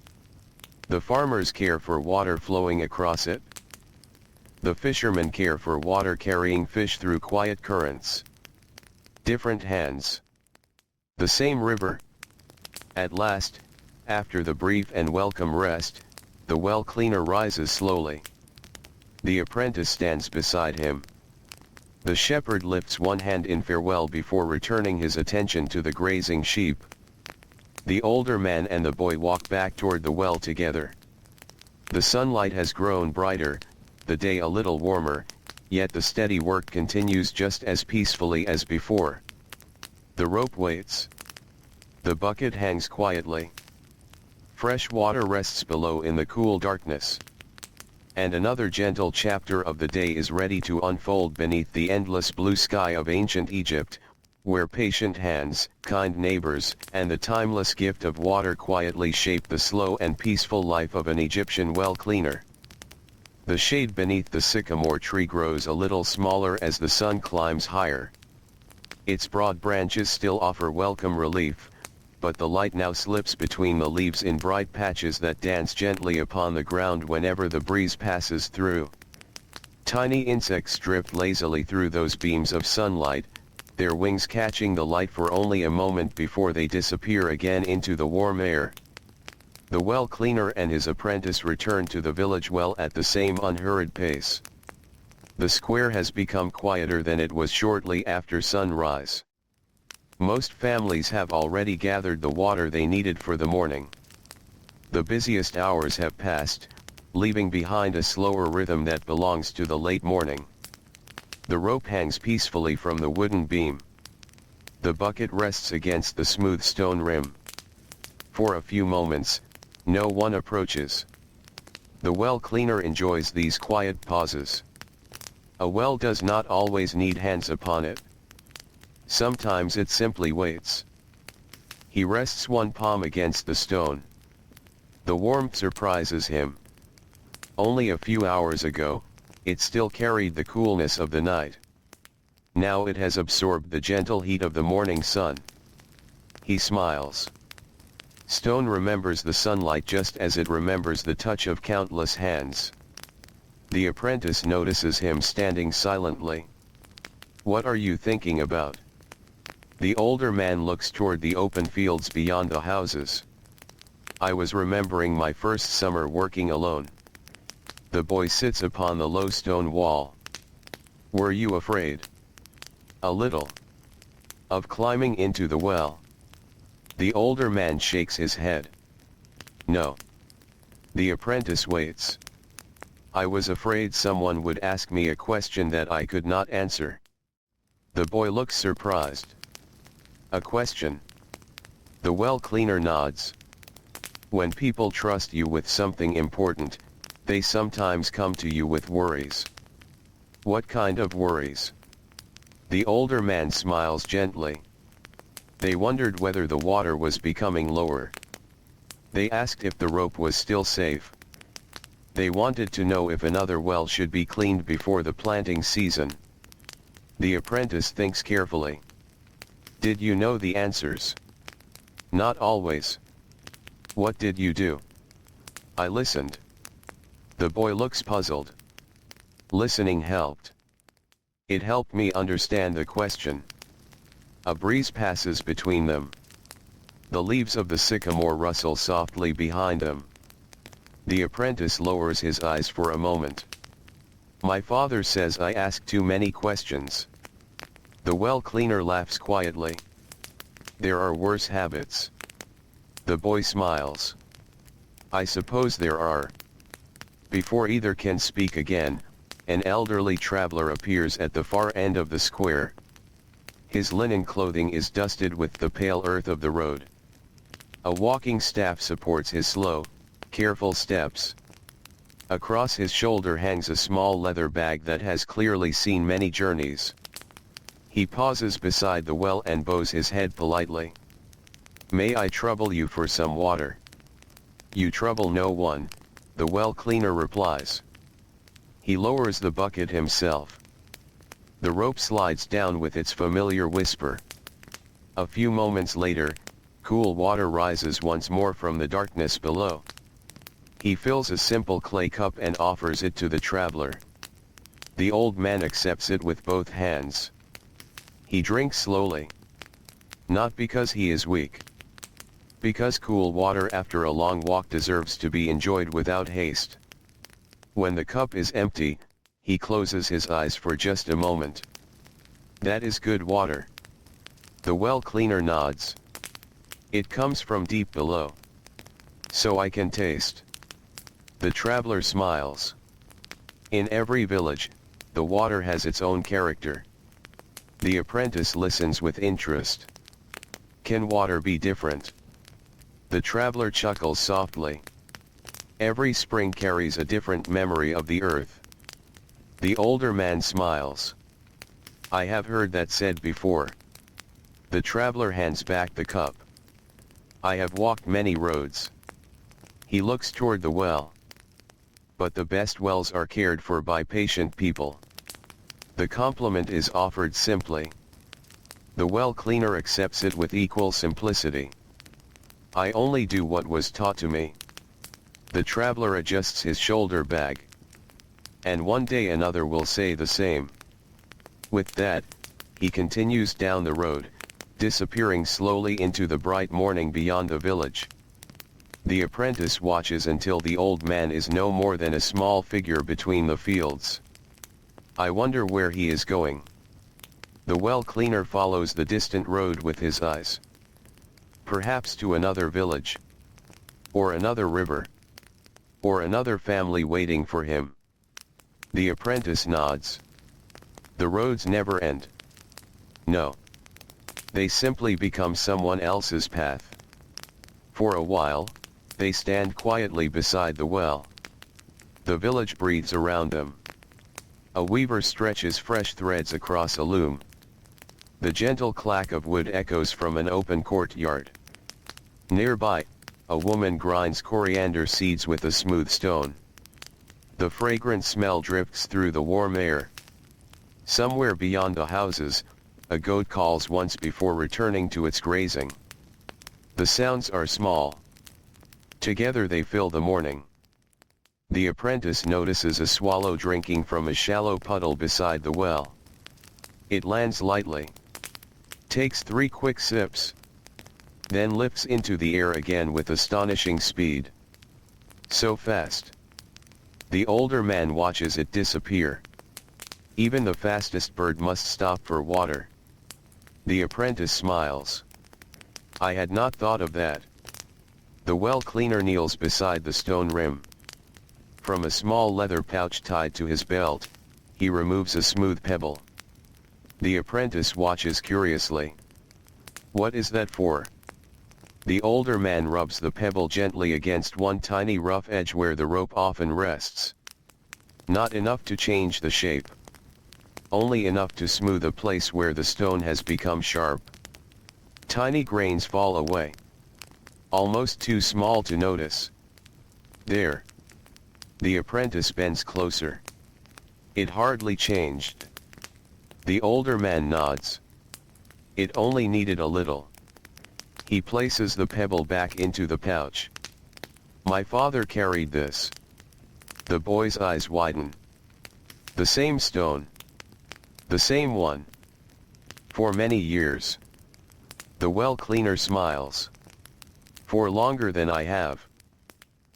The farmers care for water flowing across it. The fishermen care for water carrying fish through quiet currents. Different hands. The same river. At last, after the brief and welcome rest, the well cleaner rises slowly. The apprentice stands beside him. The shepherd lifts one hand in farewell before returning his attention to the grazing sheep. The older man and the boy walk back toward the well together. The sunlight has grown brighter, the day a little warmer, yet the steady work continues just as peacefully as before. The rope waits. The bucket hangs quietly. Fresh water rests below in the cool darkness. And another gentle chapter of the day is ready to unfold beneath the endless blue sky of ancient Egypt, where patient hands, kind neighbors, and the timeless gift of water quietly shape the slow and peaceful life of an Egyptian well cleaner. The shade beneath the sycamore tree grows a little smaller as the sun climbs higher. Its broad branches still offer welcome relief, but the light now slips between the leaves in bright patches that dance gently upon the ground whenever the breeze passes through. Tiny insects drift lazily through those beams of sunlight, their wings catching the light for only a moment before they disappear again into the warm air. The well cleaner and his apprentice return to the village well at the same unhurried pace. The square has become quieter than it was shortly after sunrise. Most families have already gathered the water they needed for the morning. The busiest hours have passed, leaving behind a slower rhythm that belongs to the late morning. The rope hangs peacefully from the wooden beam. The bucket rests against the smooth stone rim. For a few moments, no one approaches. The well cleaner enjoys these quiet pauses. A well does not always need hands upon it. Sometimes it simply waits. He rests one palm against the stone. The warmth surprises him. Only a few hours ago, it still carried the coolness of the night. Now it has absorbed the gentle heat of the morning sun. He smiles. Stone remembers the sunlight just as it remembers the touch of countless hands. The apprentice notices him standing silently. "What are you thinking about?" The older man looks toward the open fields beyond the houses. "I was remembering my first summer working alone." The boy sits upon the low stone wall. "Were you afraid?" "A little." "Of climbing into the well?" The older man shakes his head. "No." The apprentice waits. "I was afraid someone would ask me a question that I could not answer." The boy looks surprised. "A question?" The well cleaner nods. "When people trust you with something important, they sometimes come to you with worries." "What kind of worries?" The older man smiles gently. "They wondered whether the water was becoming lower. They asked if the rope was still safe. They wanted to know if another well should be cleaned before the planting season." The apprentice thinks carefully. "Did you know the answers?" "Not always." "What did you do?" "I listened." The boy looks puzzled. "Listening helped." "It helped me understand the question." A breeze passes between them. The leaves of the sycamore rustle softly behind them. The apprentice lowers his eyes for a moment. "My father says I ask too many questions." The well cleaner laughs quietly. "There are worse habits." The boy smiles. "I suppose there are." Before either can speak again, an elderly traveler appears at the far end of the square. His linen clothing is dusted with the pale earth of the road. A walking staff supports his slow, careful steps. Across his shoulder hangs a small leather bag that has clearly seen many journeys. He pauses beside the well and bows his head politely. "May I trouble you for some water?" "You trouble no one," the well cleaner replies. He lowers the bucket himself. The rope slides down with its familiar whisper. A few moments later, cool water rises once more from the darkness below. He fills a simple clay cup and offers it to the traveler. The old man accepts it with both hands. He drinks slowly. Not because he is weak. Because cool water after a long walk deserves to be enjoyed without haste. When the cup is empty, he closes his eyes for just a moment. "That is good water." The well cleaner nods. "It comes from deep below. So I can taste." The traveler smiles. In every village, the water has its own character. The apprentice listens with interest. "Can water be different?" The traveler chuckles softly. "Every spring carries a different memory of the earth." The older man smiles. "I have heard that said before." The traveler hands back the cup. "I have walked many roads." He looks toward the well. "But the best wells are cared for by patient people." The compliment is offered simply. The well cleaner accepts it with equal simplicity. "I only do what was taught to me." The traveler adjusts his shoulder bag. "And one day another will say the same." With that, he continues down the road, disappearing slowly into the bright morning beyond the village. The apprentice watches until the old man is no more than a small figure between the fields. "I wonder where he is going." The well cleaner follows the distant road with his eyes. "Perhaps to another village. Or another river. Or another family waiting for him." The apprentice nods. "The roads never end." "No. They simply become someone else's path. For a while, they stand quietly beside the well. The village breathes around them. A weaver stretches fresh threads across a loom. The gentle clack of wood echoes from an open courtyard. Nearby, a woman grinds coriander seeds with a smooth stone. The fragrant smell drifts through the warm air. Somewhere beyond the houses, a goat calls once before returning to its grazing. The sounds are small. Together they fill the morning. The apprentice notices a swallow drinking from a shallow puddle beside the well. It lands lightly. Takes 3 quick sips. Then lifts into the air again with astonishing speed. So fast. The older man watches it disappear. Even the fastest bird must stop for water. The apprentice smiles. I had not thought of that. The well cleaner kneels beside the stone rim. From a small leather pouch tied to his belt, he removes a smooth pebble. The apprentice watches curiously. What is that for? The older man rubs the pebble gently against one tiny rough edge where the rope often rests. Not enough to change the shape. Only enough to smooth a place where the stone has become sharp. Tiny grains fall away. Almost too small to notice. There. The apprentice bends closer. It hardly changed. The older man nods. It only needed a little. He places the pebble back into the pouch. My father carried this. The boy's eyes widen. The same stone. The same one. For many years. The well cleaner smiles. For longer than I have.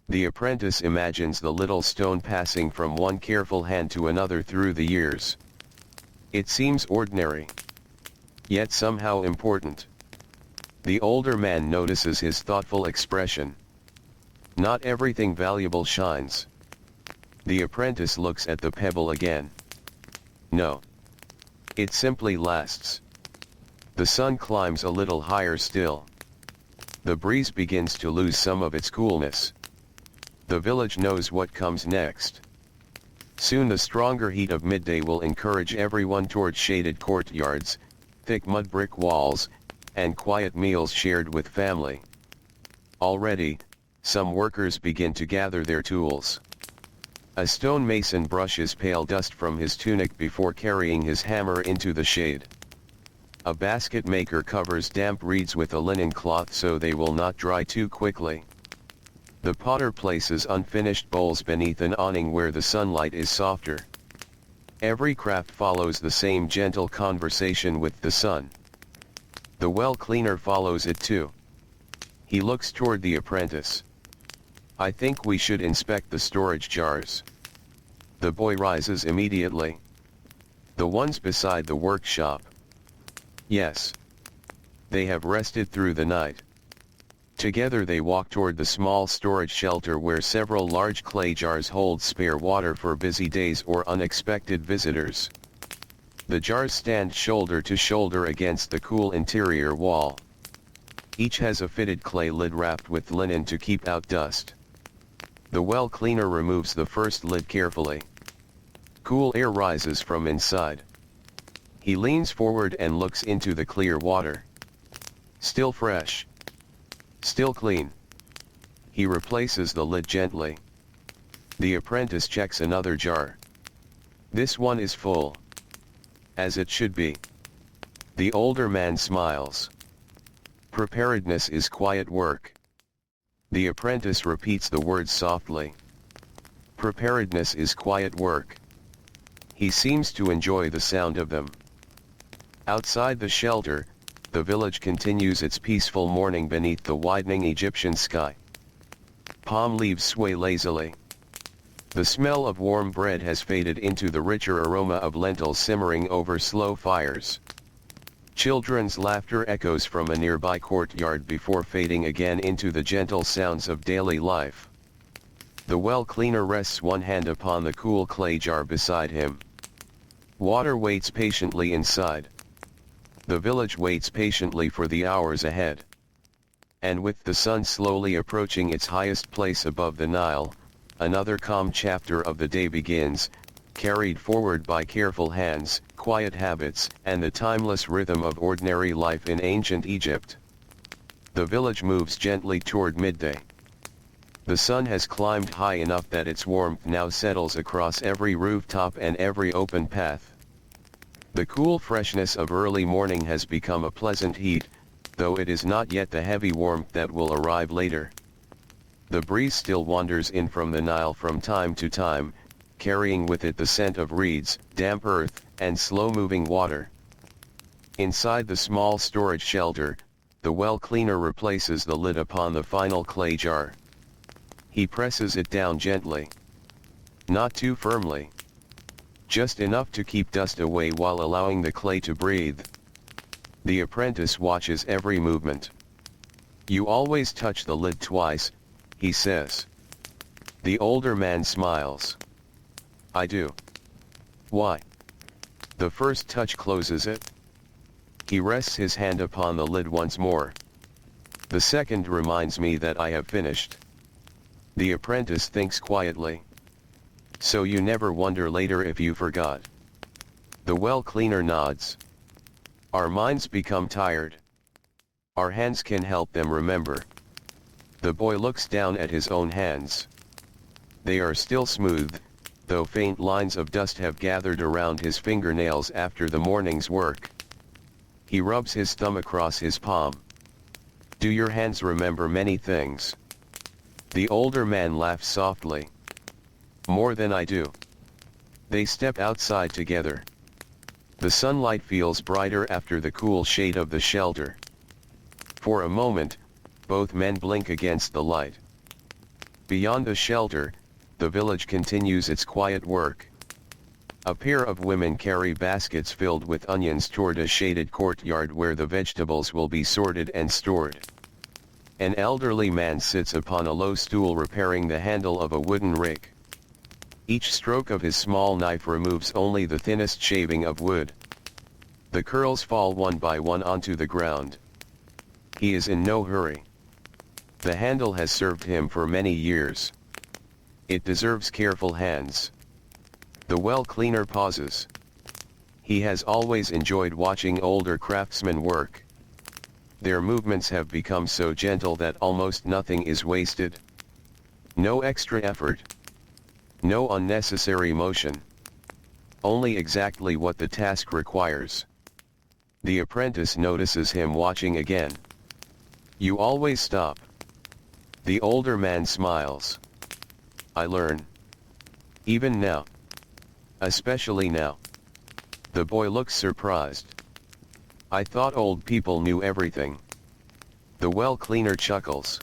The apprentice imagines the little stone passing from one careful hand to another through the years. It seems ordinary. Yet somehow important. The older man notices his thoughtful expression. Not everything valuable shines. The apprentice looks at the pebble again. No. It simply lasts. The sun climbs a little higher still. The breeze begins to lose some of its coolness. The village knows what comes next. Soon the stronger heat of midday will encourage everyone toward shaded courtyards, thick mud brick walls, and quiet meals shared with family. Already, some workers begin to gather their tools. A stonemason brushes pale dust from his tunic before carrying his hammer into the shade. A basket maker covers damp reeds with a linen cloth so they will not dry too quickly. The potter places unfinished bowls beneath an awning where the sunlight is softer. Every craft follows the same gentle conversation with the sun. The well cleaner follows it too. He looks toward the apprentice. I think we should inspect the storage jars. The boy rises immediately. The ones beside the workshop. Yes. They have rested through the night. Together they walk toward the small storage shelter where several large clay jars hold spare water for busy days or unexpected visitors. The jars stand shoulder to shoulder against the cool interior wall. Each has a fitted clay lid wrapped with linen to keep out dust. The well cleaner removes the first lid carefully. Cool air rises from inside. He leans forward and looks into the clear water. Still fresh. Still clean. He replaces the lid gently. The apprentice checks another jar. This one is full. As it should be. The older man smiles. Preparedness is quiet work. The apprentice repeats the words softly. Preparedness is quiet work. He seems to enjoy the sound of them. Outside the shelter, the village continues its peaceful morning beneath the widening Egyptian sky. Palm leaves sway lazily. The smell of warm bread has faded into the richer aroma of lentils simmering over slow fires. Children's laughter echoes from a nearby courtyard before fading again into the gentle sounds of daily life. The well cleaner rests one hand upon the cool clay jar beside him. Water waits patiently inside. The village waits patiently for the hours ahead. And with the sun slowly approaching its highest place above the Nile, another calm chapter of the day begins, carried forward by careful hands, quiet habits, and the timeless rhythm of ordinary life in ancient Egypt. The village moves gently toward midday. The sun has climbed high enough that its warmth now settles across every rooftop and every open path. The cool freshness of early morning has become a pleasant heat, though it is not yet the heavy warmth that will arrive later. The breeze still wanders in from the Nile from time to time, carrying with it the scent of reeds, damp earth, and slow-moving water. Inside the small storage shelter, the well cleaner replaces the lid upon the final clay jar. He presses it down gently. Not too firmly. Just enough to keep dust away while allowing the clay to breathe. The apprentice watches every movement. "You always touch the lid twice," he says. The older man smiles. "I do." "Why?" "The first touch closes it." He rests his hand upon the lid once more. "The second reminds me that I have finished." The apprentice thinks quietly. "So you never wonder later if you forgot?" The well cleaner nods. "Our minds become tired. Our hands can help them remember." The boy looks down at his own hands. They are still smooth, though faint lines of dust have gathered around his fingernails after the morning's work. He rubs his thumb across his palm. "Do your hands remember many things?" The older man laughs softly. "More than I do." They step outside together. The sunlight feels brighter after the cool shade of the shelter. For a moment, both men blink against the light. Beyond the shelter, the village continues its quiet work. A pair of women carry baskets filled with onions toward a shaded courtyard where the vegetables will be sorted and stored. An elderly man sits upon a low stool repairing the handle of a wooden rake. Each stroke of his small knife removes only the thinnest shaving of wood. The curls fall one by one onto the ground. He is in no hurry. The handle has served him for many years. It deserves careful hands. The well cleaner pauses. He has always enjoyed watching older craftsmen work. Their movements have become so gentle that almost nothing is wasted. No extra effort. No unnecessary motion. Only exactly what the task requires. The apprentice notices him watching again. "You always stop." The older man smiles. "I learn. Even now. Especially now." The boy looks surprised. "I thought old people knew everything." The well cleaner chuckles.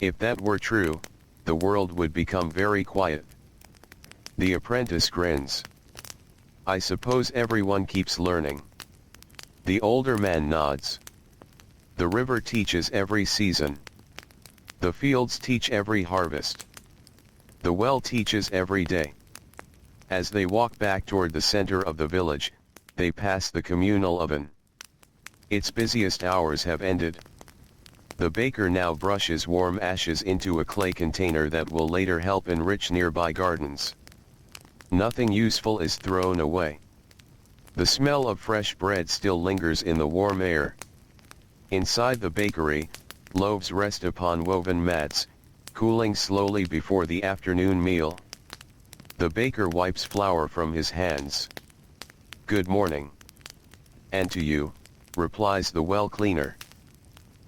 "If that were true, the world would become very quiet." The apprentice grins. "I suppose everyone keeps learning." The older man nods. "The river teaches every season. The fields teach every harvest. The well teaches every day." As they walk back toward the center of the village, they pass the communal oven. Its busiest hours have ended. The baker now brushes warm ashes into a clay container that will later help enrich nearby gardens. Nothing useful is thrown away. The smell of fresh bread still lingers in the warm air. Inside the bakery, loaves rest upon woven mats, cooling slowly before the afternoon meal. The baker wipes flour from his hands. "Good morning." "And to you," replies the well cleaner.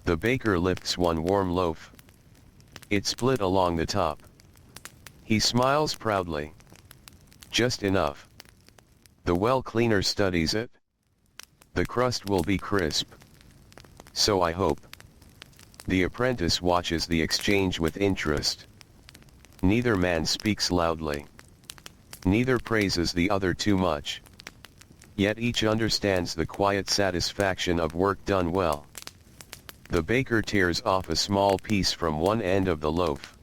The baker lifts one warm loaf. It's split along the top. He smiles proudly. "Just enough." The well cleaner studies it. "The crust will be crisp." "So I hope." The apprentice watches the exchange with interest. Neither man speaks loudly. Neither praises the other too much. Yet each understands the quiet satisfaction of work done well. The baker tears off a small piece from one end of the loaf.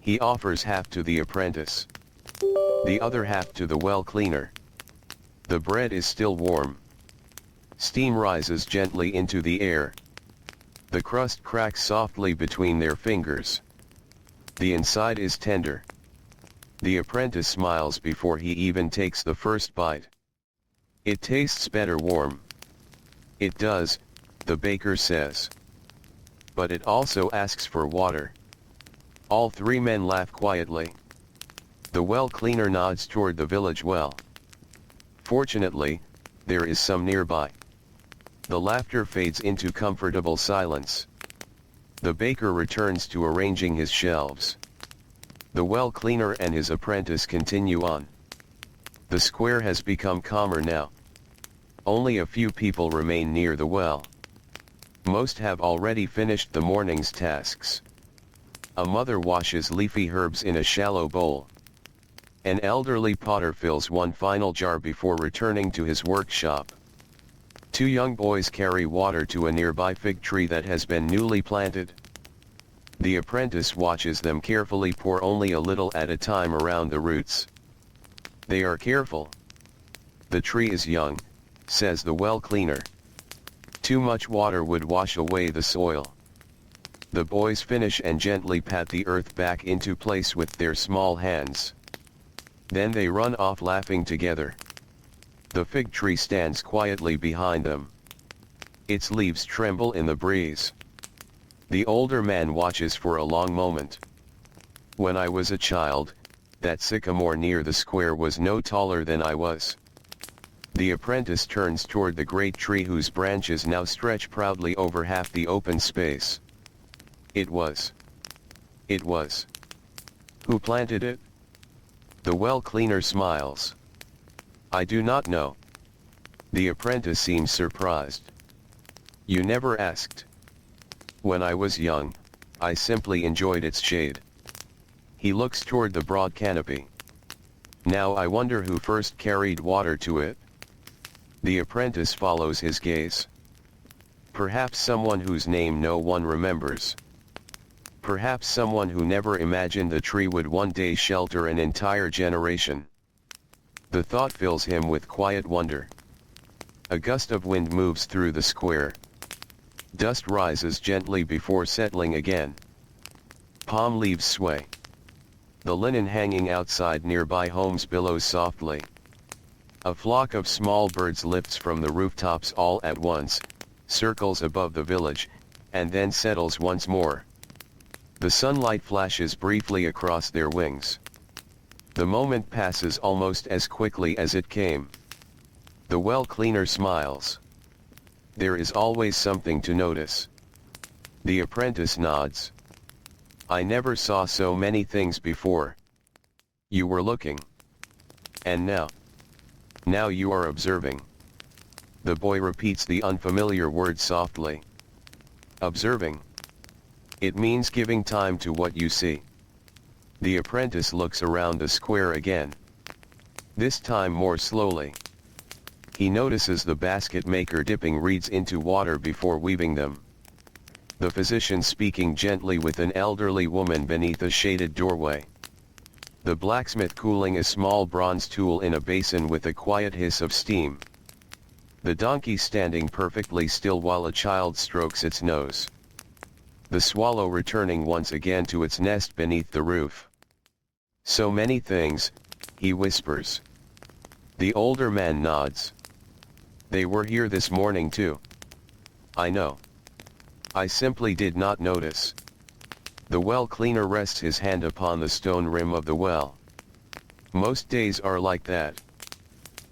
He offers half to the apprentice. The other half to the well cleaner. The bread is still warm. Steam rises gently into the air. The crust cracks softly between their fingers. The inside is tender. The apprentice smiles before he even takes the first bite. It tastes better warm. It does, the baker says. But it also asks for water. All three men laugh quietly. The well cleaner nods toward the village well. Fortunately, there is some nearby. The laughter fades into comfortable silence. The baker returns to arranging his shelves. The well cleaner and his apprentice continue on. The square has become calmer now. Only a few people remain near the well. Most have already finished the morning's tasks. A mother washes leafy herbs in a shallow bowl. An elderly potter fills one final jar before returning to his workshop. Two young boys carry water to a nearby fig tree that has been newly planted. The apprentice watches them carefully pour only a little at a time around the roots. They are careful. The tree is young, says the well cleaner. Too much water would wash away the soil. The boys finish and gently pat the earth back into place with their small hands. Then they run off laughing together. The fig tree stands quietly behind them. Its leaves tremble in the breeze. The older man watches for a long moment. When I was a child, that sycamore near the square was no taller than I was. The apprentice turns toward the great tree whose branches now stretch proudly over half the open space. It was. Who planted it? The well cleaner smiles. I do not know. The apprentice seems surprised. You never asked. When I was young, I simply enjoyed its shade. He looks toward the broad canopy. Now I wonder who first carried water to it. The apprentice follows his gaze. Perhaps someone whose name no one remembers. Perhaps someone who never imagined the tree would one day shelter an entire generation. The thought fills him with quiet wonder. A gust of wind moves through the square. Dust rises gently before settling again. Palm leaves sway. The linen hanging outside nearby homes billows softly. A flock of small birds lifts from the rooftops all at once, circles above the village, and then settles once more. The sunlight flashes briefly across their wings. The moment passes almost as quickly as it came. The well cleaner smiles. There is always something to notice. The apprentice nods. I never saw so many things before. You were looking. And now? Now you are observing. The boy repeats the unfamiliar word softly. Observing. It means giving time to what you see. The apprentice looks around the square again. This time more slowly. He notices the basket maker dipping reeds into water before weaving them. The physician speaking gently with an elderly woman beneath a shaded doorway. The blacksmith cooling a small bronze tool in a basin with a quiet hiss of steam. The donkey standing perfectly still while a child strokes its nose. The swallow returning once again to its nest beneath the roof. So many things, he whispers. The older man nods. They were here this morning too. I know. I simply did not notice. The well cleaner rests his hand upon the stone rim of the well. Most days are like that.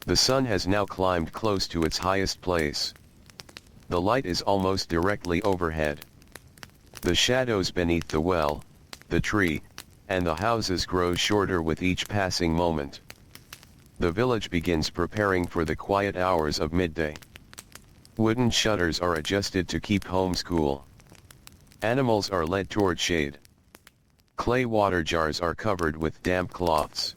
The sun has now climbed close to its highest place. The light is almost directly overhead. The shadows beneath the well, the tree, and the houses grow shorter with each passing moment. The village begins preparing for the quiet hours of midday. Wooden shutters are adjusted to keep homes cool. Animals are led toward shade. Clay water jars are covered with damp cloths.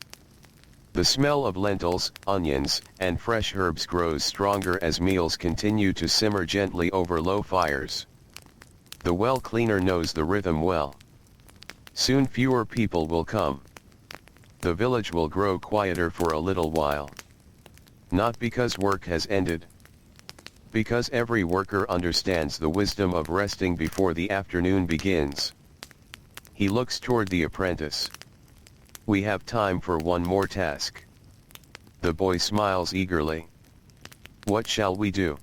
The smell of lentils, onions, and fresh herbs grows stronger as meals continue to simmer gently over low fires. The well cleaner knows the rhythm well. Soon fewer people will come. The village will grow quieter for a little while. Not because work has ended, because every worker understands the wisdom of resting before the afternoon begins. He looks toward the apprentice. "We have time for one more task." The boy smiles eagerly. "What shall we do?"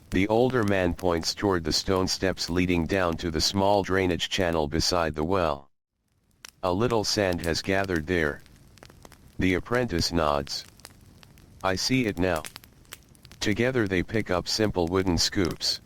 The older man points toward the stone steps leading down to the small drainage channel beside the well. "A little sand has gathered there." The apprentice nods. "I see it now." Together they pick up simple wooden scoops.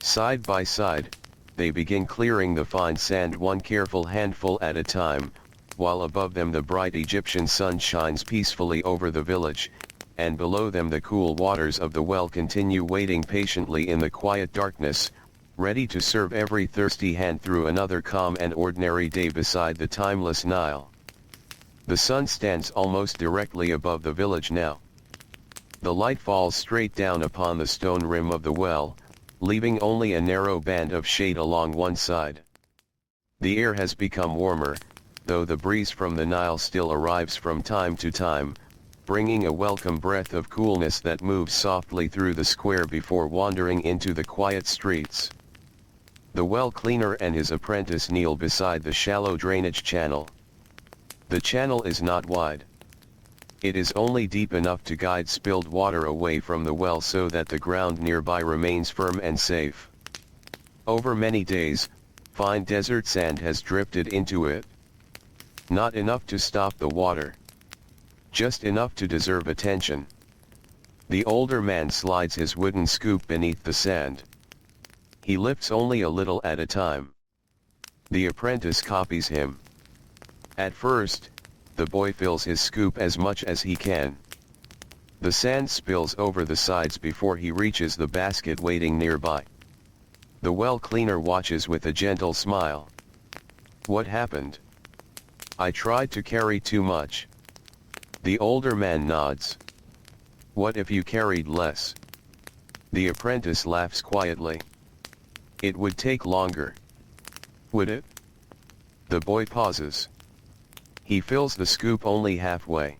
Side by side, they begin clearing the fine sand one careful handful at a time, while above them the bright Egyptian sun shines peacefully over the village, and below them the cool waters of the well continue waiting patiently in the quiet darkness, ready to serve every thirsty hand through another calm and ordinary day beside the timeless Nile. The sun stands almost directly above the village now. The light falls straight down upon the stone rim of the well, leaving only a narrow band of shade along one side. The air has become warmer, though the breeze from the Nile still arrives from time to time, bringing a welcome breath of coolness that moves softly through the square before wandering into the quiet streets. The well cleaner and his apprentice kneel beside the shallow drainage channel. The channel is not wide. It is only deep enough to guide spilled water away from the well so that the ground nearby remains firm and safe. Over many days, fine desert sand has drifted into it. Not enough to stop the water. Just enough to deserve attention. The older man slides his wooden scoop beneath the sand. He lifts only a little at a time. The apprentice copies him. At first, the boy fills his scoop as much as he can. The sand spills over the sides before he reaches the basket waiting nearby. The well cleaner watches with a gentle smile. "What happened?" "I tried to carry too much." The older man nods. "What if you carried less?" The apprentice laughs quietly. "It would take longer." "Would it?" The boy pauses. He fills the scoop only halfway.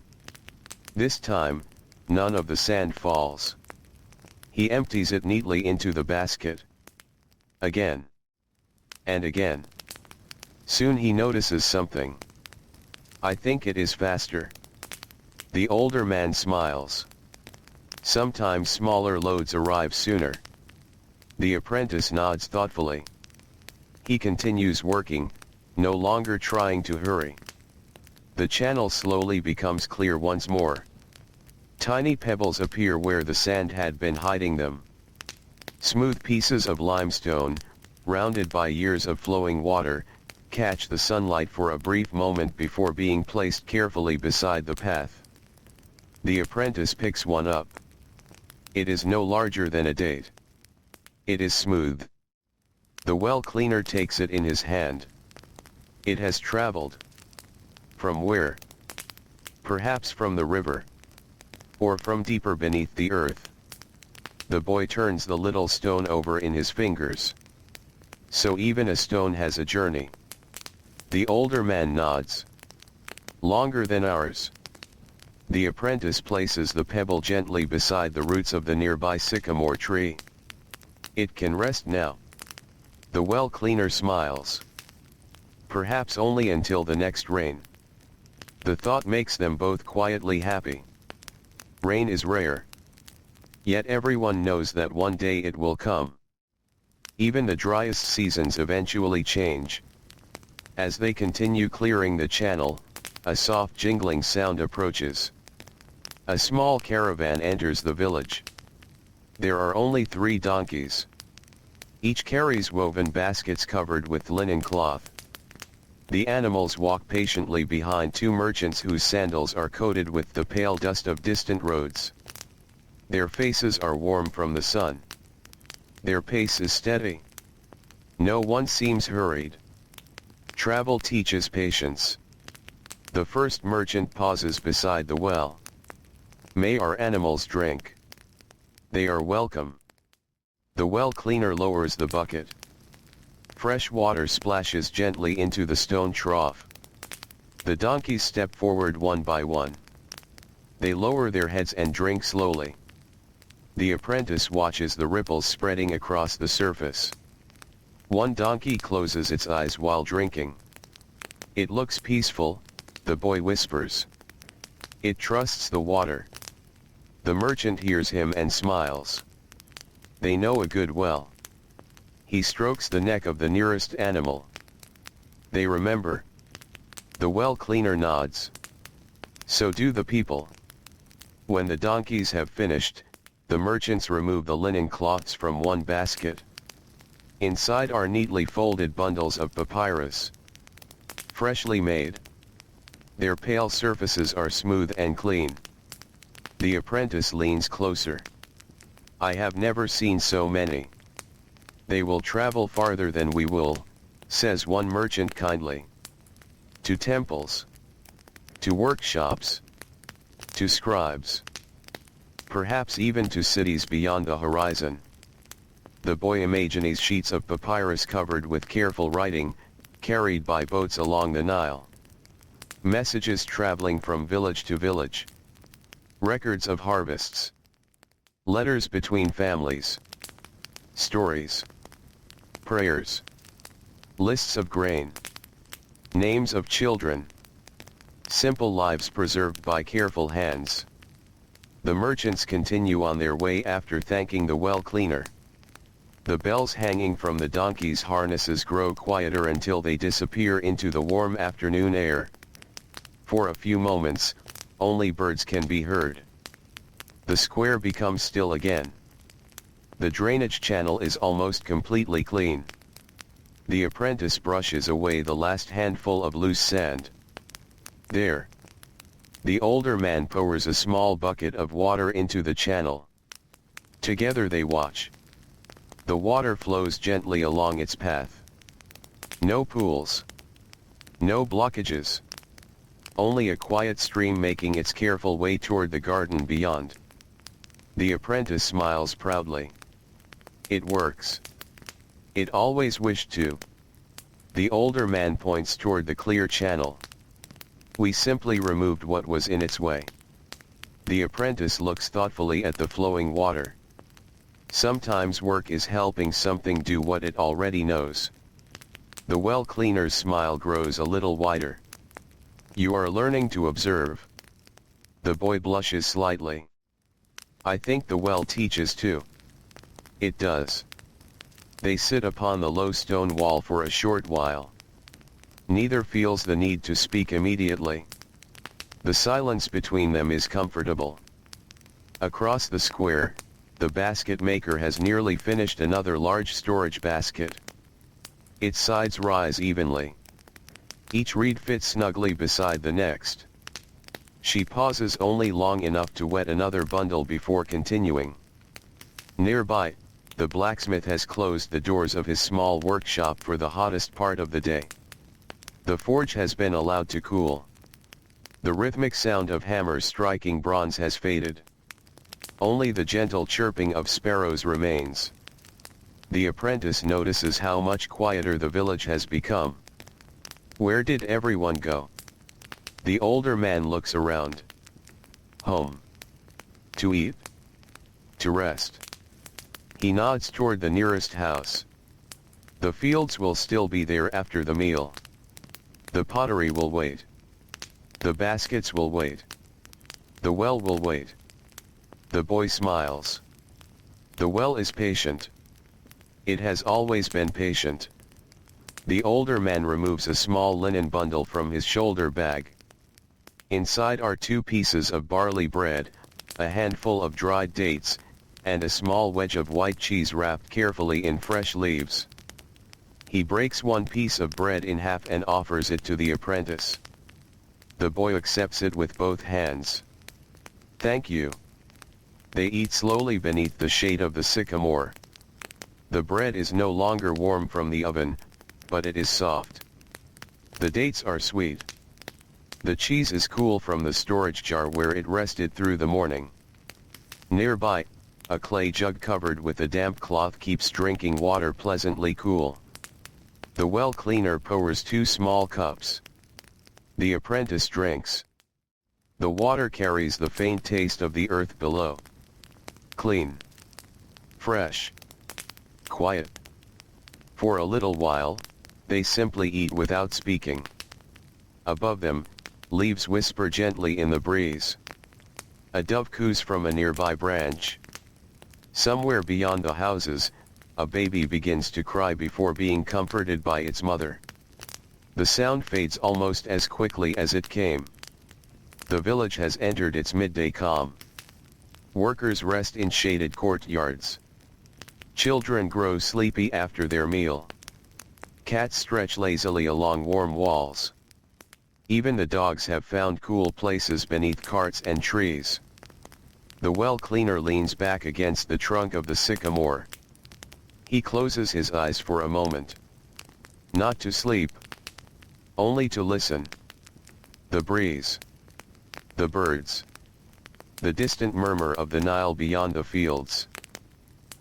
This time, none of the sand falls. He empties it neatly into the basket. Again. And again. Soon he notices something. "I think it is faster." The older man smiles. "Sometimes smaller loads arrive sooner." The apprentice nods thoughtfully. He continues working, no longer trying to hurry. The channel slowly becomes clear once more. Tiny pebbles appear where the sand had been hiding them. Smooth pieces of limestone, rounded by years of flowing water, catch the sunlight for a brief moment before being placed carefully beside the path. The apprentice picks one up. It is no larger than a date. It is smooth. The well cleaner takes it in his hand. It has traveled. From where? Perhaps from the river. Or from deeper beneath the earth. The boy turns the little stone over in his fingers. So even a stone has a journey. The older man nods. "Longer than ours." The apprentice places the pebble gently beside the roots of the nearby sycamore tree. "It can rest now." The well cleaner smiles. "Perhaps only until the next rain." The thought makes them both quietly happy. Rain is rare. Yet everyone knows that one day it will come. Even the driest seasons eventually change. As they continue clearing the channel, a soft jingling sound approaches. A small caravan enters the village. There are only 3 donkeys. Each carries woven baskets covered with linen cloth. The animals walk patiently behind 2 merchants whose sandals are coated with the pale dust of distant roads. Their faces are warm from the sun. Their pace is steady. No one seems hurried. Travel teaches patience. The first merchant pauses beside the well. "May our animals drink." "They are welcome." The well cleaner lowers the bucket. Fresh water splashes gently into the stone trough. The donkeys step forward one by one. They lower their heads and drink slowly. The apprentice watches the ripples spreading across the surface. One donkey closes its eyes while drinking. It looks peaceful, the boy whispers. It trusts the water. The merchant hears him and smiles. They know a good well. He strokes the neck of the nearest animal. They remember. The well cleaner nods. So do the people. When the donkeys have finished, the merchants remove the linen cloths from one basket. Inside are neatly folded bundles of papyrus. Freshly made. Their pale surfaces are smooth and clean. The apprentice leans closer. I have never seen so many. They will travel farther than we will, says one merchant kindly. To temples. To workshops. To scribes. Perhaps even to cities beyond the horizon. The boy imagines sheets of papyrus covered with careful writing, carried by boats along the Nile. Messages traveling from village to village. Records of harvests. Letters between families. Stories. Prayers. Lists of grain. Names of children. Simple lives preserved by careful hands. The merchants continue on their way after thanking the well cleaner. The bells hanging from the donkeys' harnesses grow quieter until they disappear into the warm afternoon air. For a few moments, only birds can be heard. The square becomes still again. The drainage channel is almost completely clean. The apprentice brushes away the last handful of loose sand. There. The older man pours a small bucket of water into the channel. Together they watch. The water flows gently along its path. No pools. No blockages. Only a quiet stream making its careful way toward the garden beyond. The apprentice smiles proudly. It works. It always wished to. The older man points toward the clear channel. We simply removed what was in its way. The apprentice looks thoughtfully at the flowing water. Sometimes work is helping something do what it already knows. The well cleaner's smile grows a little wider. You are learning to observe. The boy blushes slightly. I think the well teaches too. It does. They sit upon the low stone wall for a short while. Neither feels the need to speak immediately. The silence between them is comfortable. Across the square, the basket maker has nearly finished another large storage basket. Its sides rise evenly. Each reed fits snugly beside the next. She pauses only long enough to wet another bundle before continuing. Nearby, the blacksmith has closed the doors of his small workshop for the hottest part of the day. The forge has been allowed to cool. The rhythmic sound of hammers striking bronze has faded. Only the gentle chirping of sparrows remains. The apprentice notices how much quieter the village has become. Where did everyone go? The older man looks around. Home. To eat. To rest. He nods toward the nearest house. The fields will still be there after the meal. The pottery will wait. The baskets will wait. The well will wait. The boy smiles. The well is patient. It has always been patient. The older man removes a small linen bundle from his shoulder bag. Inside are 2 pieces of barley bread, a handful of dried dates, and a small wedge of white cheese wrapped carefully in fresh leaves. He breaks one piece of bread in half and offers it to the apprentice. The boy accepts it with both hands. Thank you. They eat slowly beneath the shade of the sycamore. The bread is no longer warm from the oven, but it is soft. The dates are sweet. The cheese is cool from the storage jar where it rested through the morning. Nearby, a clay jug covered with a damp cloth keeps drinking water pleasantly cool. The well cleaner pours 2 small cups. The apprentice drinks. The water carries the faint taste of the earth below. Clean. fresh, quiet. For a little while, they simply eat without speaking. Above them, leaves whisper gently in the breeze. A dove coos from a nearby branch. Somewhere beyond the houses, a baby begins to cry before being comforted by its mother. The sound fades almost as quickly as it came. The village has entered its midday calm. Workers rest in shaded courtyards. Children grow sleepy after their meal. Cats stretch lazily along warm walls. Even the dogs have found cool places beneath carts and trees. The well cleaner leans back against the trunk of the sycamore. He closes his eyes for a moment. Not to sleep. Only to listen. The breeze. The birds. The distant murmur of the Nile beyond the fields.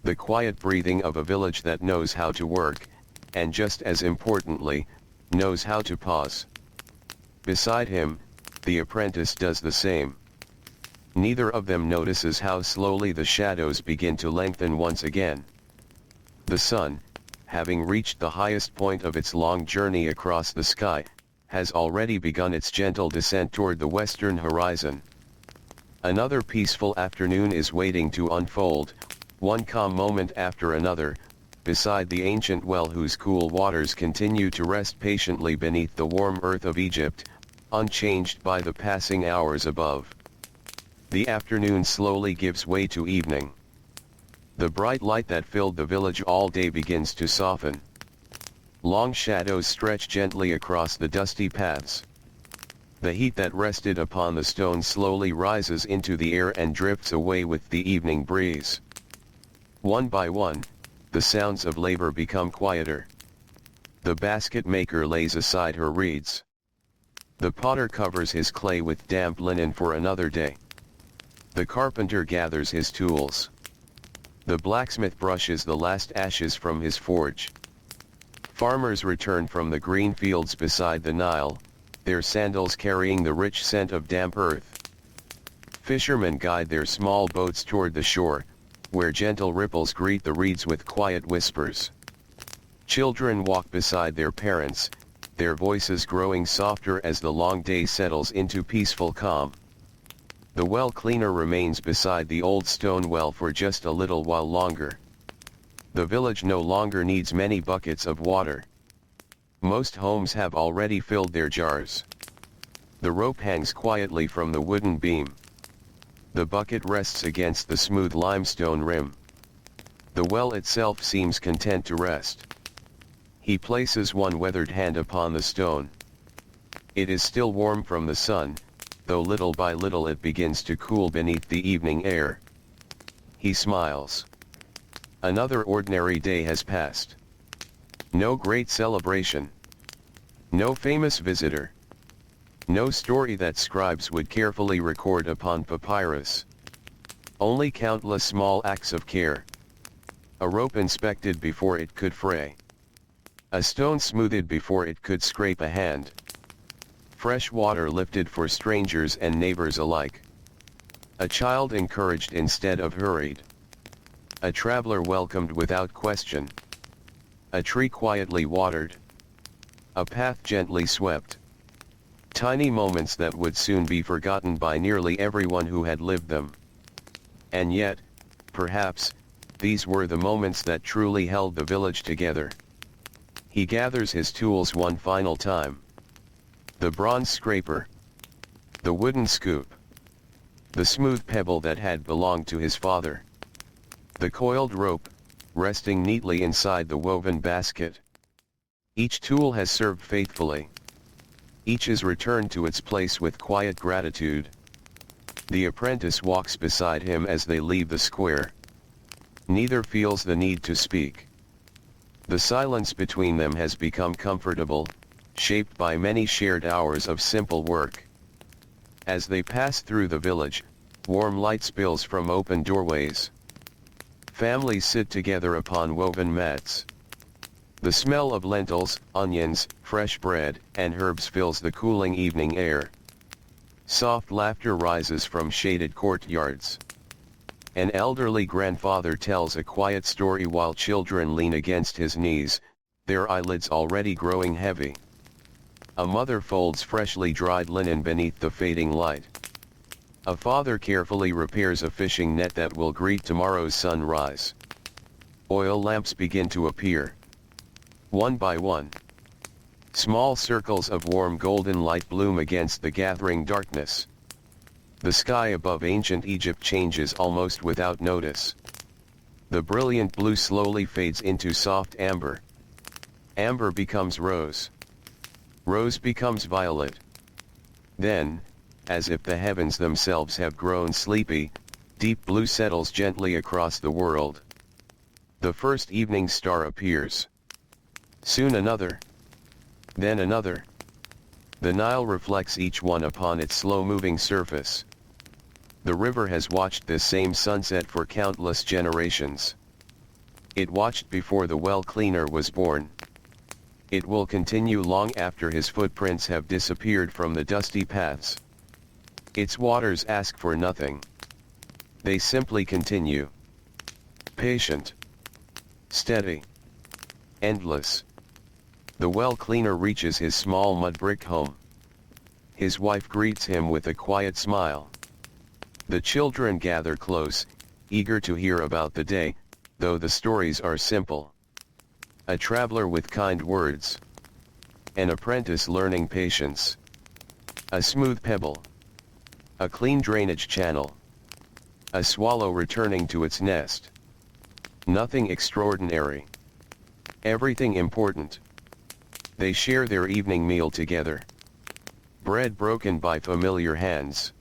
The quiet breathing of a village that knows how to work, and just as importantly, knows how to pause. Beside him, the apprentice does the same. Neither of them notices how slowly the shadows begin to lengthen once again. The sun, having reached the highest point of its long journey across the sky, has already begun its gentle descent toward the western horizon. Another peaceful afternoon is waiting to unfold, one calm moment after another, beside the ancient well whose cool waters continue to rest patiently beneath the warm earth of Egypt, unchanged by the passing hours above. The afternoon slowly gives way to evening. The bright light that filled the village all day begins to soften. Long shadows stretch gently across the dusty paths. The heat that rested upon the stone slowly rises into the air and drifts away with the evening breeze. One by one, the sounds of labor become quieter. The basket maker lays aside her reeds. The potter covers his clay with damp linen for another day. The carpenter gathers his tools. The blacksmith brushes the last ashes from his forge. Farmers return from the green fields beside the Nile, their sandals carrying the rich scent of damp earth. Fishermen guide their small boats toward the shore, where gentle ripples greet the reeds with quiet whispers. Children walk beside their parents, their voices growing softer as the long day settles into peaceful calm. The well cleaner remains beside the old stone well for just a little while longer. The village no longer needs many buckets of water. Most homes have already filled their jars. The rope hangs quietly from the wooden beam. The bucket rests against the smooth limestone rim. The well itself seems content to rest. He places one weathered hand upon the stone. It is still warm from the sun, though little by little it begins to cool beneath the evening air. He smiles. Another ordinary day has passed. No great celebration. No famous visitor. No story that scribes would carefully record upon papyrus. Only countless small acts of care. A rope inspected before it could fray. A stone smoothed before it could scrape a hand. Fresh water lifted for strangers and neighbors alike. A child encouraged instead of hurried. A traveler welcomed without question. A tree quietly watered. A path gently swept. Tiny moments that would soon be forgotten by nearly everyone who had lived them. And yet, perhaps, these were the moments that truly held the village together. He gathers his tools one final time. The bronze scraper. The wooden scoop. The smooth pebble that had belonged to his father. The coiled rope, resting neatly inside the woven basket. Each tool has served faithfully. Each is returned to its place with quiet gratitude. The apprentice walks beside him as they leave the square. Neither feels the need to speak. The silence between them has become comfortable, shaped by many shared hours of simple work. As they pass through the village, warm light spills from open doorways. Families sit together upon woven mats. The smell of lentils, onions, fresh bread, and herbs fills the cooling evening air. Soft laughter rises from shaded courtyards. An elderly grandfather tells a quiet story while children lean against his knees, their eyelids already growing heavy. A mother folds freshly dried linen beneath the fading light. A father carefully repairs a fishing net that will greet tomorrow's sunrise. Oil lamps begin to appear. One by one. Small circles of warm golden light bloom against the gathering darkness. The sky above ancient Egypt changes almost without notice. The brilliant blue slowly fades into soft amber. Amber becomes rose. Rose becomes violet. Then, as if the heavens themselves have grown sleepy, deep blue settles gently across the world. The first evening star appears. Soon another. Then another. The Nile reflects each one upon its slow-moving surface. The river has watched this same sunset for countless generations. It watched before the well cleaner was born. It will continue long after his footprints have disappeared from the dusty paths. Its waters ask for nothing. They simply continue. Patient. Steady. Endless. The well cleaner reaches his small mud-brick home. His wife greets him with a quiet smile. The children gather close, eager to hear about the day, though the stories are simple. A traveler with kind words. An apprentice learning patience. A smooth pebble. A clean drainage channel. A swallow returning to its nest. Nothing extraordinary. Everything important. They share their evening meal together. Bread broken by familiar hands.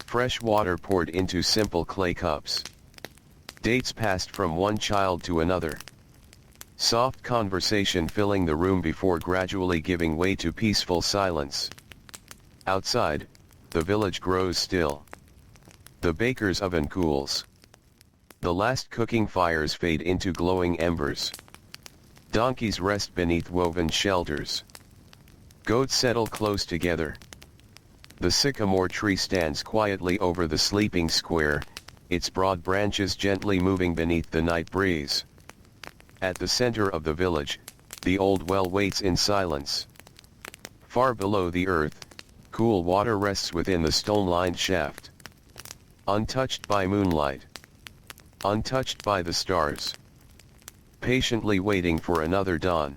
Fresh water poured into simple clay cups. Dates passed from one child to another. Soft conversation filling the room before gradually giving way to peaceful silence. Outside, the village grows still. The baker's oven cools. The last cooking fires fade into glowing embers. Donkeys rest beneath woven shelters. Goats settle close together. The sycamore tree stands quietly over the sleeping square, its broad branches gently moving beneath the night breeze. At the center of the village, the old well waits in silence. Far below the earth, cool water rests within the stone-lined shaft. Untouched by moonlight. Untouched by the stars. Patiently waiting for another dawn.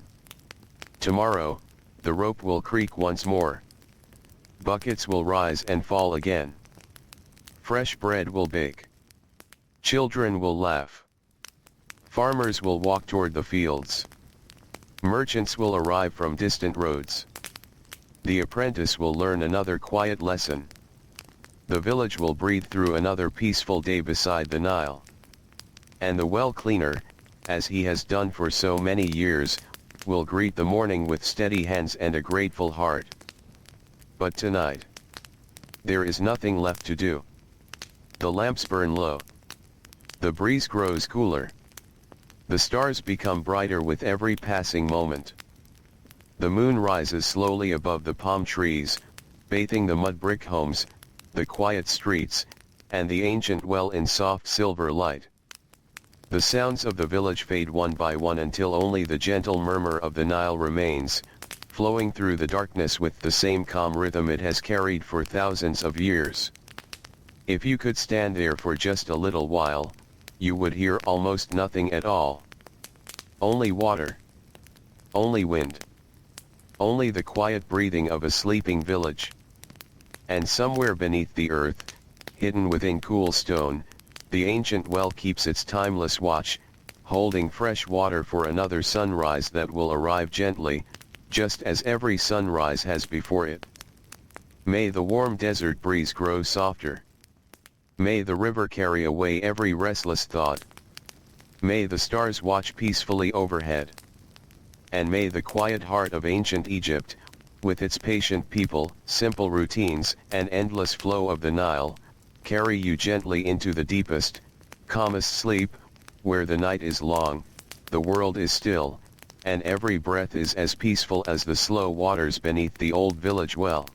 Tomorrow, the rope will creak once more. Buckets will rise and fall again. Fresh bread will bake. Children will laugh. Farmers will walk toward the fields. Merchants will arrive from distant roads. The apprentice will learn another quiet lesson. The village will breathe through another peaceful day beside the Nile. And the well cleaner, as he has done for so many years, will greet the morning with steady hands and a grateful heart. But tonight, there is nothing left to do. The lamps burn low. The breeze grows cooler. The stars become brighter with every passing moment. The moon rises slowly above the palm trees, bathing the mud-brick homes, the quiet streets, and the ancient well in soft silver light. The sounds of the village fade one by one until only the gentle murmur of the Nile remains, flowing through the darkness with the same calm rhythm it has carried for thousands of years. If you could stand there for just a little while, you would hear almost nothing at all. Only water. Only wind. Only the quiet breathing of a sleeping village. And somewhere beneath the earth, hidden within cool stone, the ancient well keeps its timeless watch, holding fresh water for another sunrise that will arrive gently, just as every sunrise has before it. May the warm desert breeze grow softer. May the river carry away every restless thought. May the stars watch peacefully overhead. And may the quiet heart of ancient Egypt, with its patient people, simple routines, and endless flow of the Nile, carry you gently into the deepest, calmest sleep, where the night is long, the world is still, and every breath is as peaceful as the slow waters beneath the old village well.